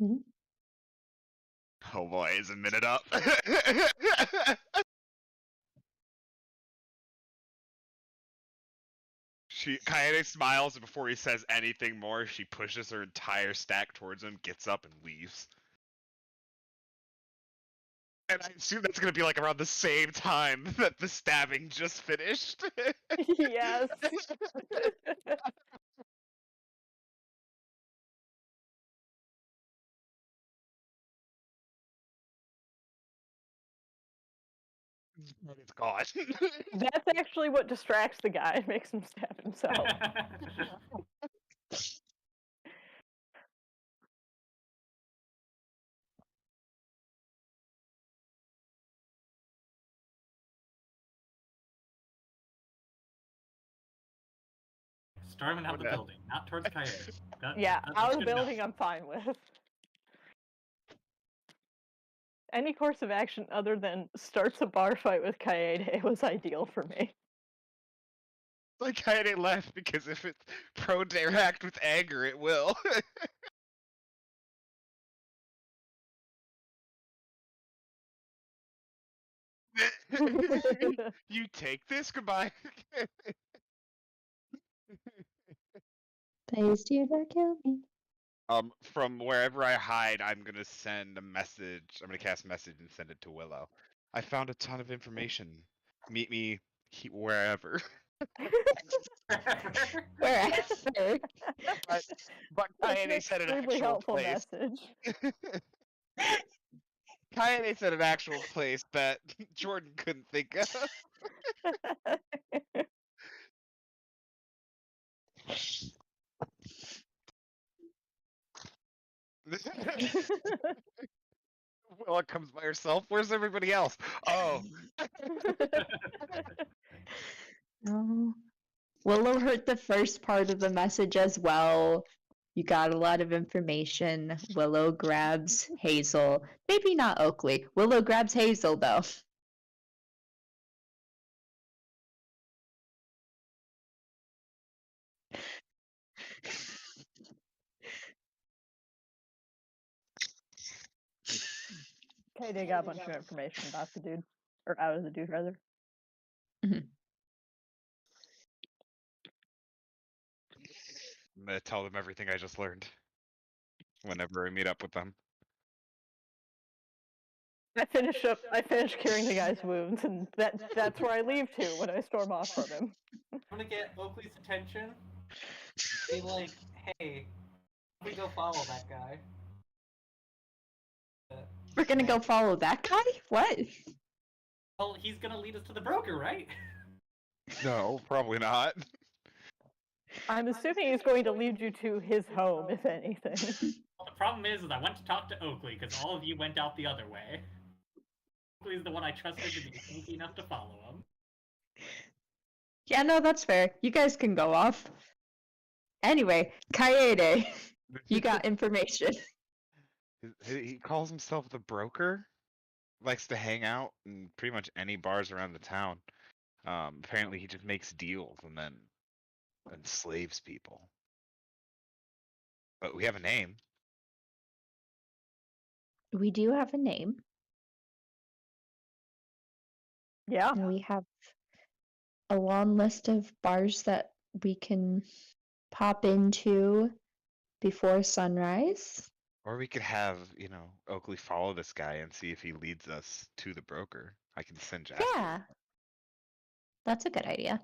Mhm. Oh boy, is a minute up. Kaede smiles, and before he says anything more, she pushes her entire stack towards him, gets up, and leaves. And I assume that's gonna be like around the same time that the stabbing just finished. Yes. It's gone. That's actually what distracts the guy, makes him stab himself. Storming out the building, not towards Coyote. Yeah, That's out of the good enough. building I'm fine with. Any course of action other than starts a bar fight with Kaede was ideal for me. Like Kaede left because if it's pro-dare act with anger, it will. You take this? Goodbye. Please do not kill me. From wherever I hide, I'm gonna send a message. I'm gonna cast a message and send it to Willow. I found a ton of information. Meet me wherever. Wherever. But That's an Kaede said an extremely actual helpful place. message. Kaede said an actual place that Jordan couldn't think of. Willow comes by herself. Where's everybody else? Oh. No. Willow heard the first part of the message as well. You got a lot of information. Willow grabs Hazel. Maybe not Oakley. Willow grabs Hazel though. Kaede got a bunch of information about the dude. Or out of the dude, rather. I'm gonna tell them everything I just learned. Whenever I meet up with them. I finish curing the guy's wounds, and that's where I leave to when I storm off from him. I'm gonna get Oakley's attention. Be like, hey, we go follow that guy. We're gonna go follow that guy? What? Well, he's gonna lead us to the broker, right? No, probably not. I'm assuming he's going to lead you to his home, if anything. Well, the problem is I went to talk to Oakley because all of you went out the other way. Oakley's the one I trusted to be sneaky enough to follow him. Yeah, no, that's fair. You guys can go off. Anyway, Kaede, you got information. He calls himself the broker. Likes to hang out in pretty much any bars around the town. Apparently, he just makes deals and then enslaves people. But we have a name. We do have a name. Yeah. And we have a long list of bars that we can pop into before sunrise. Or we could have, Oakley follow this guy and see if he leads us to the broker. I can send Jasper. Yeah. That's a good idea.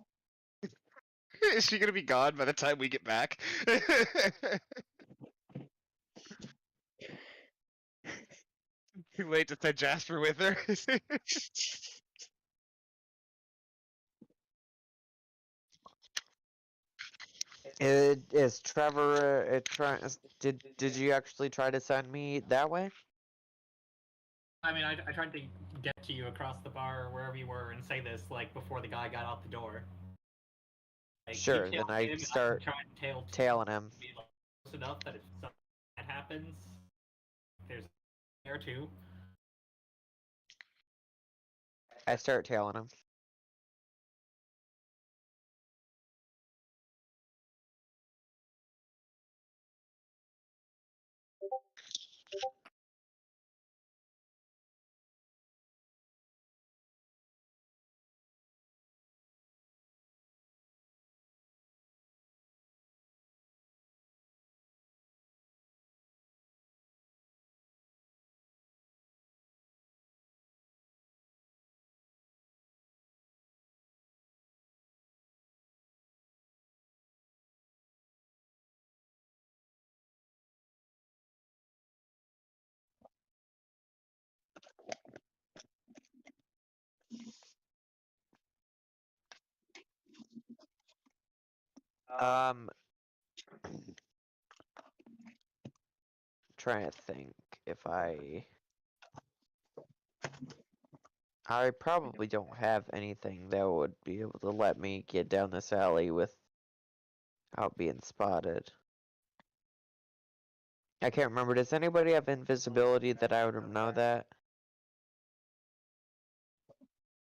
Is she gonna be gone by the time we get back? Too late to send Jasper with her. Is Trevor did you actually try to send me that way? I mean, I tried to get to you across the bar or wherever you were and say this like before the guy got out the door. Like, Sure, you then tailed I him, start I'm trying to tail tailing him. be like, close enough that if something bad happens, there's there too. I start tailing him. Um, trying to think if I probably don't have anything that would be able to let me get down this alley without being spotted. I can't remember. Does anybody have invisibility that I would know that?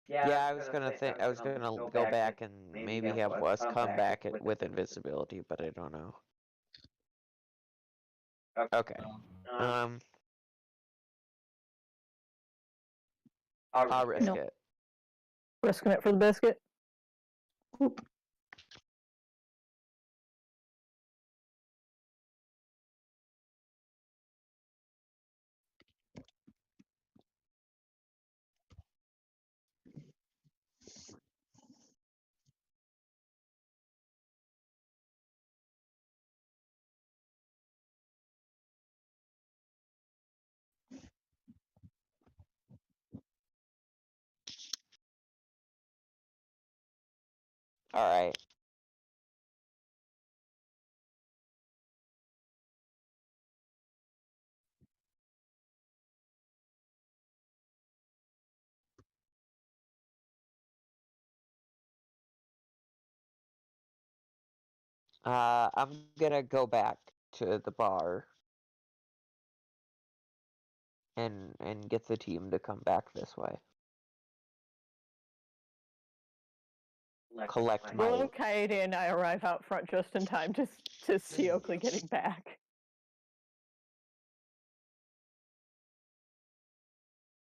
Yeah, I was gonna think. I was gonna go back and maybe have us come back with invisibility, but I don't know. Okay. I'll risk Nope. it. Risking it for the biscuit. Oop. All right. I'm gonna go back to the bar and get the team to come back this way. Collect my. Will, Kaede, and I arrive out front just in time to see Oakley getting back.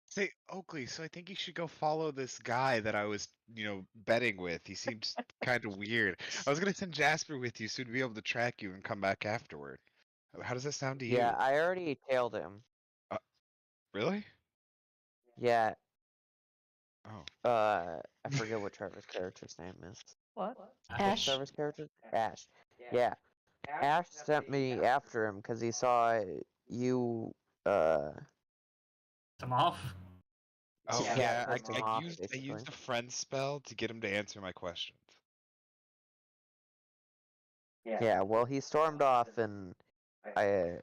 Say, Oakley, so I think you should go follow this guy that I was, betting with. He seems kind of weird. I was gonna send Jasper with you so he'd be able to track you and come back afterward. How does that sound to you? Yeah, I already tailed him. Really? Yeah. Oh. I forget what Trevor's character's name is. What? What's Ash. Trevor's character? Ash. Yeah. Ash sent me after him because he saw you. I'm off. Oh Yeah, yeah, pissed him I off, used basically. a friend spell to get him to answer my questions. Yeah, well, he stormed off, and I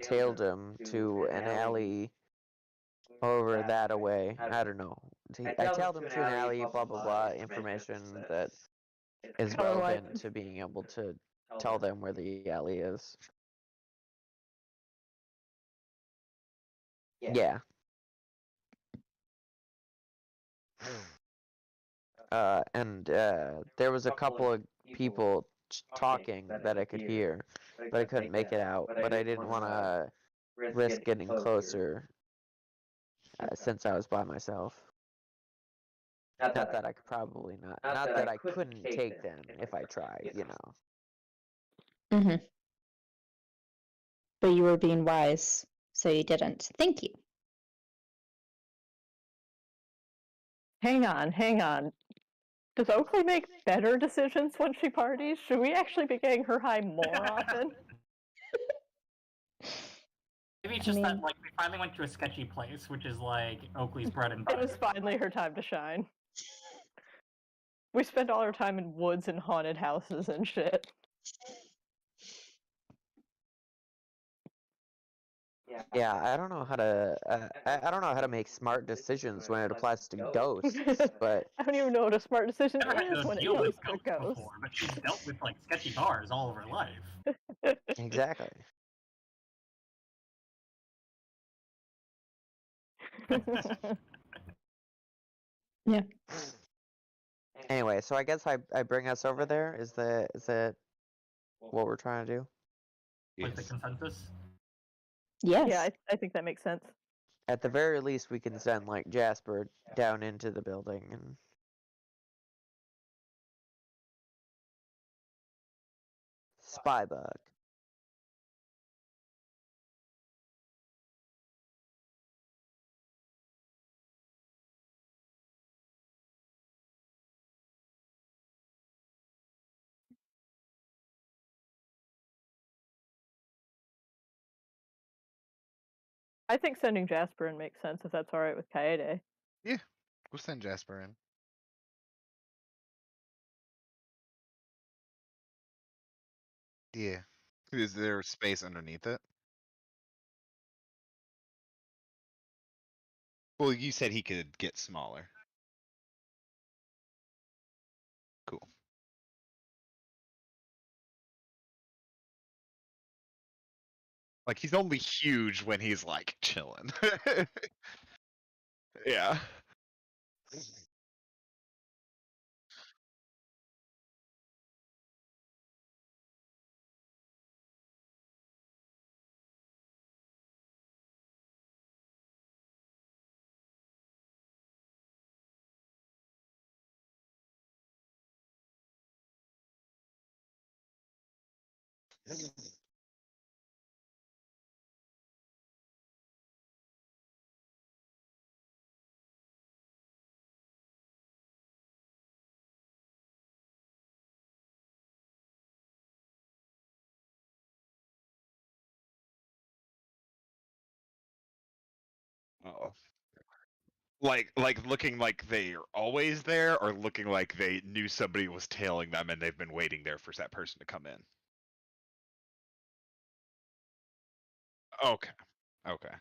tailed him to an alley over that away. I don't know. I tailed him to an alley, blah blah blah, information that is Kinda like- relevant to being able to tell them where the alley is. Yeah. And there was a couple of people talking that I could hear, but I couldn't make it out. But I didn't want to risk getting closer since I was by myself. Not that I could probably not. Not that I couldn't take them if I tried, you know. Mm-hmm. But you were being wise, so you didn't. Thank you. Hang on. Does Oakley make better decisions when she parties? Should we actually be getting her high more often? Maybe it's I just that mean- like we finally went to a sketchy place, which is like Oakley's bread and It butter. was finally her time to shine. We spent all our time in woods and haunted houses and shit. Yeah, I don't know how to. I don't know how to make smart decisions when it applies to ghosts, but I don't even know what a smart decision Never had is to when it deal comes with to ghosts ghosts. before, but she's dealt with like sketchy bars all of her life. exactly. Yeah. Anyway, so I guess I bring us over there. Is that what we're trying to do? Was the Yes. consensus? Yes. Yeah, I think that makes sense. At the very least, we can send like Jasper down into the building and. Spy bug. I think sending Jasper in makes sense if that's alright with Kaede. Yeah, we'll send Jasper in. Yeah. Is there space underneath it? Well, you said he could get smaller. Cool. Like he's only huge when he's like chilling. Yeah. Oh. Like looking like they're always there, or looking like they knew somebody was tailing them and they've been waiting there for that person to come in. Okay. Okay.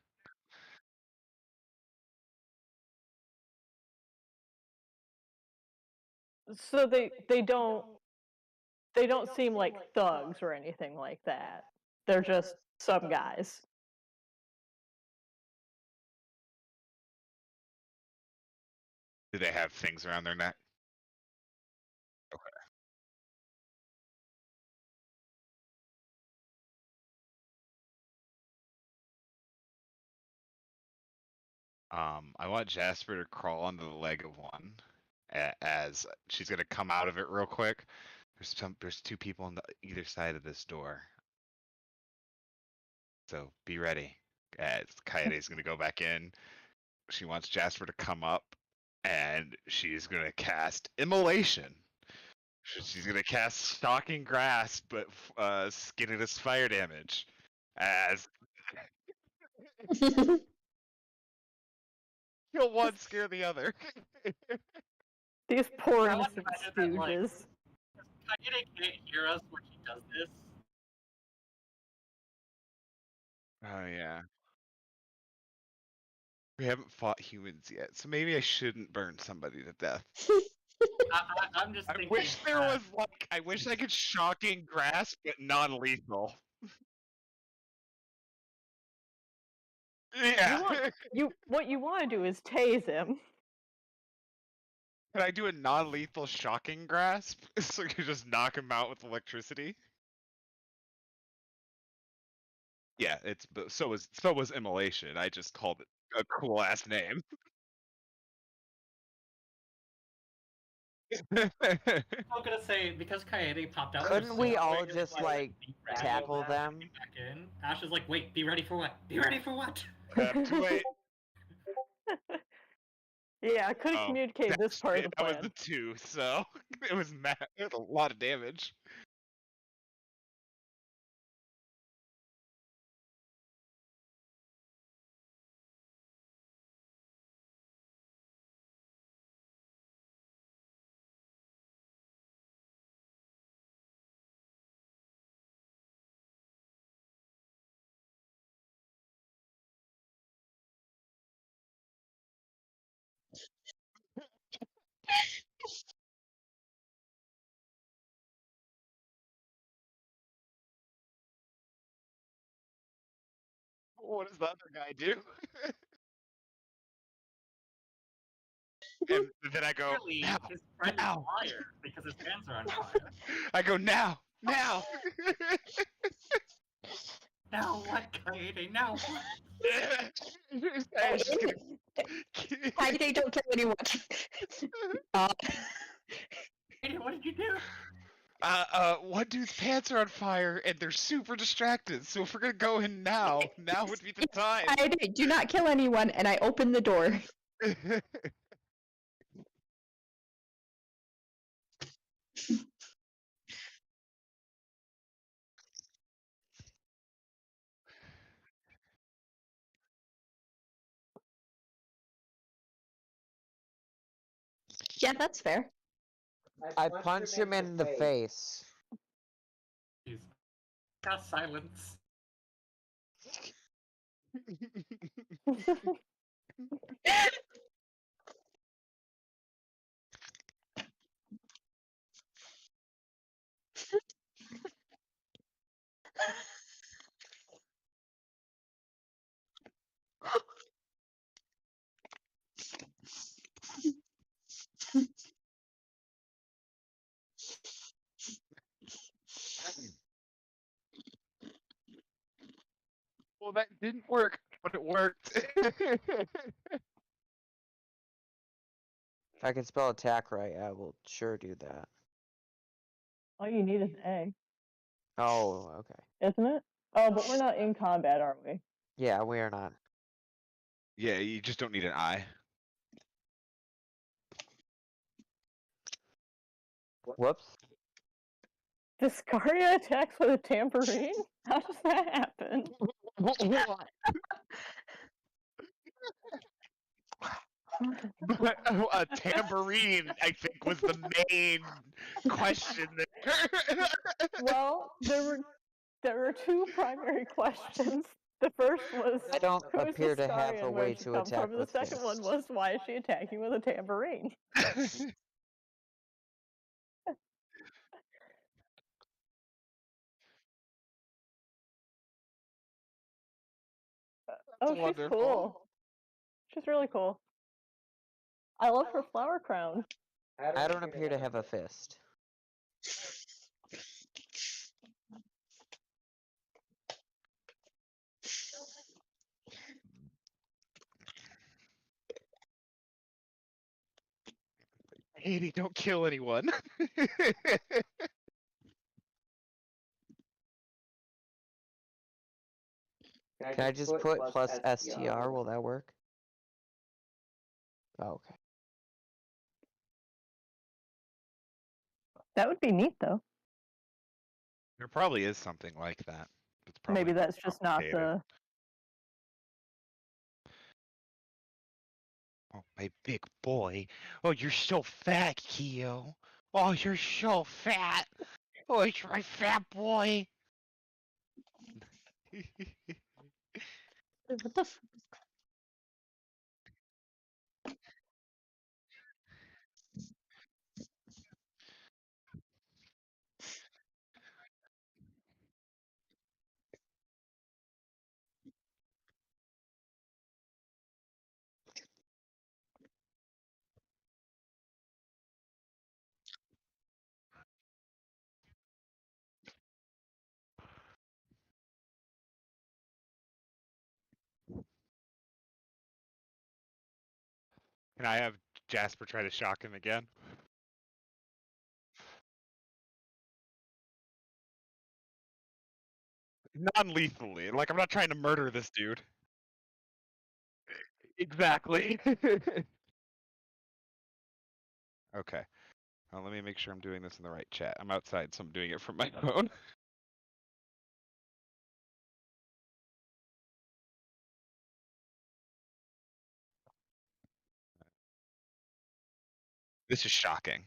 So they don't seem like thugs or anything like that. They're just some guys. Do they have things around their neck? Okay. I want Jasper to crawl onto the leg of one, as she's gonna come out of it real quick. There's two people on either side of this door, so be ready. As Kaede's gonna go back in, she wants Jasper to come up, and she's gonna cast Immolation. She's gonna cast Stalking Grasp, but Skinniness fire damage. As Kill one, scare the other. These poor I like to innocent imagine that, like, stooges. Kaede can't hear us when she does this. Oh yeah. We haven't fought humans yet, so maybe I shouldn't burn somebody to death. I'm just I thinking. wish there was like, I wish I could shocking grasp, but non-lethal. Yeah. What you want to do is tase him. Can I do a non-lethal shocking grasp? So you just knock him out with electricity? Yeah, so was immolation. I just called it a cool ass name. I'm gonna say because Kaede popped out. Couldn't just we so all quick, just it's like be ready tackle for what, them? get back in. Ash is like, wait, be ready for what? Be ready for what? Too late. Yeah, I could have Oh, communicated this part of the That was plan. the 2, so it was a lot of damage. What does the other guy do? And then I go, Clearly, now, his friend now. is a liar because his hands are on fire. I go, now, now. Now what, Kaede? Now what? I was just gonna... Kaede, don't kill anyone. Kaede, what did you do? One dude's pants are on fire and they're super distracted. So if we're gonna go in now would be the time. Kaede, do not kill anyone, and I open the door. Yeah, that's fair. I punch him in the face. Jeez. Got silence. Well, that didn't work, but it worked. If I can spell attack right, I will sure do that. All you need is an A, Oh, okay. isn't it? Oh, but we're not in combat, are we? Yeah, we are not. Yeah, you just don't need an eye. Whoops. Discaria attacks with a tambourine? How does that happen? But a tambourine, I think, was the main question there. Well, there were two primary questions. The first was I don't who is appear to have Discaria a and way where did she to come attack from? And the with second one fists. was why is she attacking with a tambourine? Oh, she's Wonderful. cool. She's really cool. I love her flower crown. I don't appear to have a fist. Katie, don't kill anyone. Can I just put plus STR? Will that work? Oh, okay. That would be neat, though. There probably is something like that. It's probably Maybe that's just not complicated. the. Oh, my big boy. Oh, you're so fat, Keo. Oh, you're so fat. Oh, it's my fat boy. What the f- Can I have Jasper try to shock him again? Non-lethally. Like, I'm not trying to murder this dude. Exactly. Okay. Let me make sure I'm doing this in the right chat. I'm outside, so I'm doing it from my phone. This is shocking.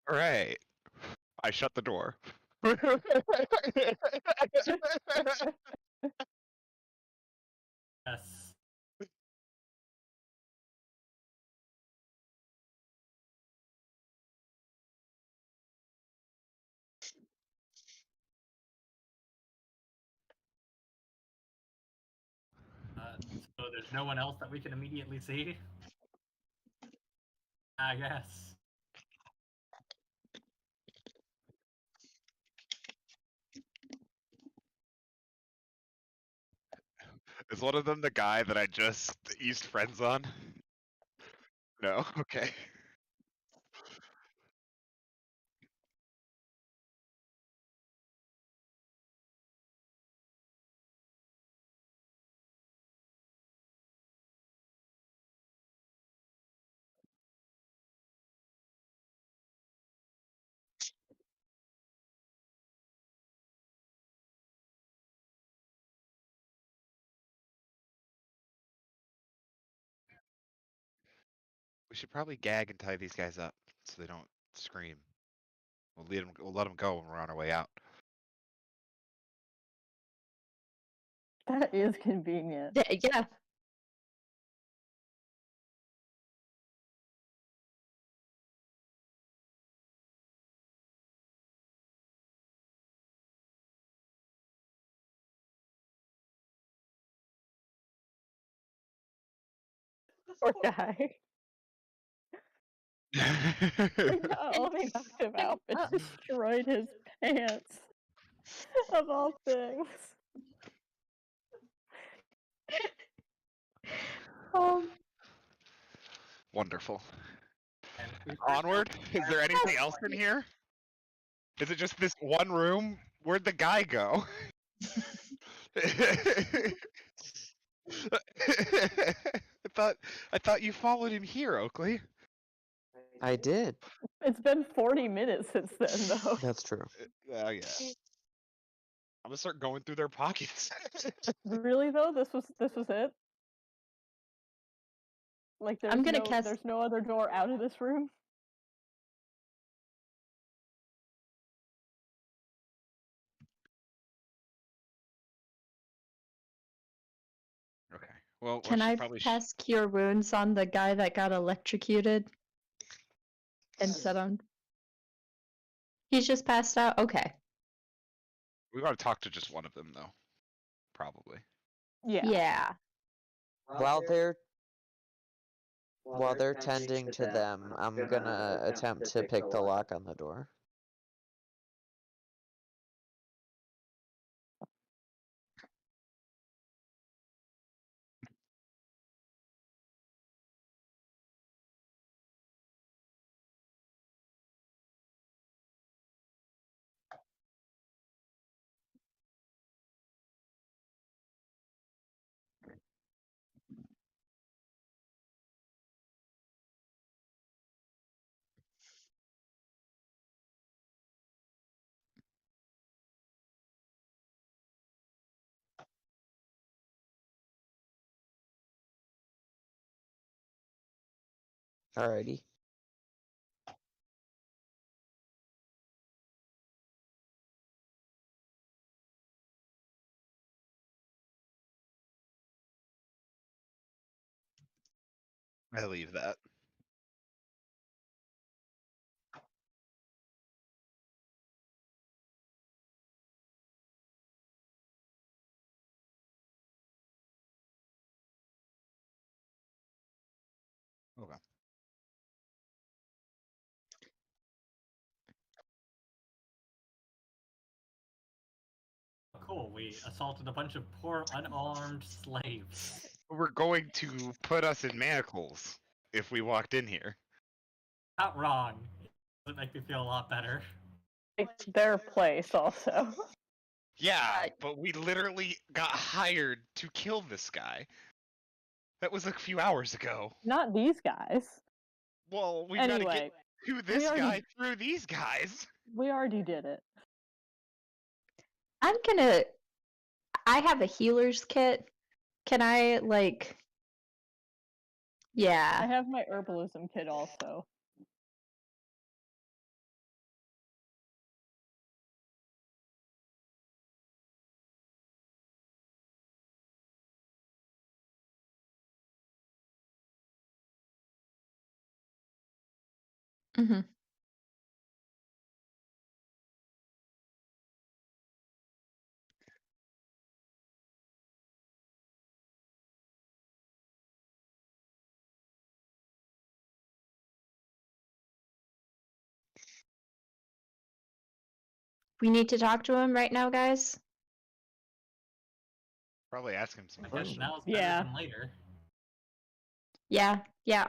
All right. I shut the door. Yes. So there's no one else that we can immediately see. I guess. Is one of them the guy that I just eased friends on? No? Okay. We should probably gag and tie these guys up so they don't scream. We'll let them go when we're on our way out. That is convenient. Yeah. Poor guy. We got all the active outfit destroyed his pants. Of all things. Wonderful. And we first Onward. Is there anything else in here? Is it just this one room? Where'd the guy go? I thought you followed him here, Oakley. I did. It's been 40 minutes since then, though. That's true. Yeah. I'm gonna start going through their pockets. Really though, this was it. Like I'm gonna there's no other door out of this room. Okay. Well, Can I probably cast Cure Wounds on the guy that got electrocuted? And set on. He's just passed out? Okay. we gotta talk to just one of them though. Probably. Yeah. Yeah. While they're tending to them, I'm gonna attempt to pick the lock on the door. Alrighty. I leave that. Okay. Cool, we assaulted a bunch of poor unarmed slaves. We're going to put us in manacles if we walked in here. Not wrong. It doesn't make me feel a lot better. It's their place, also. Yeah, but we literally got hired to kill this guy. That was a few hours ago. Not these guys. Well, we've got to Anyway, get to this already- guy through these guys. we already did it. I'm gonna. I have a healer's kit. Can I, like. I Yeah. have my herbalism kit also. Hmm. We need to talk to him right now, guys. Probably ask him some I guess questions. now's better Yeah. than later. Yeah,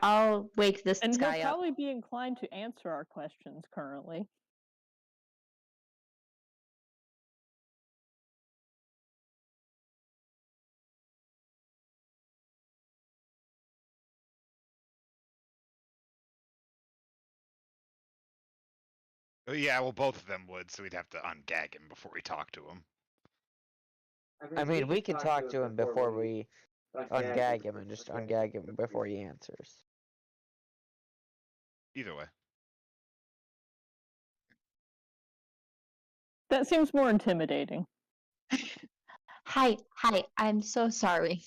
I'll wake this And he'll guy up. probably be inclined to answer our questions currently. Oh, yeah, well, both of them would, so we'd have to ungag him before we talk to him. I mean, we can talk to him before we ungag him and just ungag him before he answers. Either way. That seems more intimidating. Hi, I'm so sorry.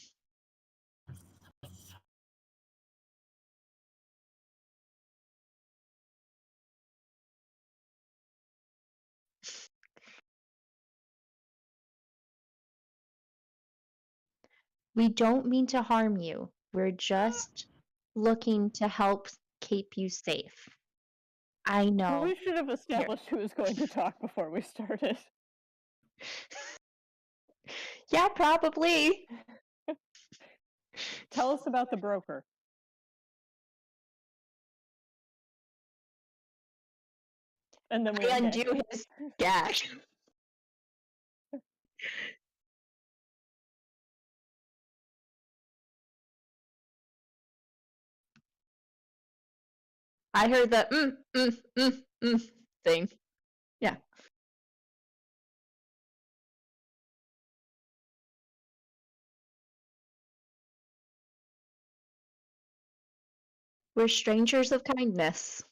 We don't mean to harm you. We're just looking to help keep you safe. I know. We should have established who was going to talk before we started. Yeah, probably. Tell us about the broker. And then we I ungag undo him. his gag. I heard the thing. Yeah. We're strangers of kindness.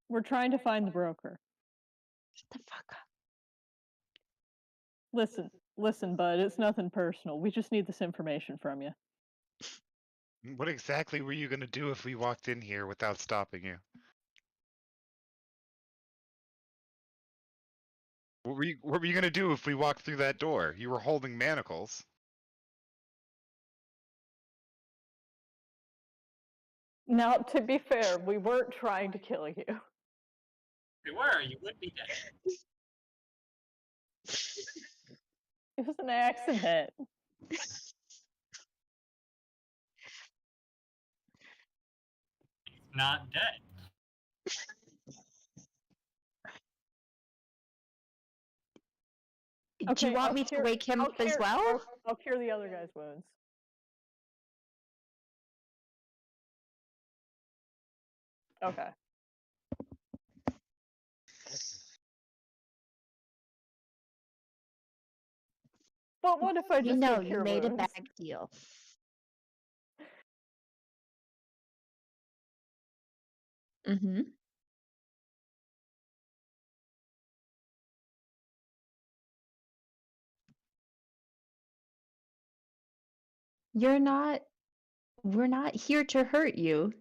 We're trying to find the broker. Shut the fuck up. Listen, bud, it's nothing personal. We just need this information from you. What exactly were you going to do if we walked in here without stopping you? What were you going to do if we walked through that door? You were holding manacles. Now, to be fair, we weren't trying to kill you. If you were, you would be dead. It was an accident. Not dead. Do you want me to wake him up as well? I'll cure the other guy's wounds. Okay. But what if I You just know, go you cure made a wounds? bag deal. Mm-hmm. We're not here to hurt you.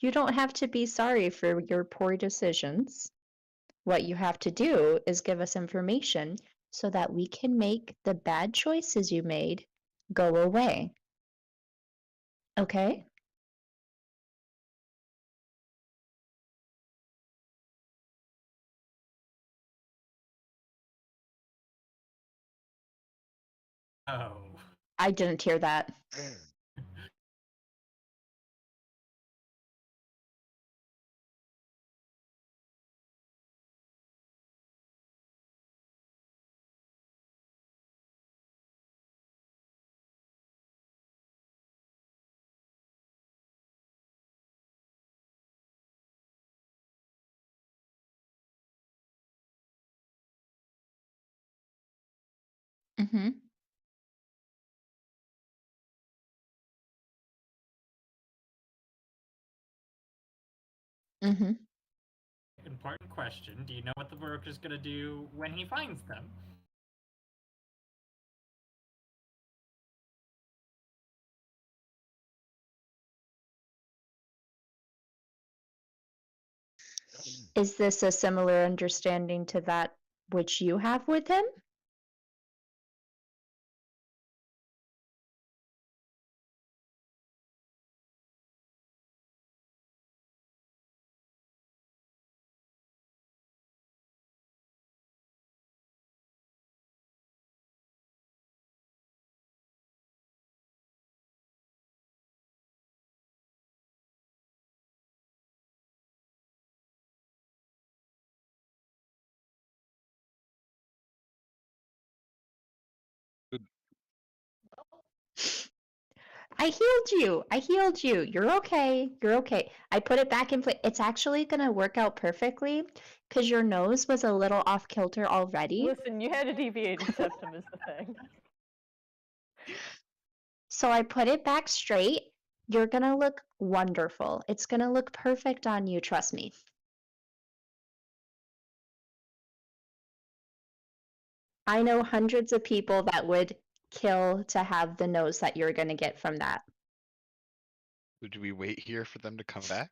You don't have to be sorry for your poor decisions. What you have to do is give us information so that we can make the bad choices you made go away. Okay? Oh. I didn't hear that. Mm-hmm. Mm-hmm. Important question. Do you know what the broker's gonna do when he finds them? Is this a similar understanding to that which you have with him? I healed you. I healed you. You're okay. You're okay. I put it back in place. It's actually going to work out perfectly because your nose was a little off kilter already. Listen, you had a deviated septum is the thing. So I put it back straight. You're going to look wonderful. It's going to look perfect on you. Trust me. I know hundreds of people that would kill to have the nose that you're going to get from that. Would we wait here for them to come back?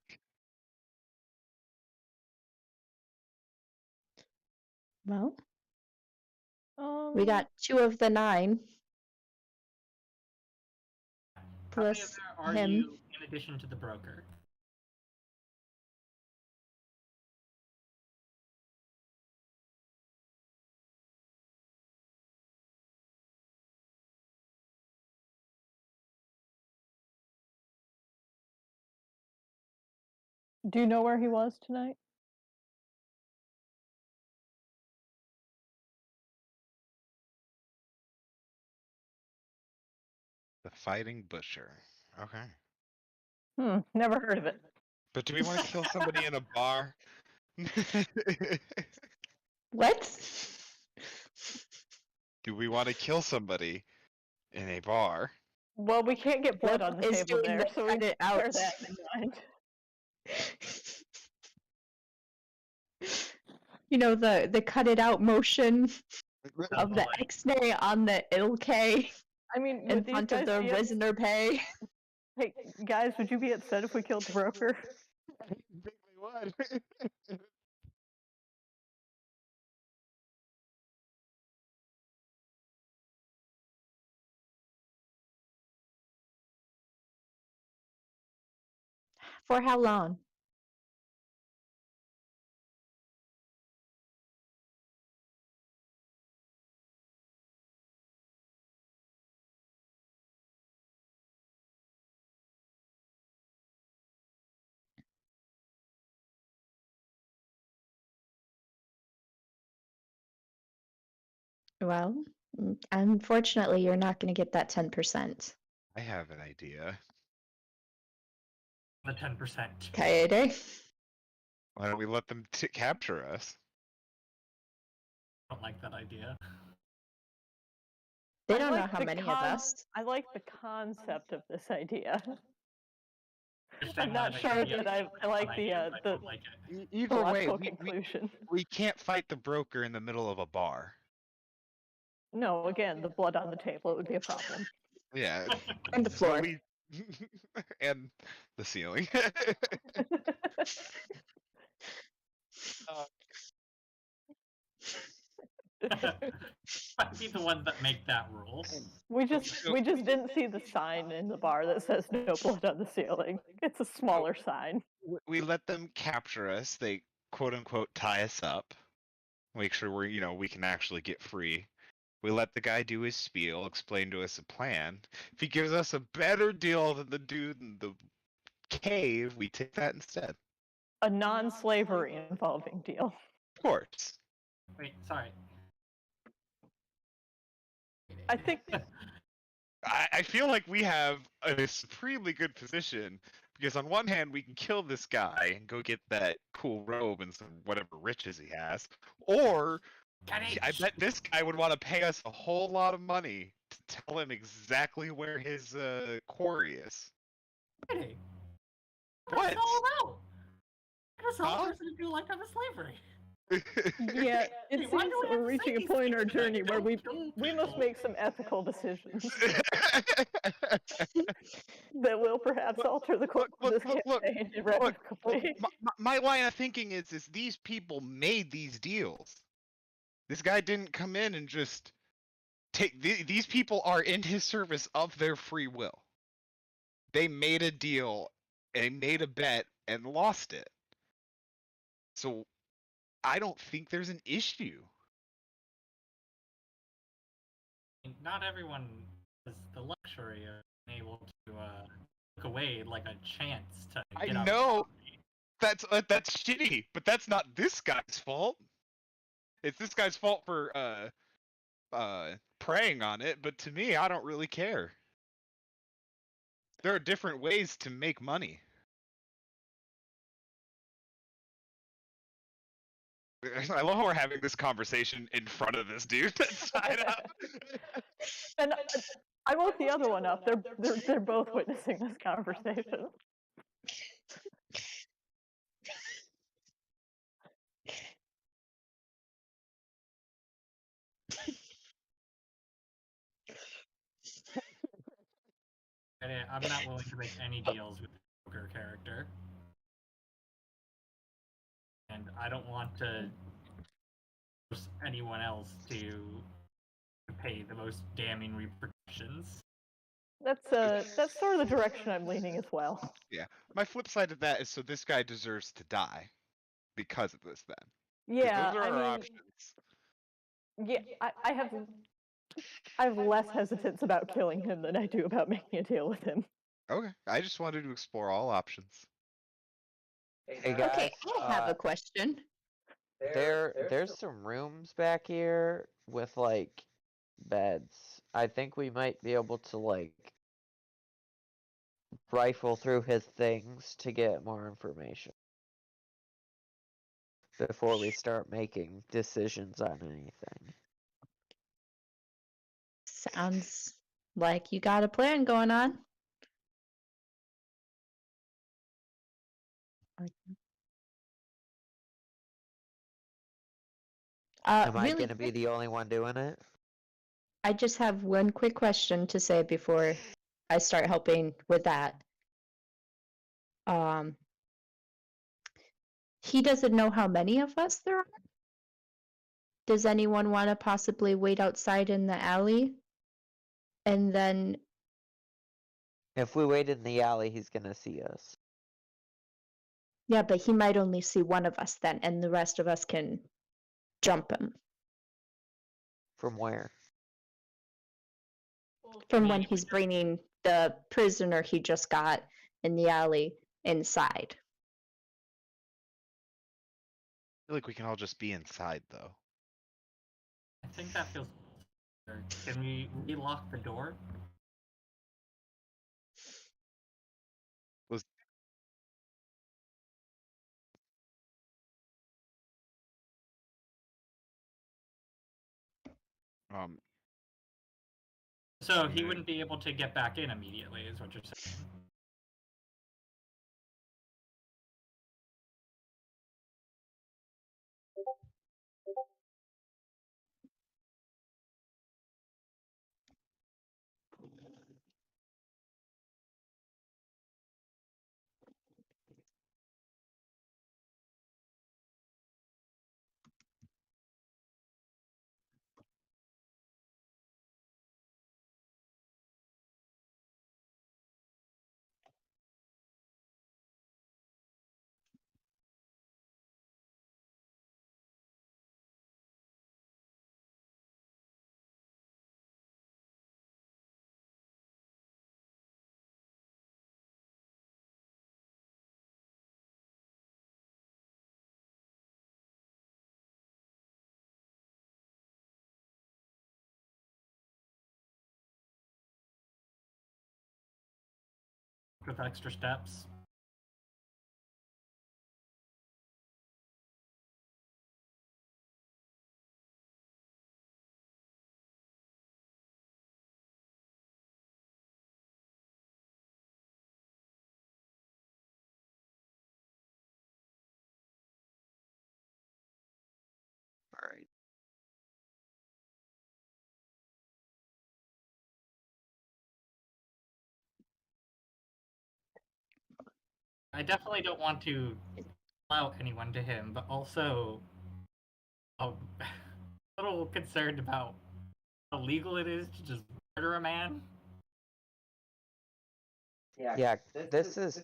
Well, we got 2 of the 9. How many Plus other are him. you in addition to the broker? Do you know where he was tonight? The Fighting Butcher. Okay. Never heard of it. But do we want to kill somebody in a bar? What? Do we want to kill somebody in a bar? Well, we can't get blood on the Is table doing there, the so we cut it bear out. that in mind. You know, the cut it out motion of the Like, X-ray on the ILK I mean, in would these front of guys the be ups- prisoner pay. Hey, guys, would you be upset if we killed the broker? I think they would. For how long? Well, unfortunately, you're not going to get that 10%. I have an idea. the 10%. Kaede? Why don't we let them capture us? I don't like that idea. They I don't know like how the many of con- us. I like the concept of this idea. Understand I'm why not they sure idea that is I a like fun the idea, but I don't like it. Either way, logical we conclusion. we can't fight the broker in the middle of a bar. No, again, the blood on the table, it would be a problem. Yeah. And the So floor. we and the ceiling. Might be the ones that make that rule. we just didn't see the sign in the bar that says no blood on the ceiling. It's a smaller sign. We let them capture us. They quote unquote tie us up. Make sure we can actually get free. We let the guy do his spiel, explain to us a plan. If he gives us a better deal than the dude in the cave, we take that instead. A non-slavery involving deal. Of course. Wait, sorry. I think I feel like we have a supremely good position because on one hand we can kill this guy and go get that cool robe and some whatever riches he has, or I bet this guy would want to pay us a whole lot of money to tell him exactly where his quarry is. Really? What? What's it all about? What does Huh? a person do like under slavery? yeah, it Hey, why seems do we that have we're to reaching say a these point in our things like journey where we don't must kill make some ethical decisions that will perhaps alter the course of this campaign irrevocably. My line of thinking is these people made these deals. This guy didn't come in and just take these people are in his service of their free will. They made a deal and made a bet and lost it. So I don't think there's an issue. Not everyone has the luxury of being able to look away like a chance to I get out. know that's shitty, but that's not this guy's fault. It's this guy's fault for preying on it, but to me, I don't really care. There are different ways to make money. I love how we're having this conversation in front of this dude that's tied up. And I woke the other one up. They're both witnessing this conversation. I'm not willing to make any deals with the Joker character. And I don't want to force anyone else to pay the most damning repercussions. That's sort of the direction I'm leaning as well. Yeah. My flip side of that is so this guy deserves to die because of this then. 'Cause Yeah, those are I our mean, options. yeah, I have less hesitance about killing him than I do about making a deal with him. Okay. I just wanted to explore all options. Hey Okay, guys, I have a question. there's some rooms back here with like beds. I think we might be able to like rifle through his things to get more information before we start making decisions on anything. Sounds like you got a plan going on. Am I Really gonna be the only one doing it? I just have one quick question to say before I start helping with that. He doesn't know how many of us there are. Does anyone want to possibly wait outside in the alley? And then, If we wait in the alley, he's gonna see us. yeah, but he might only see one of us then, and the rest of us can jump him From where? from when he's bringing the prisoner he just got in the alley inside. I feel like we can all just be inside though. I think that feels better. Can we relock the door? Um, So he Yeah. wouldn't be able to get back in immediately, is what you're saying. with extra steps. All right. I definitely don't want to allow anyone to him, but also I'm a little concerned about how illegal it is to just murder a man. Yeah, this is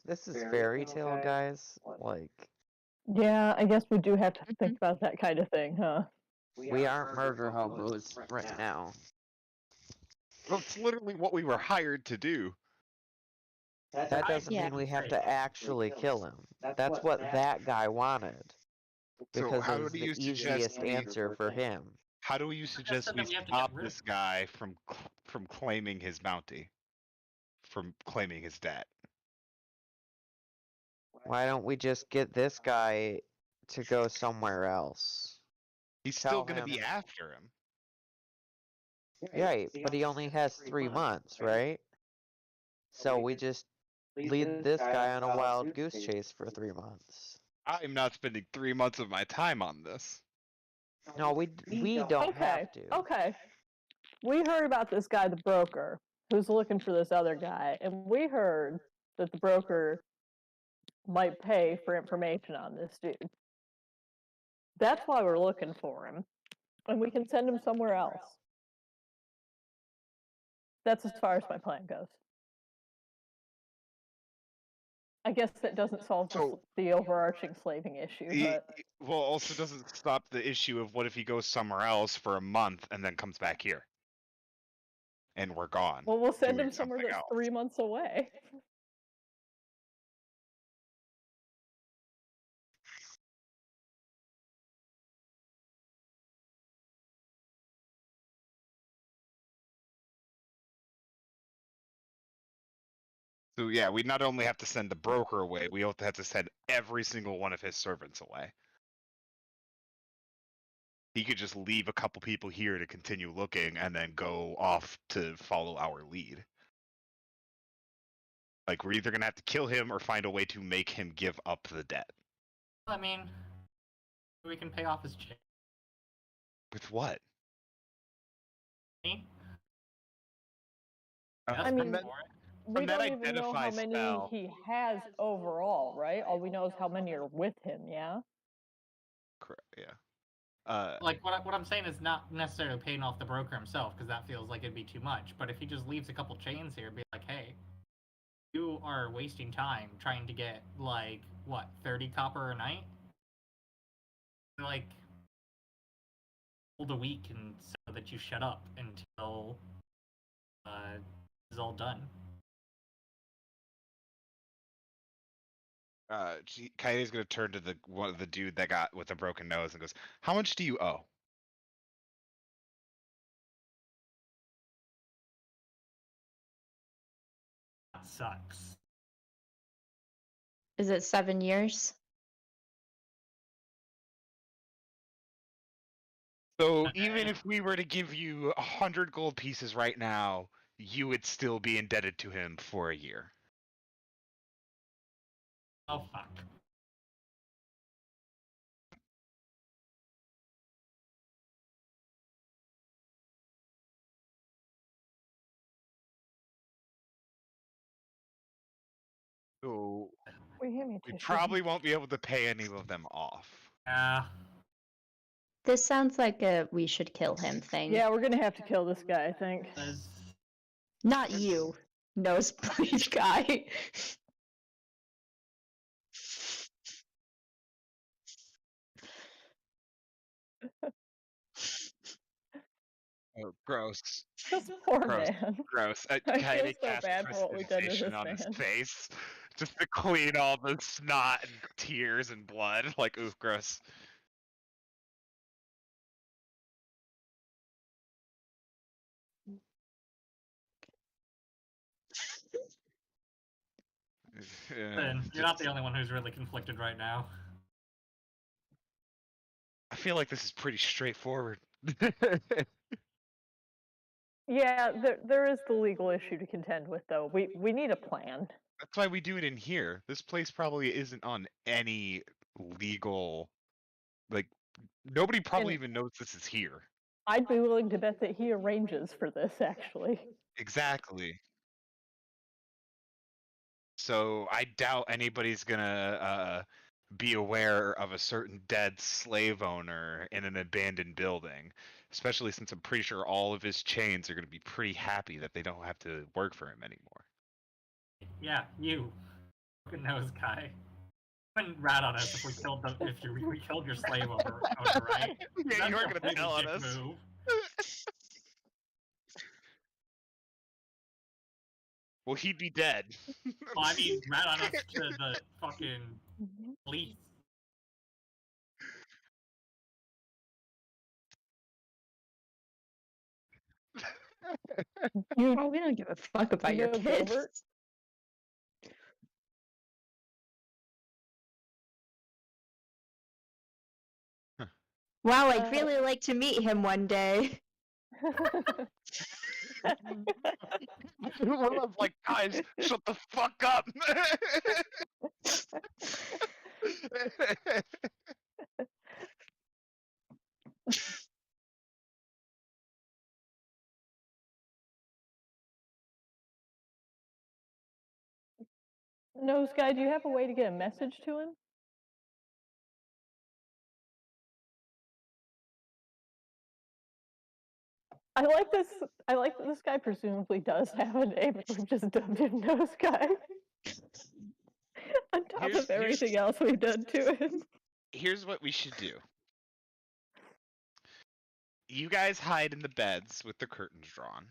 fairy tale, guys. Like, Yeah, I guess we do have to think about that kind of thing, huh? we aren't murder hobos right now. Well, it's literally what we were hired to do. That doesn't Yeah. mean we have to actually kill him. That's what that guy wanted. So Because how it was do you the suggest easiest we- answer for him. How do you suggest said we that we have to get stop rid this of- guy from claiming his bounty, from claiming his debt? Why don't we just get this guy to go somewhere else? He's Tell still gonna be him- after him. Right, but he only has 3 months, right? So we just lead this guy on a wild goose chase for 3 months. I'm not spending 3 months of my time on this. No, we don't Okay, have to. okay. We heard about this guy, the broker, who's looking for this other guy, and we heard that the broker might pay for information on this dude. That's why we're looking for him, and we can send him somewhere else. That's as far as my plan goes. I guess that doesn't solve So- the overarching slaving issue, but Well, also doesn't stop the issue of what if he goes somewhere else for a month and then comes back here, and we're gone. well, we'll send doing him somewhere something that's else. 3 months away. So yeah, we not only have to send the broker away, we also have to send every single one of his servants away. He could just leave a couple people here to continue looking and then go off to follow our lead. Like, we're either gonna have to kill him or find a way to make him give up the debt. I mean, we can pay off his chain. With what? I from mean, that, we from that don't even know how identify many spell- he has overall, right? All we know is how many are with him, yeah? correct, yeah. Like what I'm saying is not necessarily paying off the broker himself, because that feels like it'd be too much. But if he just leaves a couple chains here, be like, hey, you are wasting time trying to get like what 30 copper a night. Like hold a week and so that you shut up until it's all done. Coyote's gonna turn to the dude that got with the broken nose and goes, "How much do you owe?" That sucks. Is it 7 years? So even if we were to give you 100 gold pieces right now, you would still be indebted to him for a year. Oh fuck. So We hand me we tissue. probably won't be able to pay any of them off. Yeah. This sounds like a we should kill him thing. Yeah, we're gonna have to kill this guy, I think. Not you, nosebleed guy. Oh, gross. This poor Gross. man. Gross. I feel Coyote so casts bad for what we did to prestidigitation this on his man. face just to clean all the snot and tears and blood. Like, ooh, gross. Then you're not the only one who's really conflicted right now. I feel like this is pretty straightforward. Yeah, there is the legal issue to contend with, though. We need a plan. That's why we do it in here. This place probably isn't on any legal, like, nobody probably And- even knows this is here. I'd be willing to bet that he arranges for this, actually. Exactly. So I doubt anybody's gonna be aware of a certain dead slave owner in an abandoned building, especially since I'm pretty sure all of his chains are gonna be pretty happy that they don't have to work for him anymore. Yeah, you. Broken nose guy. Wouldn't rat on us if we killed we killed your slave owner, right? Yeah, That's you are a gonna big tell on dick us. move. Well, he'd be dead. Well, I mean, rat on us to the fucking police. We don't give a fuck about your No, kids. Gilbert. Wow, I'd really like to meet him one day. I was like, guys, shut the fuck up. Nose guy, do you have a way to get a message to him? I like this. I like that this guy presumably does have a name, but we've just dubbed him Nose Guy. On top Here's- of everything else we've done to him. Here's what we should do. You guys hide in the beds with the curtains drawn.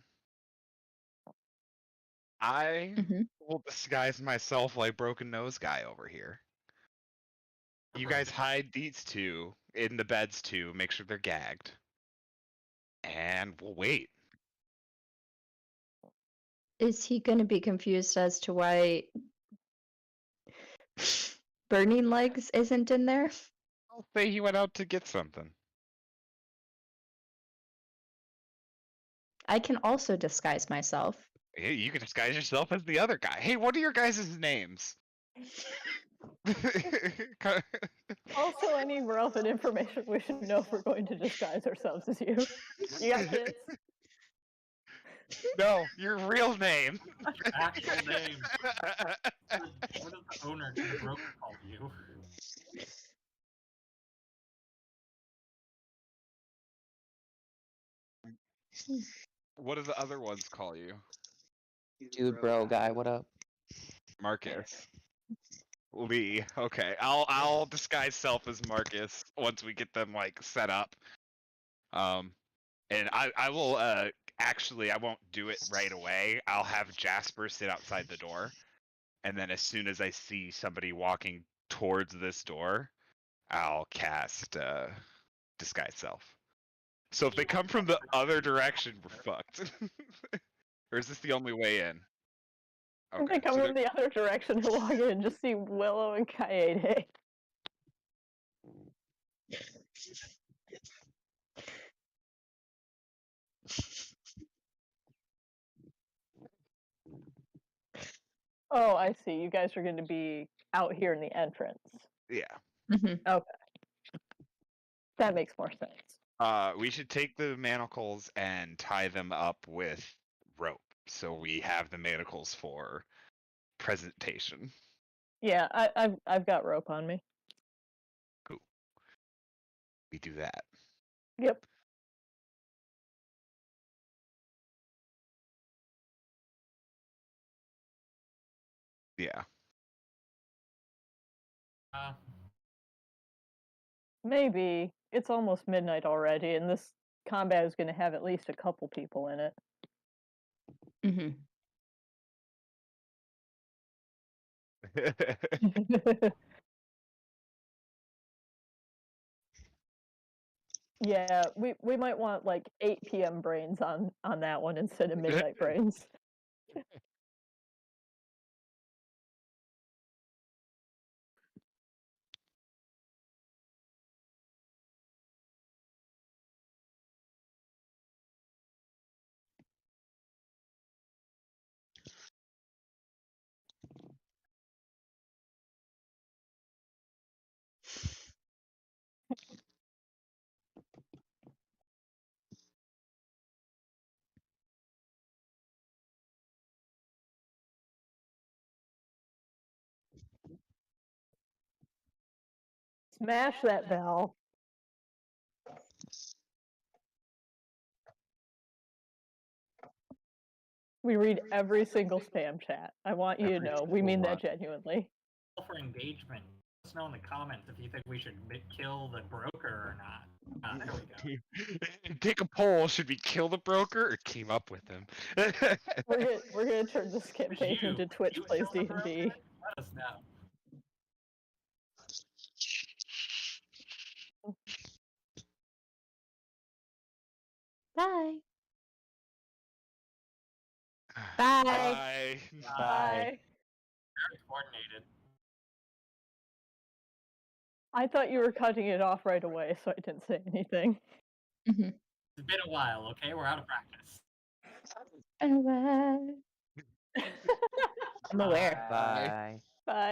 I Mhm. will disguise myself like Broken Nose Guy over here. You guys hide these two in the beds too, make sure they're gagged. And we'll wait. Is he going to be confused as to why Burning Legs isn't in there? I'll say he went out to get something. I can also disguise myself. Hey, you can disguise yourself as the other guy. Hey, what are your guys' names? Also, any relevant information we should know if we're going to disguise ourselves as you. You got kids? No, your real name. Actual name. What does the owner to the broker call you? What do the other ones call you? Dude, bro, guy, what up? Marcus. Lee. Okay, I'll disguise self as Marcus once we get them like set up. And I will actually I won't do it right away. I'll have Jasper sit outside the door, and then as soon as I see somebody walking towards this door, I'll cast disguise self. So if they come from the other direction, we're fucked. Or is this the only way in? If they come so from the other direction to log in and just see Willow and Kaede. Oh, I see. You guys are going to be out here in the entrance. yeah. Mhm. That makes more sense. We should take the manacles and tie them up with rope, so we have the manacles for presentation. Yeah, I've got rope on me. We do that. Yep. Yeah. Maybe. It's almost midnight already, and this combat is going to have at least a couple people in it. Mhm. Yeah, we might want like 8 p.m. brains on that one instead of midnight brains. Smash that bell. We read every single spam chat. I want you to Every know. We single mean one. that genuinely. For engagement. Let us know in the comments if you think we should kill the broker or not. There we go. Take a poll. Should we kill the broker or team up with him? We're gonna turn this campaign You. into Twitch You plays kill the broker? D&D. Let us know. Bye. Bye. Bye. Very coordinated. I thought you were cutting it off right away, so I didn't say anything. Mm-hmm. It's been a while, okay? We're out of practice. I'm aware. Bye.